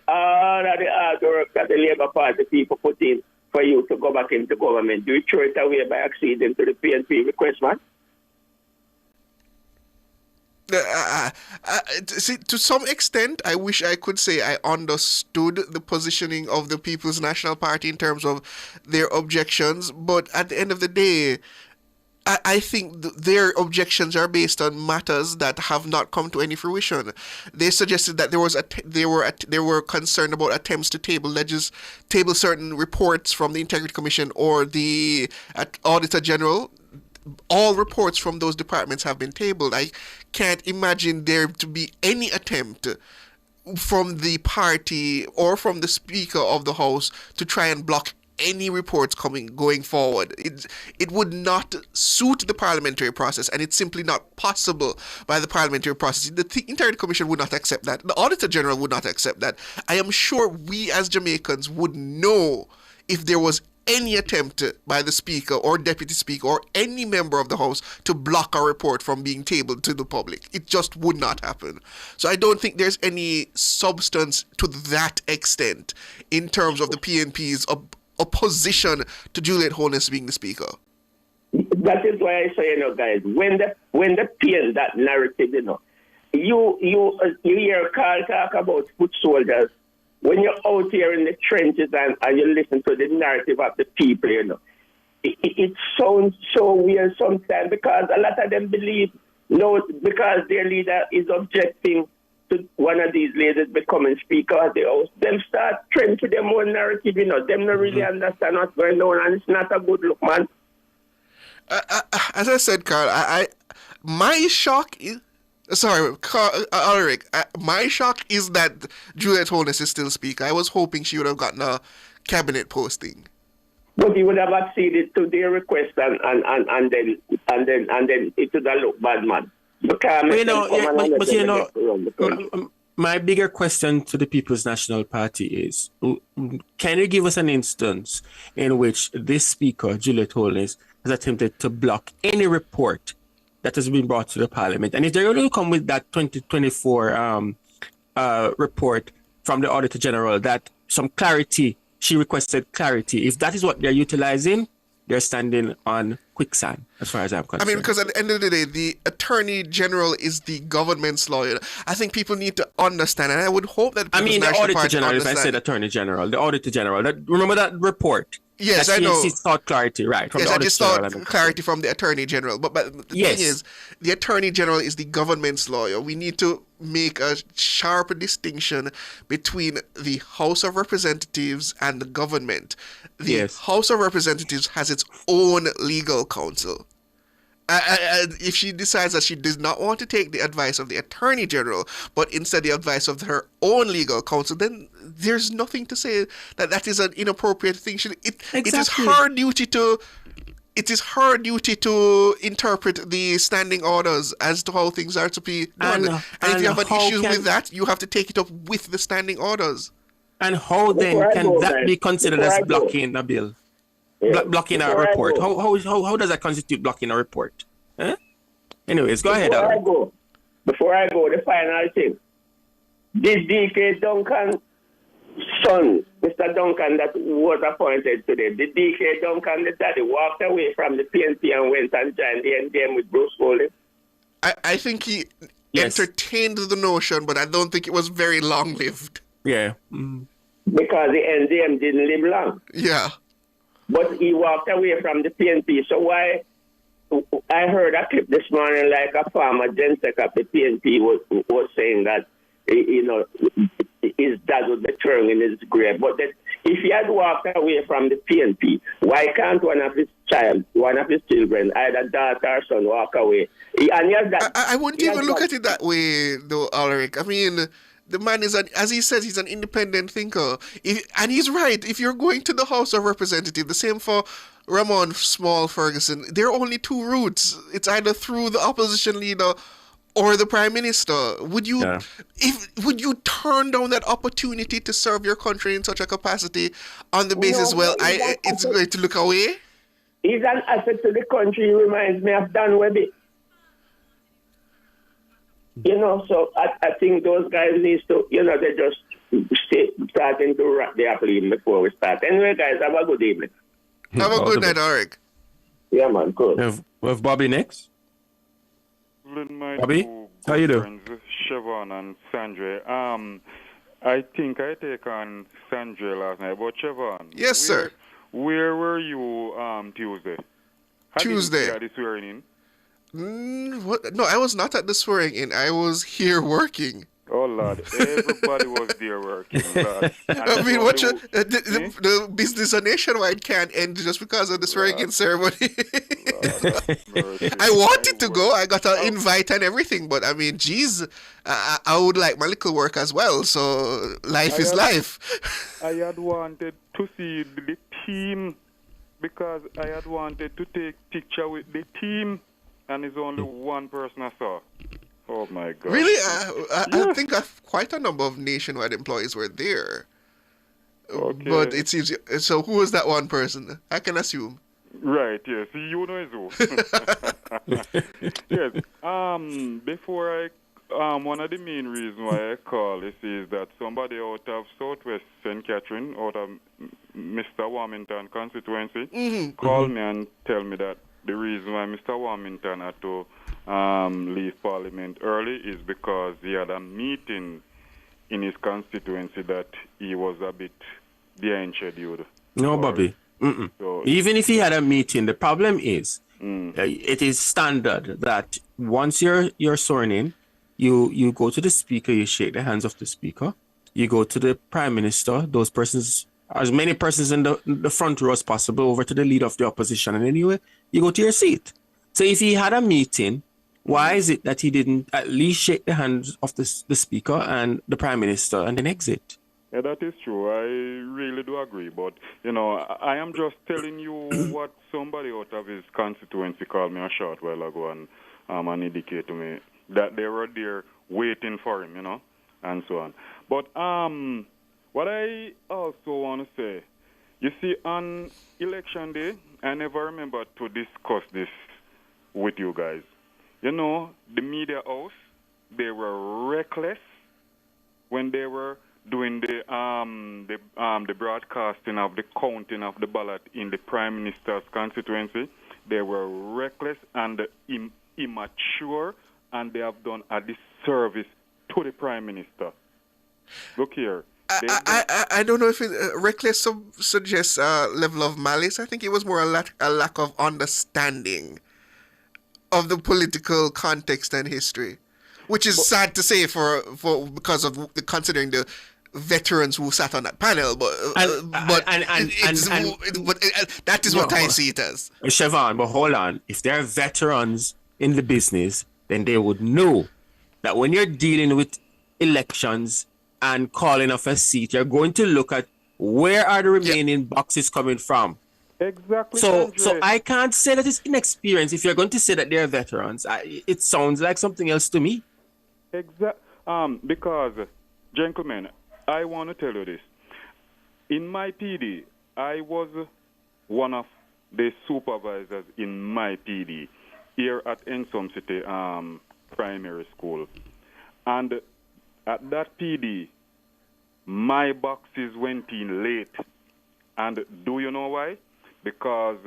all of the hard work that the Labour Party people put in for you to go back into government. Do you throw it away by acceding to the PNP request, man? See, to some extent, I wish I could say I understood the positioning of the People's National Party in terms of their objections, but at the end of the day, I think their objections are based on matters that have not come to any fruition. They suggested that they were concerned about attempts to table certain reports from the Integrity Commission or the Auditor General. All reports from those departments have been tabled. I can't imagine there to be any attempt from the party or from the Speaker of the House to try and block any reports going forward. It would not suit the parliamentary process, and it's simply not possible by the parliamentary process. The Integrity Commission would not accept that. The Auditor General would not accept that. I am sure we as Jamaicans would know if there was any attempt by the Speaker or Deputy Speaker or any member of the House to block a report from being tabled to the public. It just would not happen. So I don't think there's any substance to that extent in terms of the PNP's opposition to Juliet Holness being the Speaker. That is why I say, guys, when they paint that narrative, you hear Carl talk about foot soldiers. When you're out here in the trenches and you listen to the narrative of the people, it sounds so weird sometimes because a lot of them believe, because their leader is objecting to one of these ladies becoming Speaker of the House, them start trying to their own narrative, them not really understand what's going on, and it's not a good look, man. As I said, Carl, my shock is... Sorry, Ulrich, my shock is that Juliet Holness is still Speaker. I was hoping she would have gotten a cabinet posting. But he would have acceded to their request and then it would have looked bad, man. My bigger question to the People's National Party is, can you give us an instance in which this Speaker, Juliet Holness, has attempted to block any report that has been brought to the Parliament? And if they're going to come with that 2024 report from the Auditor General, that some clarity, she requested clarity, if that is what they're utilizing, they're standing on quicksand, as far as I'm concerned. I mean, because at the end of the day, the Attorney General is the government's lawyer. I think people need to understand, and I would hope that the Auditor General, if I said Attorney General, the Auditor General, remember that report? Yes, I know. She sought clarity, right? Yes, I just sought clarity from the Attorney General. But the thing is, the Attorney General is the government's lawyer. We need to make a sharp distinction between the House of Representatives and the government. The House of Representatives has its own legal counsel. And if she decides that she does not want to take the advice of the Attorney General, but instead the advice of her own legal counsel, then there's nothing to say that is an inappropriate thing. It is her duty to interpret the standing orders as to how things are to be done. And if you have an issue with that, you have to take it up with the standing orders. And how then can that be considered as blocking a bill? Blocking a report. How does that constitute blocking a report? Huh? Anyways, go ahead. Before I go, the final thing. This DK Duncan son, Mr. Duncan, that was appointed today, the DK Duncan, the daddy, walked away from the PNP and went and joined the NDM with Bruce Foley. I think he entertained the notion, but I don't think it was very long-lived. Yeah. Because the NDM didn't live long. Yeah. But he walked away from the PNP. So why? I heard a clip this morning, like a former Gensec of the PNP was saying that, his dad was maturing in his grave. But that if he had walked away from the PNP, why can't one of his children, either daughter or son, walk away? I wouldn't even look at it that way, though, Ulrich. I mean, the man is, as he says, he's an independent thinker. And he's right. If you're going to the House of Representatives, the same for Ramon Small Ferguson, there are only two routes. It's either through the opposition leader or the Prime Minister. Would you turn down that opportunity to serve your country in such a capacity on the basis, it's going to look away? He's an asset to the country. He reminds me of Dan Webby. So I think those guys need to, they just starting to wrap the apple even before we start. Anyway, guys, have a good evening. Have a good night, Ulrich. Yeah, man, good. We have Bobby next. Bobby, how you doing? Siobhan and Sandra. I think I take on Sandra last night, but Siobhan. Yes, sir. Where were you Tuesday? Tuesday. Had the swearing in? No, I was not at the swearing in. I was here working. Oh, Lord. Everybody was there working, Lord. I mean, the business of Nationwide can't end just because of the swearing-in ceremony. I wanted to go. I got an invite and everything. But, I mean, geez, I would like my little work as well. So, life is life. I had wanted to see the team because I had wanted to take picture with the team. And it's only one person I saw. Oh, my God. Really? I think quite a number of Nationwide employees were there. Okay. But it seems... So who was that one person? I can assume. Right, yes. You know who. Yes. Before one of the main reasons why I call this is that somebody out of Southwest St. Catherine, out of Mr. Warmington constituency, called me and tell me that the reason why Mr. Warmington had to leave Parliament early is because he had a meeting in his constituency that he was a bit behind schedule. No, Bobby. So, even if he had a meeting, the problem is it is standard that once you're sworn in, you go to the speaker, you shake the hands of the speaker, you go to the prime minister, those persons, as many persons in the front row as possible, over to the leader of the opposition, and then you go to your seat. So if he had a meeting, why is it that he didn't at least shake the hands of the speaker and the prime minister and then exit? Yeah, that is true. I really do agree. But, I am just telling you what somebody out of his constituency called me a short while ago and indicated to me that they were there waiting for him, and so on. But what I also want to say, you see, on election day, I never remember to discuss this with you guys. The media house, they were reckless when they were doing the broadcasting of the counting of the ballot in the Prime Minister's constituency. They were reckless and immature, and they have done a disservice to the Prime Minister. Look here. I don't know if reckless suggests a level of malice. I think it was more a lack of understanding of the political context and history, which is sad to say for because of considering the veterans who sat on that panel. But that is what I see it as. Siobhan, but hold on. If there are veterans in the business, then they would know that when you're dealing with elections and calling off a seat, you're going to look at where are the remaining boxes coming from. Exactly. So I can't say that it's inexperience. If you're going to say that they're veterans, it sounds like something else to me. Because, gentlemen, I want to tell you this. In my PD, I was one of the supervisors in my PD here at Ensom City Primary School. And at that PD, my boxes went in late. And do you know why? Because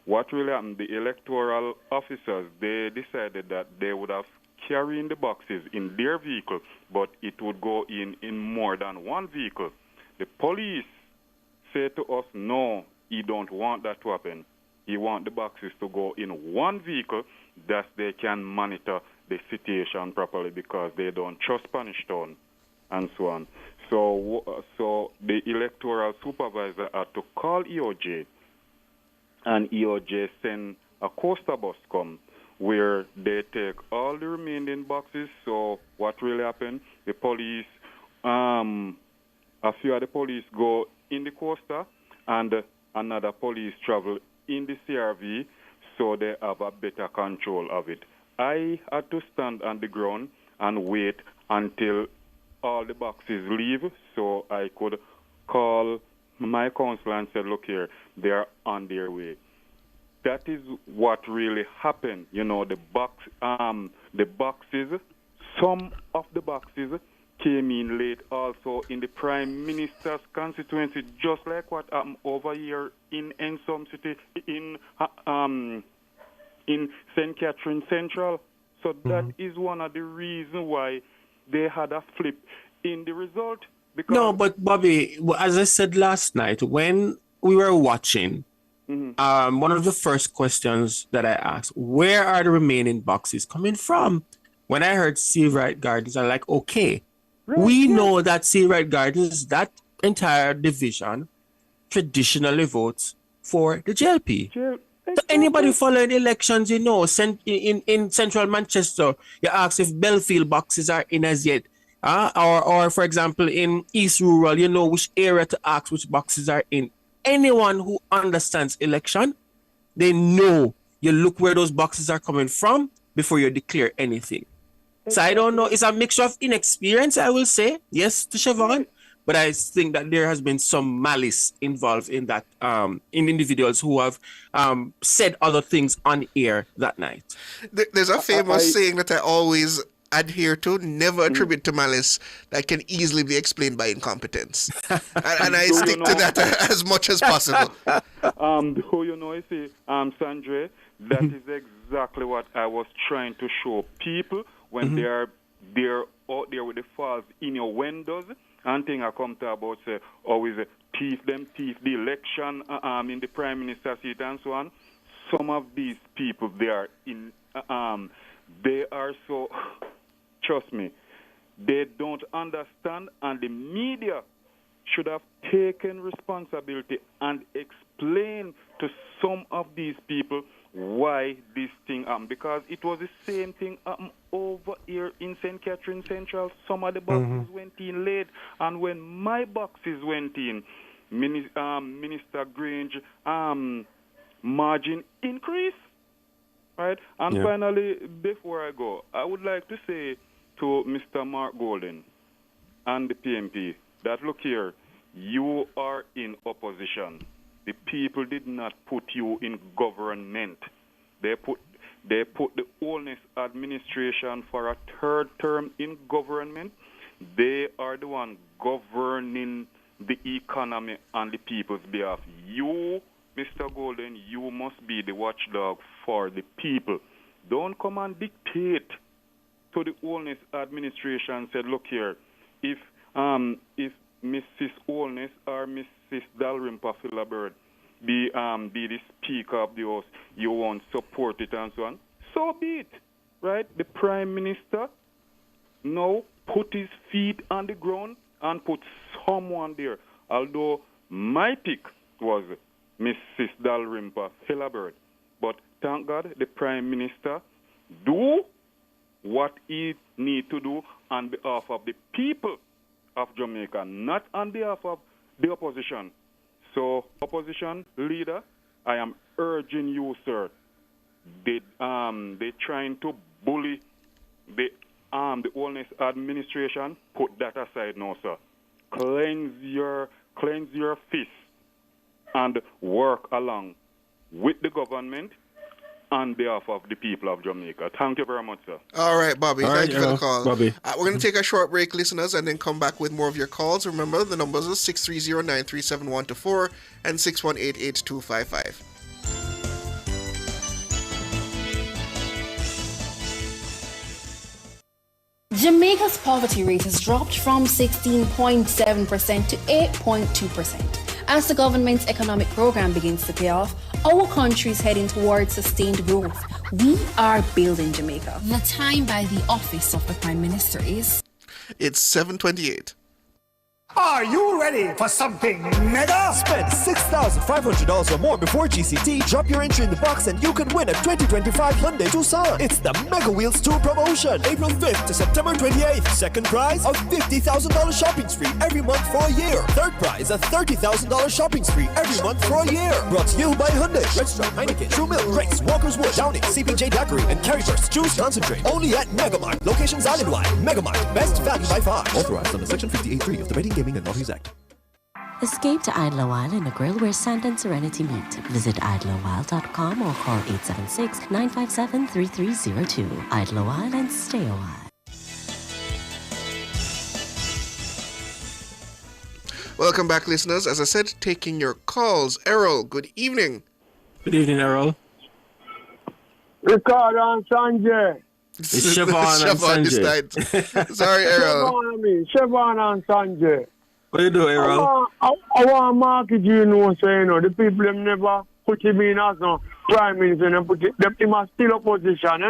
what really happened, the electoral officers, they decided that they would have carried the boxes in their vehicle, but it would go in more than one vehicle. The police said to us, no, he don't want that to happen. He want the boxes to go in one vehicle, that they can monitor the situation properly because they don't trust Spanish Town and so on. So the electoral supervisor had to call EOJ, and EOJ sent a coaster bus come where they take all the remaining boxes. So what really happened, the police, a few of the police go in the coaster and another police travel in the CRV, so they have a better control of it. I had to stand on the ground and wait until all the boxes leave so I could call my council and said, look here, they're on their way. That is what really happened. The boxes, some of the boxes came in late also in the Prime Minister's constituency, just like what happened over here in Ensom City, in St. Catherine Central. So that is one of the reasons why they had a flip in the result. Because no, but Bobby, as I said last night, when we were watching, one of the first questions that I asked, where are the remaining boxes coming from? When I heard Seawright Gardens, I'm like, okay, we know that Seawright Gardens, that entire division, traditionally votes for the JLP. So anybody following elections, in central Manchester, you ask if Belfield boxes are in as yet. Or for example, in East Rural, you know which area to ask which boxes are in. Anyone who understands election, they know you look where those boxes are coming from before you declare anything. So I don't know. It's a mixture of inexperience, I will say. Yes, to Siobhan. But I think that there has been some malice involved in that, in individuals who have said other things on air that night. There's a famous saying that I always adhere to: never attribute to malice that can easily be explained by incompetence. and I stick to that as much as possible. Who you see, Sandre, That is exactly what I was trying to show people when they're out there with the false innuendos and thing I come to about say, always thief the election in the Prime Minister seat and so on. Some of these people, they are so, trust me, they don't understand, and the media should have taken responsibility and explained to some of these people why this thing happened. Because it was the same thing over here in St. Catherine Central. Some of the boxes went in late, and when my boxes went in, Minister Grange margin increase, right? And finally, before I go, I would like to say to Mr. Mark Golden and the PMP that, look here, you are in opposition. The people did not put you in government. They put the Holness administration for a third term in government. They are the one governing the economy on the people's behalf. You, Mr. Golden, you must be the watchdog for the people. Don't come and dictate to the Holness administration. Said, look here, if Mrs. Holness or Mrs. Dalrymple Philibert be the Speaker of the House, you won't support it and so on. So be it, right? The Prime Minister now put his feet on the ground and put someone there. Although my pick was Mrs. Dalrymple Philibert. But thank God the Prime Minister do what he need to do on behalf of the people of Jamaica, not on behalf of the opposition. So, opposition leader, I am urging you, sir. They trying to bully the Holness administration. Put that aside now, sir. Cleanse your fist and work along with the government on behalf of the people of Jamaica. Thank you very much, sir. All right, Bobby. Thank you for the call. Bobby. We're going to take a short break, listeners, and then come back with more of your calls. Remember, the numbers are 630-937-124 and 618-8255. Jamaica's poverty rate has dropped from 16.7% to 8.2%. As the government's economic program begins to pay off, our country is heading towards sustained growth. We are building Jamaica. The time by the office of the Prime Minister is... It's 7:28. Are you ready for something mega? Spend $6,500 or more before GCT. Drop your entry in the box and you could win a 2025 Hyundai Tucson. It's the Mega Wheels Tour promotion. April 5th to September 28th. Second prize, a $50,000 shopping spree every month for a year. Third prize, a $30,000 shopping spree every month for a year. Brought to you by Hyundai, Redstone, Heineken, True Milk, Grace, Walker's Wood, Downing, CPJ Daiquiri, and Carryburst Juice Concentrate. Only at Megamart. Locations island-wide. Megamart. Best value by far. Authorized under Section 58.3 of the Betting, Gaming and Lotteries Act. Escape to Idle While in a grill where sand and serenity meet. Visit idlewhile.com or call 876-957-3302. Idle a while and stay a while. Welcome back, listeners. As I said, taking your calls. Errol, good evening. Good evening, Errol. Ricardo and Sanjay. It's Siobhan and Sanjay. Sorry, Errol. Siobhan and Sanjay. What you do, Errol? I want Marky G know, say, the people them never put him in as no Prime Minister and put them in a still opposition,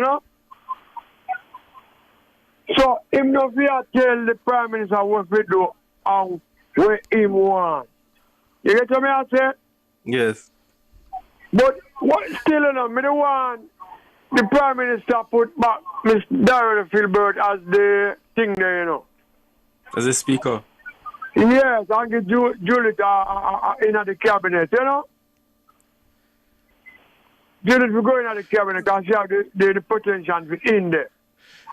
So, him no fear tell the Prime Minister what we do and what him want. You get what I say? Yes. But what still, me the one the Prime Minister put back Miss Darrell Philibert as the thing there, As a speaker. Yes, I get Juliet in the cabinet, Juliet will go in the cabinet because she have the potential in there.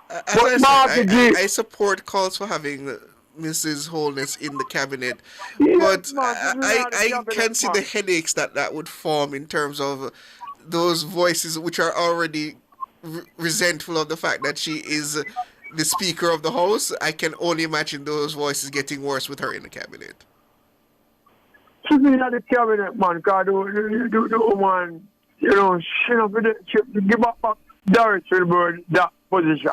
I support calls for having Mrs. Holness in the cabinet, but I can see the headaches that would form in terms of those voices which are already resentful of the fact that she is the Speaker of the House. I can only imagine those voices getting worse with her in the cabinet. She's in the cabinet, man, because the woman you know, give up Darius Filbert that position.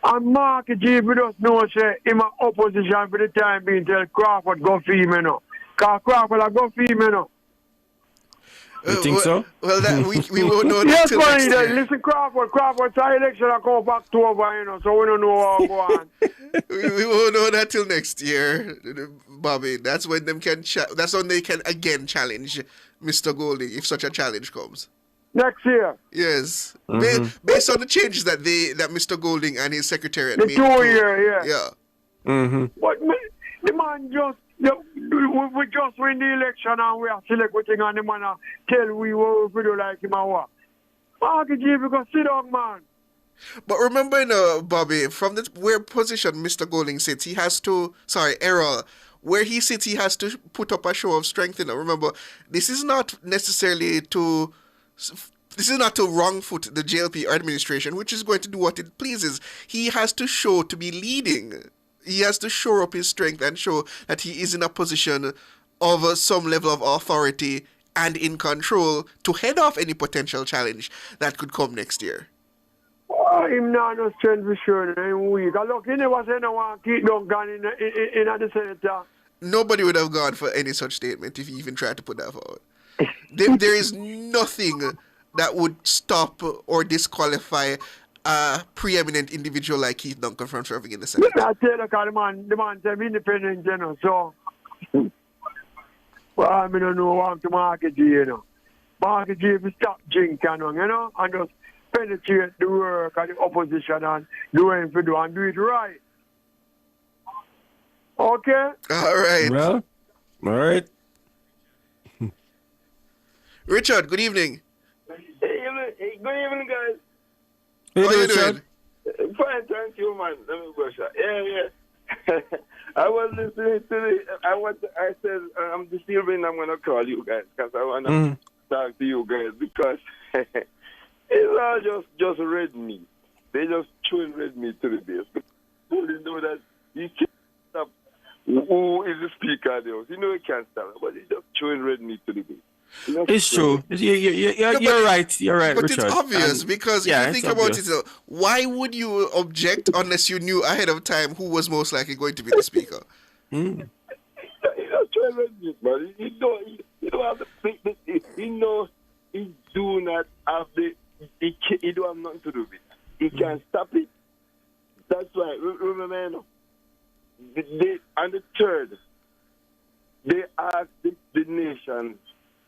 And Mark G, if we just know, say, him an opposition for the time being, tell Crawford go for him, you know. Because Crawford will go for him, you know. You think so? Well, that we won't know that Yes, till next year. listen, Crawford's election will come back to over, you know, so we don't know how to go on. we won't know that till next year, Bobby. That's when them can. That's when they can again challenge Mr. Golding if such a challenge comes. Next year. Yes, based on the changes that Mr. Golding and his secretariat The made. 2 year, Yeah. But the man just. We just win the election and we are select what thing and the man tell we what we do like him and what. Mark G, because sit down, man. But remember, Bobby, from where position Mr. Golding sits, he has to, Errol, where he sits, he has to put up a show of strength. Remember, this is not necessarily to wrong foot the JLP administration, which is going to do what it pleases. He has to show to be leading. He has to shore up his strength and show that he is in a position of some level of authority and in control to head off any potential challenge that could come next year. Oh, him not no strength for sure. I'm weak. Look, he never said no one keep down gun in the Senate. Nobody would have gone for any such statement if he even tried to put that forward. There is nothing that would stop or disqualify a preeminent individual like Keith Duncan from serving in the Senate. I tell you, because the man said independent, you know, so. Well, I don't know what to market, you know. Market, if you stop drinking, you know, and just penetrate the work of the opposition and do what you do and do it right. Okay? All right. Well, all right. Richard, good evening. Hey, good evening, guys. How are you doing? Fine, thank you, man. Let me go, sir. Yeah. I was listening to I said, I'm disturbing, I'm going to call you guys because I want to talk to you guys because it's all just red meat. They just chewing red meat to the base. People know that you can't stop who is the speaker of the house. You know you can't stop it, but he's just chewing red meat to the base. It's true. You're right. You're right, But Richard. it's obvious because if you think about it, why would you object unless you knew ahead of time who was most likely going to be the speaker? He's not trying to do it, man. He don't have the he know he do not have he don't have nothing to do with it. He can't stop it. That's why remember, on the third, they asked the nation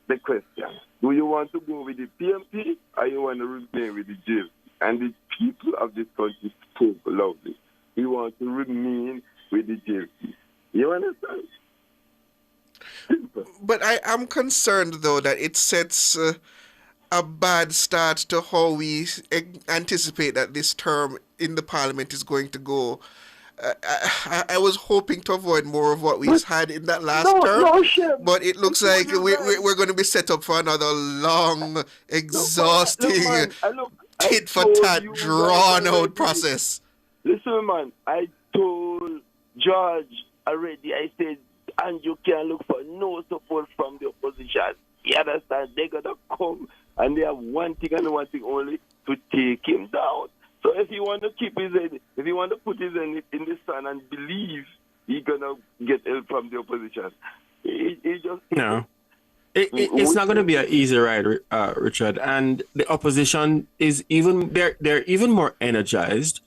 the question, do you want to go with the PMP or you want to remain with the JLP? And the people of this country spoke loudly. We want to remain with the JLP. You understand? Simple. But I am concerned, though, that it sets a bad start to how we anticipate that this term in the parliament is going to go. I was hoping to avoid more of what we had in that last term, but it looks like we're going to be set up for another long, exhausting, tit-for-tat, drawn-out process. Listen, man, I told George already, I said, and you can look for no support from the opposition. You understand? They're going to come, and they have one thing and one thing only, to take him down. So if he want to keep his head, if he want to put his head in the sun and believe he's going to get help from the opposition, he just... No. It's not going to be an easy ride, Richard. And the opposition is they're even more energized.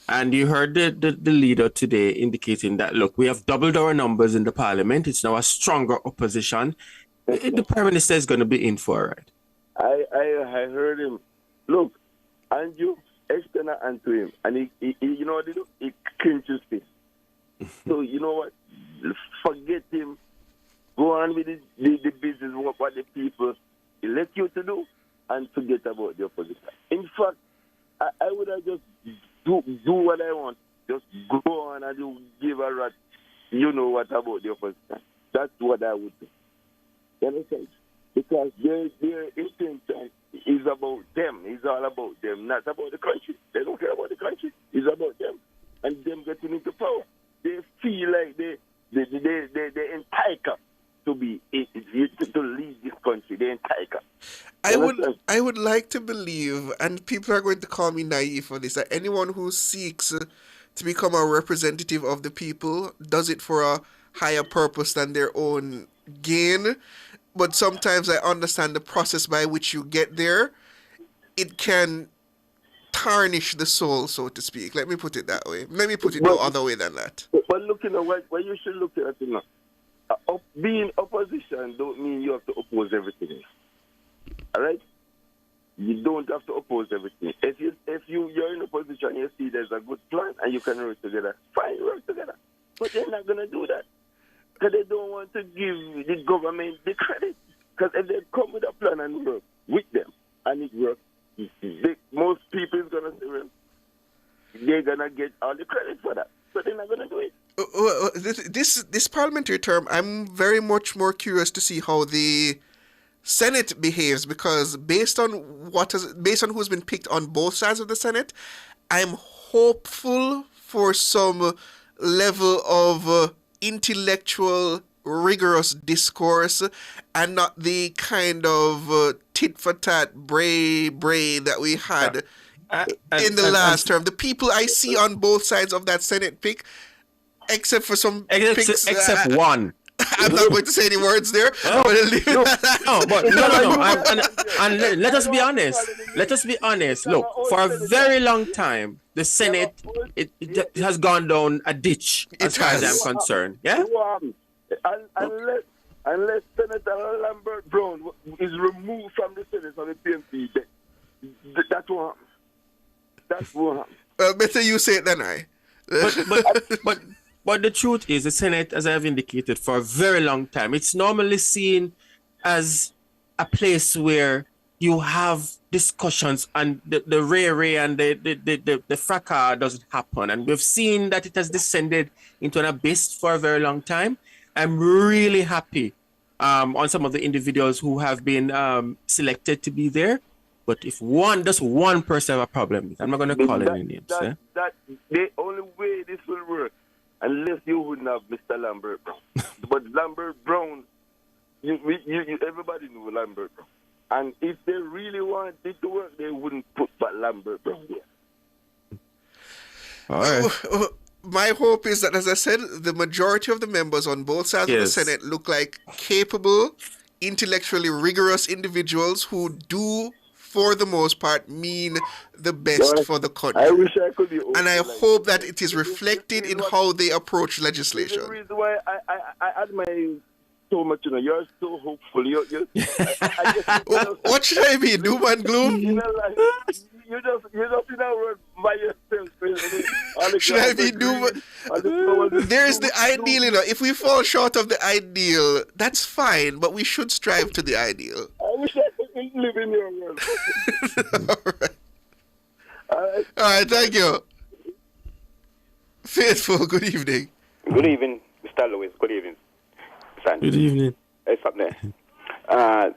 And you heard the leader today indicating that, look, we have doubled our numbers in the parliament. It's now a stronger opposition. The Prime Minister is going to be in for a ride. I heard him. Look, and you extend a hand to him, and he you know what he do? He clinches his face. So you know what? Forget him. Go on with the business, what the people elect you to do, and forget about the opposition. In fact, I would have just do what I want. Just go on and give a rat. You know what about the opposition. That's what I would do. You understand? Because their intention is about them. It's all about them, not about the country. They don't care about the country. It's about them. And them getting into power. They feel like they're entitled to lead this country. country, the entire country. I would like to believe, and people are going to call me naive for this, that anyone who seeks to become a representative of the people does it for a higher purpose than their own gain. But sometimes I understand the process by which you get there. It can tarnish the soul, so to speak. Let me put it that way. Let me put it no other way than that. But looking at what you should look at it now. Being opposition don't mean you have to oppose everything. All right? You don't have to oppose everything. If you're in opposition, you see there's a good plan and you can work together. Fine, work together. But they're not going to do that because they don't want to give the government the credit. Because if they come with a plan and work with them and it works, most people is going to say, well, they're going to get all the credit for that. So they're not going to do it. This parliamentary term, I'm very much more curious to see how the Senate behaves, because based on who's been picked on both sides of the Senate, I'm hopeful for some level of intellectual, rigorous discourse, and not the kind of tit for tat, bray that we had in the last term. The people I see on both sides of that Senate pick, except for some picks, except one. I'm not going to say any words there. No, and let us be honest. Let us be honest. Look, for a very long time, the Senate it has gone down a ditch as far as I'm concerned. Yeah. Unless Senator Lambert Brown is removed from the Senate of the PNP, that won't happen. That won't happen. Well, better you say it than I. But the truth is, the Senate, as I have indicated, for a very long time, it's normally seen as a place where you have discussions and the ray and the fracas doesn't happen. And we've seen that it has descended into an abyss for a very long time. I'm really happy on some of the individuals who have been selected to be there. But if just one person have a problem, I'm not going to call any names. That the only way this will work, unless you wouldn't have Mr. Lambert Brown. But Lambert Brown, everybody knew Lambert Brown. And if they really wanted it to work, they wouldn't put that Lambert Brown there. All right. My hope is that, as I said, the majority of the members on both sides of the Senate look like capable, intellectually rigorous individuals who do, for the most part, mean the best for the country. I wish I could be. And I hope that it is reflected in how they approach legislation. The reason why I admire you so much, you're so hopeful. What should I be? Doom and gloom? You're just in a word by yourself. Should I be doom? There's the ideal, If we fall short of the ideal, that's fine, but we should strive to the ideal. I wish I could live in your world. All right, thank you. Faithful, good evening. Good evening, Mr. Lewis. Good evening, Sandy. Good evening. Hey, something there.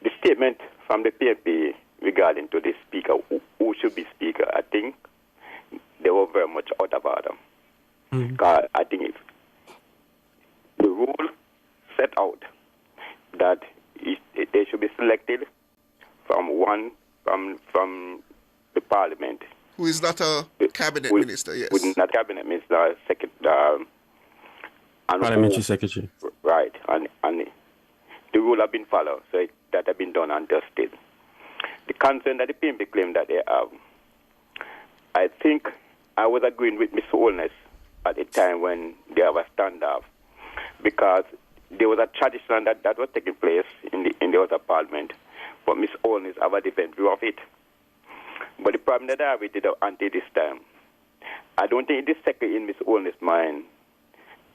The statement from the PNP regarding to the speaker, who should be speaker, I think they were very much out of order. Because I think if the rule set out that they should be selected from the parliament. Who is not a cabinet minister, yes. Who is not cabinet minister, parliamentary secretary. Right, and the rule have been followed, so that have been done and dusted. The concern that the PNP claim that they have, I think I was agreeing with Mr. Holness at the time when they have a standoff, because there was a tradition that was taking place in the other parliament, but Ms. Holness have a different view of it. But the problem that I have with it until this time, I don't think it is second in Ms. Holness' mind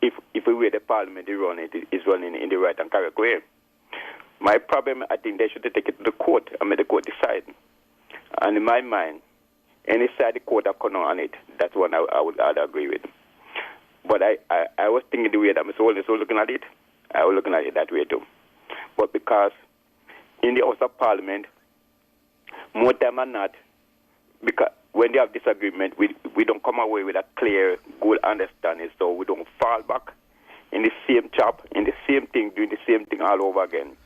if the way the parliament is running in the right and correct way. My problem, I think they should take it to the court and make the court decide. And in my mind, any side the court have come on it, that's one I'd agree with. But I was thinking the way that Mr. Holness was looking at it, I was looking at it that way too. But because in the House of Parliament, more time than not, because when they have disagreement, we don't come away with a clear, good understanding, so we don't fall back in the same chop, in the same thing, doing the same thing all over again.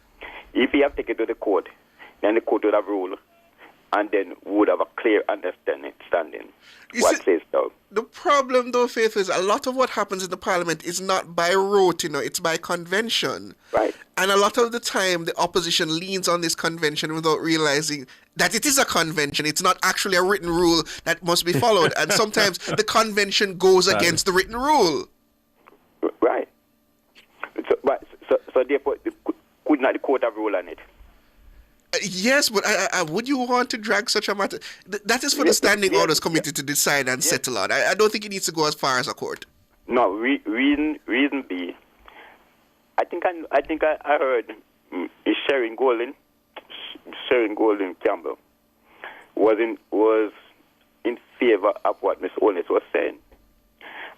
If he have taken it to the court, then the court would have ruled, and then would have a clear understanding. What says so? The problem, though, Faith, is a lot of what happens in the parliament is not by rote, it's by convention. Right. And a lot of the time, the opposition leans on this convention without realizing that it is a convention. It's not actually a written rule that must be followed. And sometimes the convention goes against the written rule. Right. So therefore, could not the court have ruled on it? Yes, but would you want to drag such a matter? That is for the Standing Orders Committee to decide and settle on. I don't think it needs to go as far as a court. No, reason B. I think I heard Sharon Golden Campbell was in favor of what Ms. Onis was saying.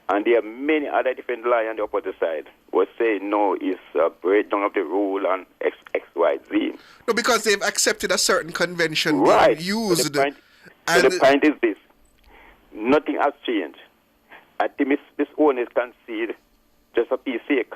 And there are many other different lions on the opposite side were saying, no, it's a breakdown of the rule on X, Y, Z. No, because they've accepted a certain convention right. being used. So the point is this. Nothing has changed. I think Ms. Onis conceded just for peace sake.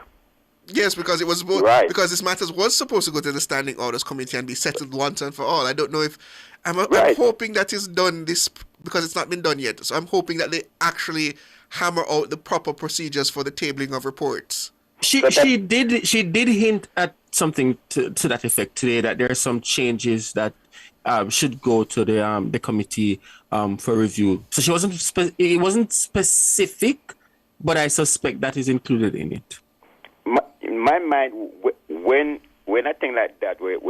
Yes, because it was both, right. Because this matter was supposed to go to the Standing Orders Committee and be settled once and for all. I don't know if I'm hoping that is done this because it's not been done yet. So I'm hoping that they actually hammer out the proper procedures for the tabling of reports. She did hint at something to that effect today, that there are some changes that should go to the committee for review. So she it wasn't specific, but I suspect that is included in it. In my mind, when I think like that, where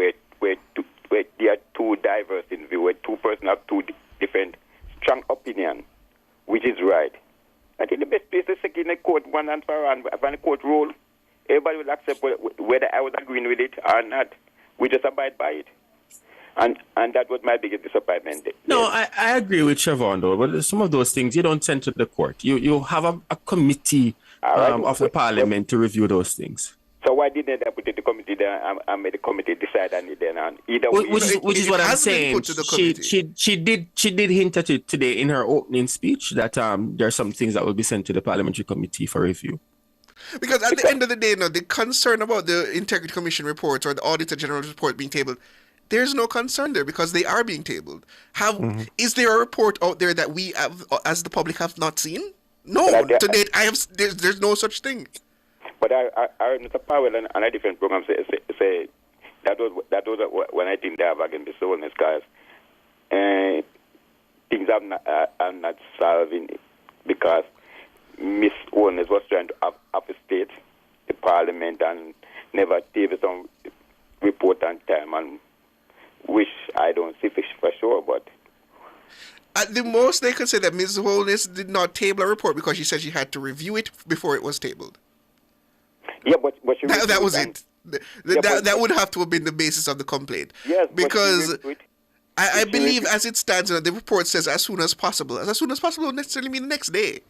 there are two diverse in view, where two persons have two different strong opinion, which is right. I think the best place is to in the court one and for all, and when the court rule, everybody will accept whether I was agreeing with it or not. We just abide by it. And that was my biggest disappointment. No, I agree with Siobhan, though, but some of those things you don't send to the court. You have a committee of the parliament to review those things. So why didn't they put it in the committee there and make the committee decide on it then? And either way, which is what I'm saying. She did hint at it today in her opening speech that there are some things that will be sent to the parliamentary committee for review. Because at the end of the day, the concern about the Integrity Commission reports or the Auditor General's report being tabled, there's no concern there because they are being tabled. Is there a report out there that we, as the public, have not seen? No, to date, there's no such thing. But I heard Mr. Powell on a different program say that was when I think they have against the soulness, guys. Things are not solving because Miss Owners was trying to obfuscate the parliament and never gave some report on time, and which I don't see for sure, but. At the most, they could say that Ms. Holness did not table a report because she said she had to review it before it was tabled. Yeah, but she that was it. That would have to have been the basis of the complaint. Yes, because I believe as it stands, the report says as soon as possible. As soon as possible would necessarily mean the next day.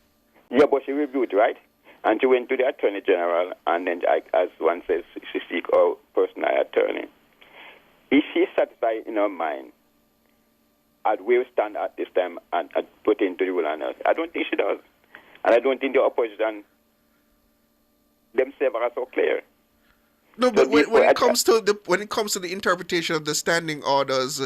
Yeah, but she reviewed, right? And she went to the Attorney General, and then, as one says, she seek a personal attorney. Is she satisfied in her mind at where we stand at this time and put into the rule on us? I don't think she does. And I don't think the opposition themselves are so clear. No, but when it comes to the interpretation of the standing orders,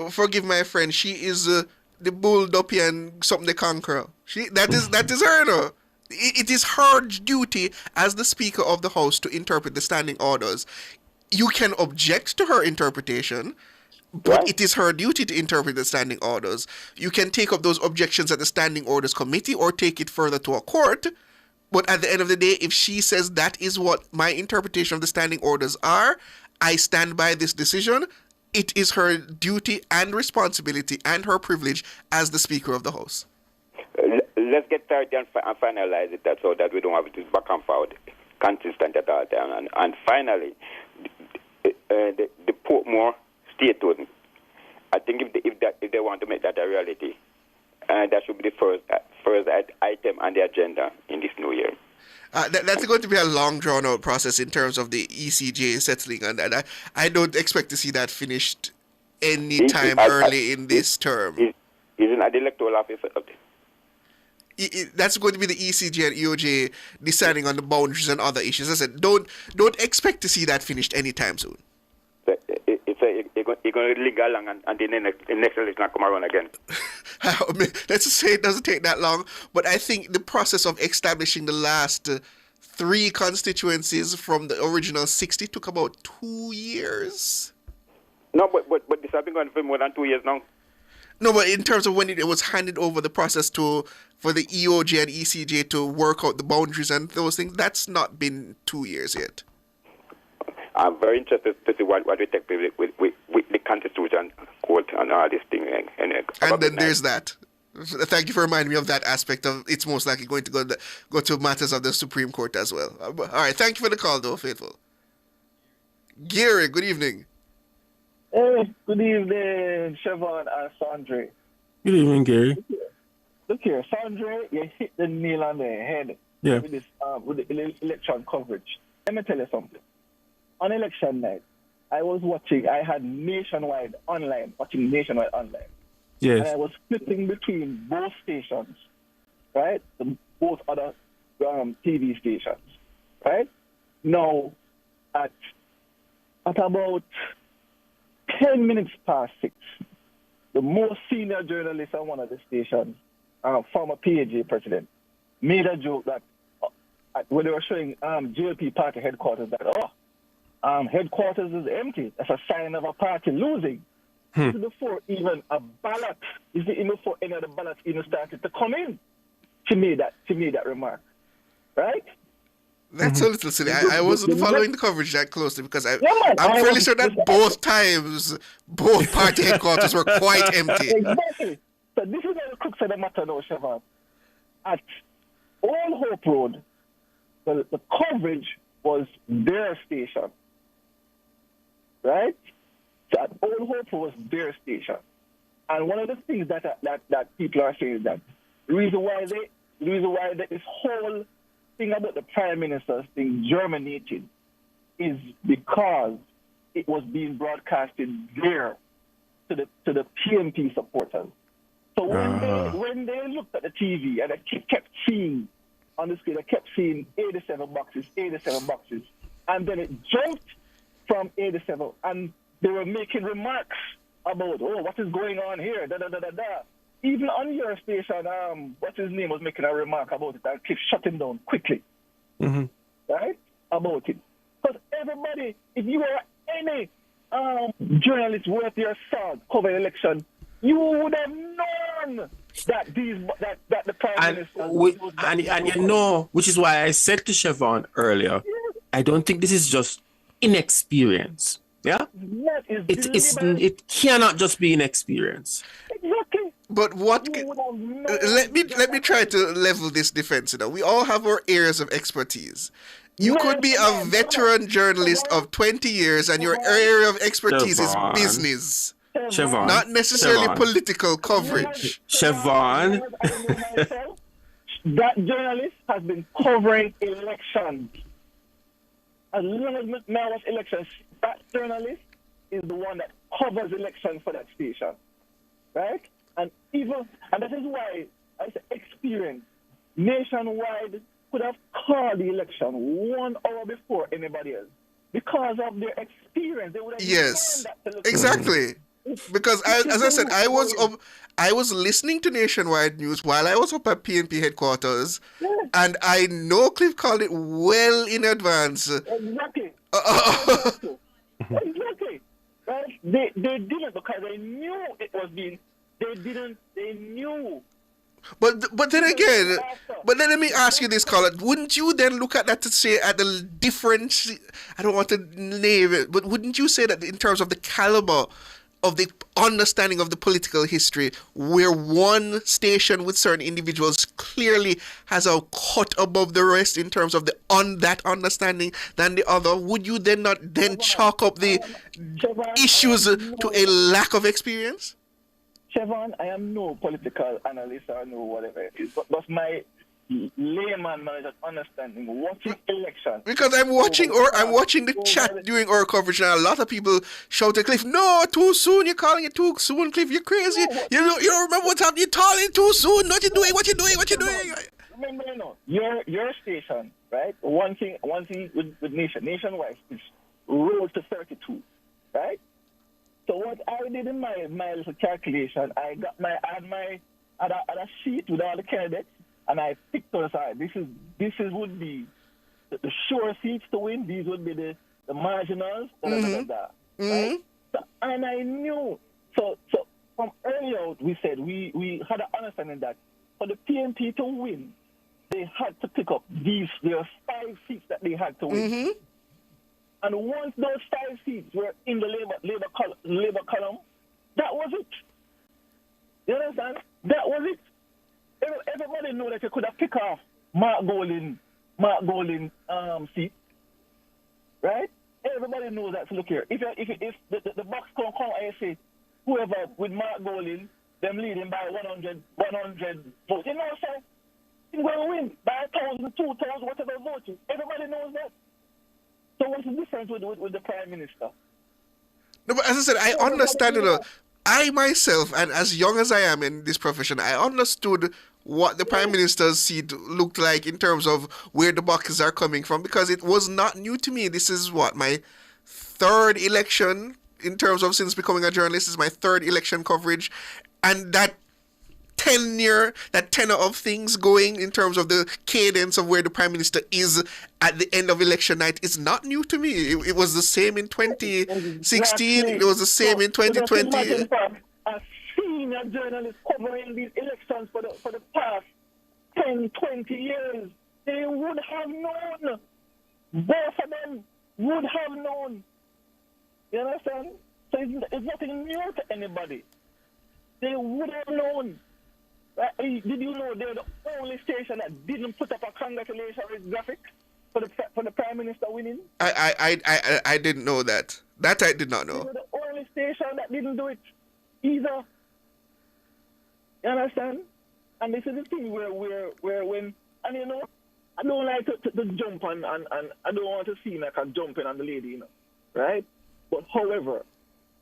forgive my friend, she is the bull-dopian something the conqueror. That is her, no? It is her duty as the Speaker of the House to interpret the standing orders. You can object to her interpretation, but it is her duty to interpret the standing orders. You can take up those objections at the Standing Orders Committee or take it further to a court. But at the end of the day, if she says that is what my interpretation of the standing orders are, I stand by this decision. It is her duty and responsibility and her privilege as the Speaker of the House. Let's get started and finalize it so that we don't have this back and forth consistent at all time. And finally, the Portmore statehood. I think if they want to make that a reality, that should be the first item on the agenda in this new year. That's going to be a long, drawn-out process in terms of the ECJ settling, and I don't expect to see that finished any time early in this term. Isn't at the electoral office? That's going to be the ECJ and EOJ deciding on the boundaries and other issues. As I said, don't expect to see that finished anytime soon. say you're going to linger along and the next election come around again. I mean, let's just say it doesn't take that long, but I think the process of establishing the last 3 constituencies from the original 60 took about 2 years. No, but this has been going for more than 2 years now. No, but in terms of when it was handed over the process for the EOJ and ECJ to work out the boundaries and those things, that's not been 2 years yet. I'm very interested to see what we take with the Constitution Court and all this thing. And then there's that. Thank you for reminding me of that aspect of it's most likely going to go to matters of the Supreme Court as well. All right, thank you for the call, though, Faithful. Gary, good evening. Hey, good evening, Siobhan and Sandre. Good evening, Gary. Look here, Sandre, you hit the nail on the head with this with the election coverage. Let me tell you something. On election night, I had Nationwide online, watching Nationwide online. Yes. And I was flipping between both stations, right? Both other TV stations, right? Now, at about 10 minutes past 6, the most senior journalist on one of the stations, former PAJ president, made a joke that when they were showing GLP party headquarters, that, headquarters is empty. That's a sign of a party losing. This is before even a ballot, even before any of the ballots even started to come in. She made that remark, right? That's a little silly. I wasn't following the coverage that closely because I'm fairly sure that both times, both party headquarters were quite empty. Exactly. So this is the crux of the matter now, Siobhan. At Old Hope Road, the coverage was their station, right? So at Old Hope was their station. And one of the things that people are saying is that the reason why this whole thing about the Prime Minister's thing germinated is because it was being broadcasted there to the PNP supporters. So when they looked at the TV and they kept seeing on the screen, they kept seeing 87 boxes, and then it jumped from 87, and they were making remarks about, what is going on here, da-da-da-da-da. Even on your station, what's his name was making a remark about it and keep shutting down quickly, right, about it. Because everybody, if you were any journalist worth your salt covering election, you would have known that the Prime Minister... And you know, which is why I said to Siobhan earlier, I don't think this is just inexperience. Yeah? It cannot just be inexperience. Exactly. But let me try to level this defense. We all have our areas of expertise. You could be a veteran journalist of 20 years and your area of expertise is business. Siobhan. Not necessarily political coverage. Siobhan. That journalist has been covering elections. As long as now was elections, that journalist is the one that covers elections for that station. Right? And that is why I say experience. Nationwide could have called the election 1 hour before anybody else. Because of their experience, they would have yes, that exactly. Because as I said, I was listening to Nationwide News while I was up at PNP headquarters, and I know Cliff called it well in advance. Exactly. Exactly. Right? They didn't because they knew it was being. They knew. But then again, let me ask you this, caller. Wouldn't you then look at that to say at the difference? I don't want to name it, but wouldn't you say that in terms of the caliber of the understanding of the political history, where one station with certain individuals clearly has a cut above the rest in terms of that understanding than the other, would you then not chalk up the issues to a lack of experience? Siobhan, I am no political analyst or no whatever it is, but that's my layman manager understanding watching election. Because I'm watching the chat during our coverage, and a lot of people shouted, Cliff, no, too soon, you're calling it too soon, Cliff, you're crazy. You don't remember what's happening, you're calling it too soon, what you doing? Remember, your station, right? One thing with Nationwide is road to 32, right? what I did in my little calculation, I had a sheet with all the candidates, and I picked those out. This would be the sure seats to win. These would be the marginals. Right? So, and I knew. So from early out, we said we had an understanding that for the PNP to win, they had to pick up there are 5 seats that they had to win. And once those 5 seats were in the Labour column, that was it. You understand? That was it. Everybody knew that you could have picked off Mark Golding seat, right? Everybody knows that. So look here, if the box come and you say whoever with Mark Golding, them leading by 100 votes, you know what I'm saying? He's going to win by 1,000, 2,000, whatever votes. Everybody knows that. So what's the difference with the Prime Minister? No, but as I said, I understand it. I myself, and as young as I am in this profession, I understood what the Prime Minister's seat looked like in terms of where the boxes are coming from, because it was not new to me. This is my 3rd election in terms of since becoming a journalist. This is my 3rd election coverage, and that tenure of things going in terms of the cadence of where the Prime Minister is at the end of election night is not new to me. It was the same in 2016. It was the same in 2020. A senior journalist covering these elections for the past 10, 20 years, they would have known. Both of them would have known. You understand? So it's nothing new to anybody. They would have known. Did you know they're the only station that didn't put up a congratulations graphic for the Prime Minister winning? I didn't know that. That I did not know. They were the only station that didn't do it either. You understand? And this is the thing where when, and you know, I don't like to jump and I don't want to seem like I'm jumping on the lady, you know, right? But however,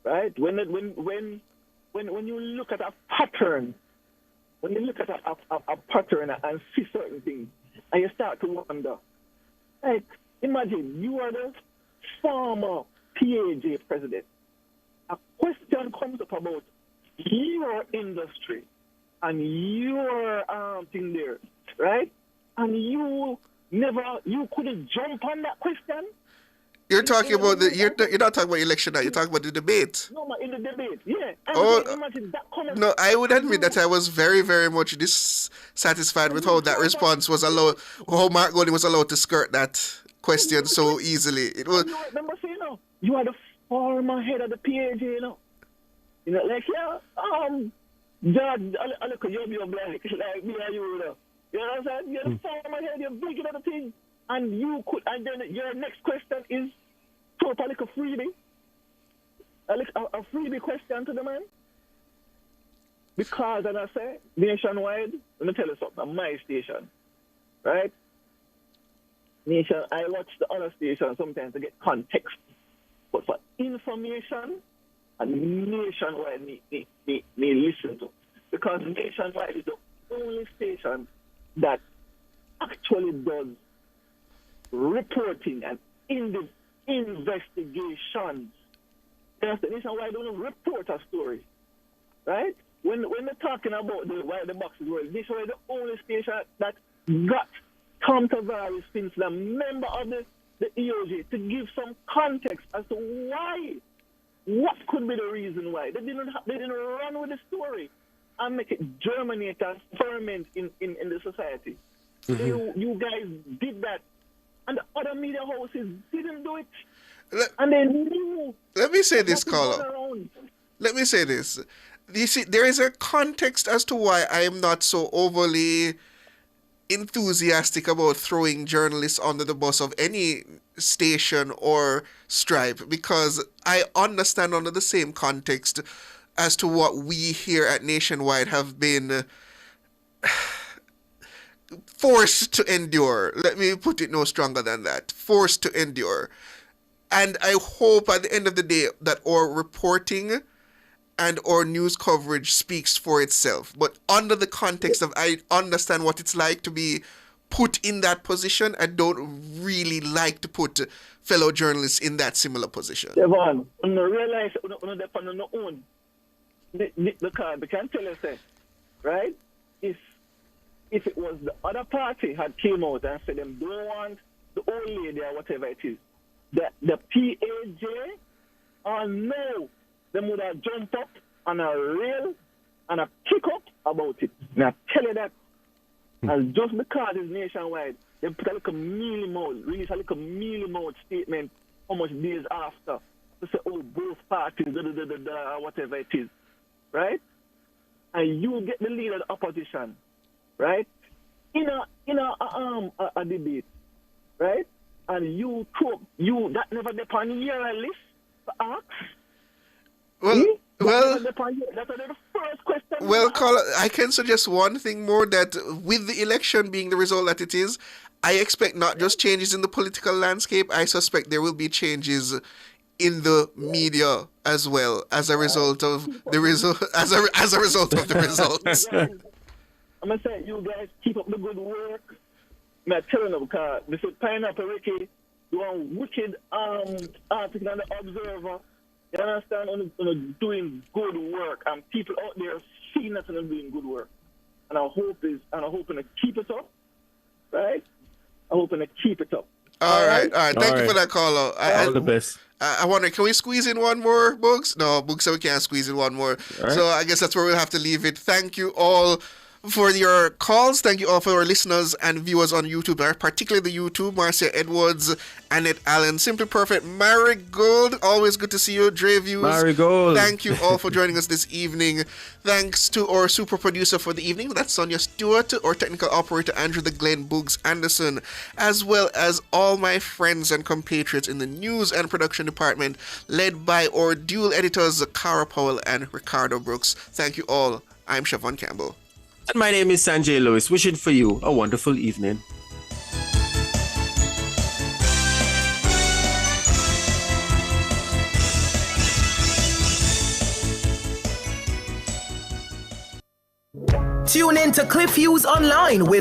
right, when you look at a pattern, when you look at a pattern and see certain things, and you start to wonder, like, imagine you are the former PAJ president. A question comes up about your industry and your thing there, right? And you couldn't jump on that question. You're talking about you're not talking about election now. You're talking about the debate. No, in the debate, yeah. Imagine that comment. No, I would admit that I was very, very much dissatisfied with how that response was allowed, how Mark Golding was allowed to skirt that question so easily. It was. Remember saying, you are the former head of the PAJ, you know. You know, like Judge, I look at you, black, like me and you, know. You know what I'm saying? You're the former head, you're big at the thing. And and then your next question is totally like a freebie. A freebie question to the man. Because, as I say, nationwide, let me tell you something, on my station, right? I watch the other station sometimes to get context. But for information, and nationwide need listen to. Because nationwide is the only station that actually does reporting and investigations. That's the reason why I don't report a story, right? When they're talking about why the boxes were, this was the only station that got Tom Tavares, since the member of the EOJ, to give some context as to why, what could be the reason why. They didn't run with the story and make it germinate and ferment in the society. Mm-hmm. You guys did that. And the other media houses didn't do it. And they knew. Let me say this, Carlo. Let me say this. You see, there is a context as to why I am not so overly enthusiastic about throwing journalists under the bus of any station or stripe, because I understand under the same context as to what we here at Nationwide have been forced to endure. Let me put it no stronger than that. Forced to endure. And I hope at the end of the day that our reporting and our news coverage speaks for itself. But under the context of, I understand what it's like to be put in that position. I don't really like to put fellow journalists in that similar position. Devon, when you realize you depend on your own, because they can tell us, right? If it was the other party had came out and said them don't want the old lady or whatever it is, the PAJ, no, them would have jumped up on a rail and a kick up about it. And I tell you that, and just because it's nationwide, they put a little mealy mouth, release a little mealy mouth statement how much days after to say, oh, both parties, or whatever it is, right? And you get the leader of the opposition, right? In a debate, right? And you that never depend your list to ask. Well, that's the first question. Well, Carl, I can suggest one thing more, that with the election being the result that it is, I expect not just changes in the political landscape. I suspect there will be changes in the media as well as a result of the result. As a result of the results. I'm gonna say, you guys keep up the good work. I'm telling them, because this is Pineapple Ricky, you are wicked article on the Observer. You understand? On doing good work, and people out there seeing that and doing good work. And I'm hoping to keep it up, right? I'm hoping to keep it up. All right. Thank you for that call out. All the best. I wonder, can we squeeze in one more, Books? No, Books said we can't squeeze in one more. Right. So I guess that's where we'll have to leave it. Thank you all for your calls. Thank you all for our listeners and viewers on YouTube, particularly the YouTube. Marcia Edwards, Annette Allen, Simply Perfect, Marigold. Always good to see you. Dre Views. Marigold. Thank you all for joining us this evening. Thanks to our super producer for the evening, that's Sonia Stewart, our technical operator Andrew the Glenn Boogs Anderson, as well as all my friends and compatriots in the news and production department, led by our dual editors Cara Powell and Ricardo Brooks. Thank you all. I'm Siobhan Campbell. And my name is Sanjay Lewis, wishing for you a wonderful evening. Tune in to Cliff Hughes Online with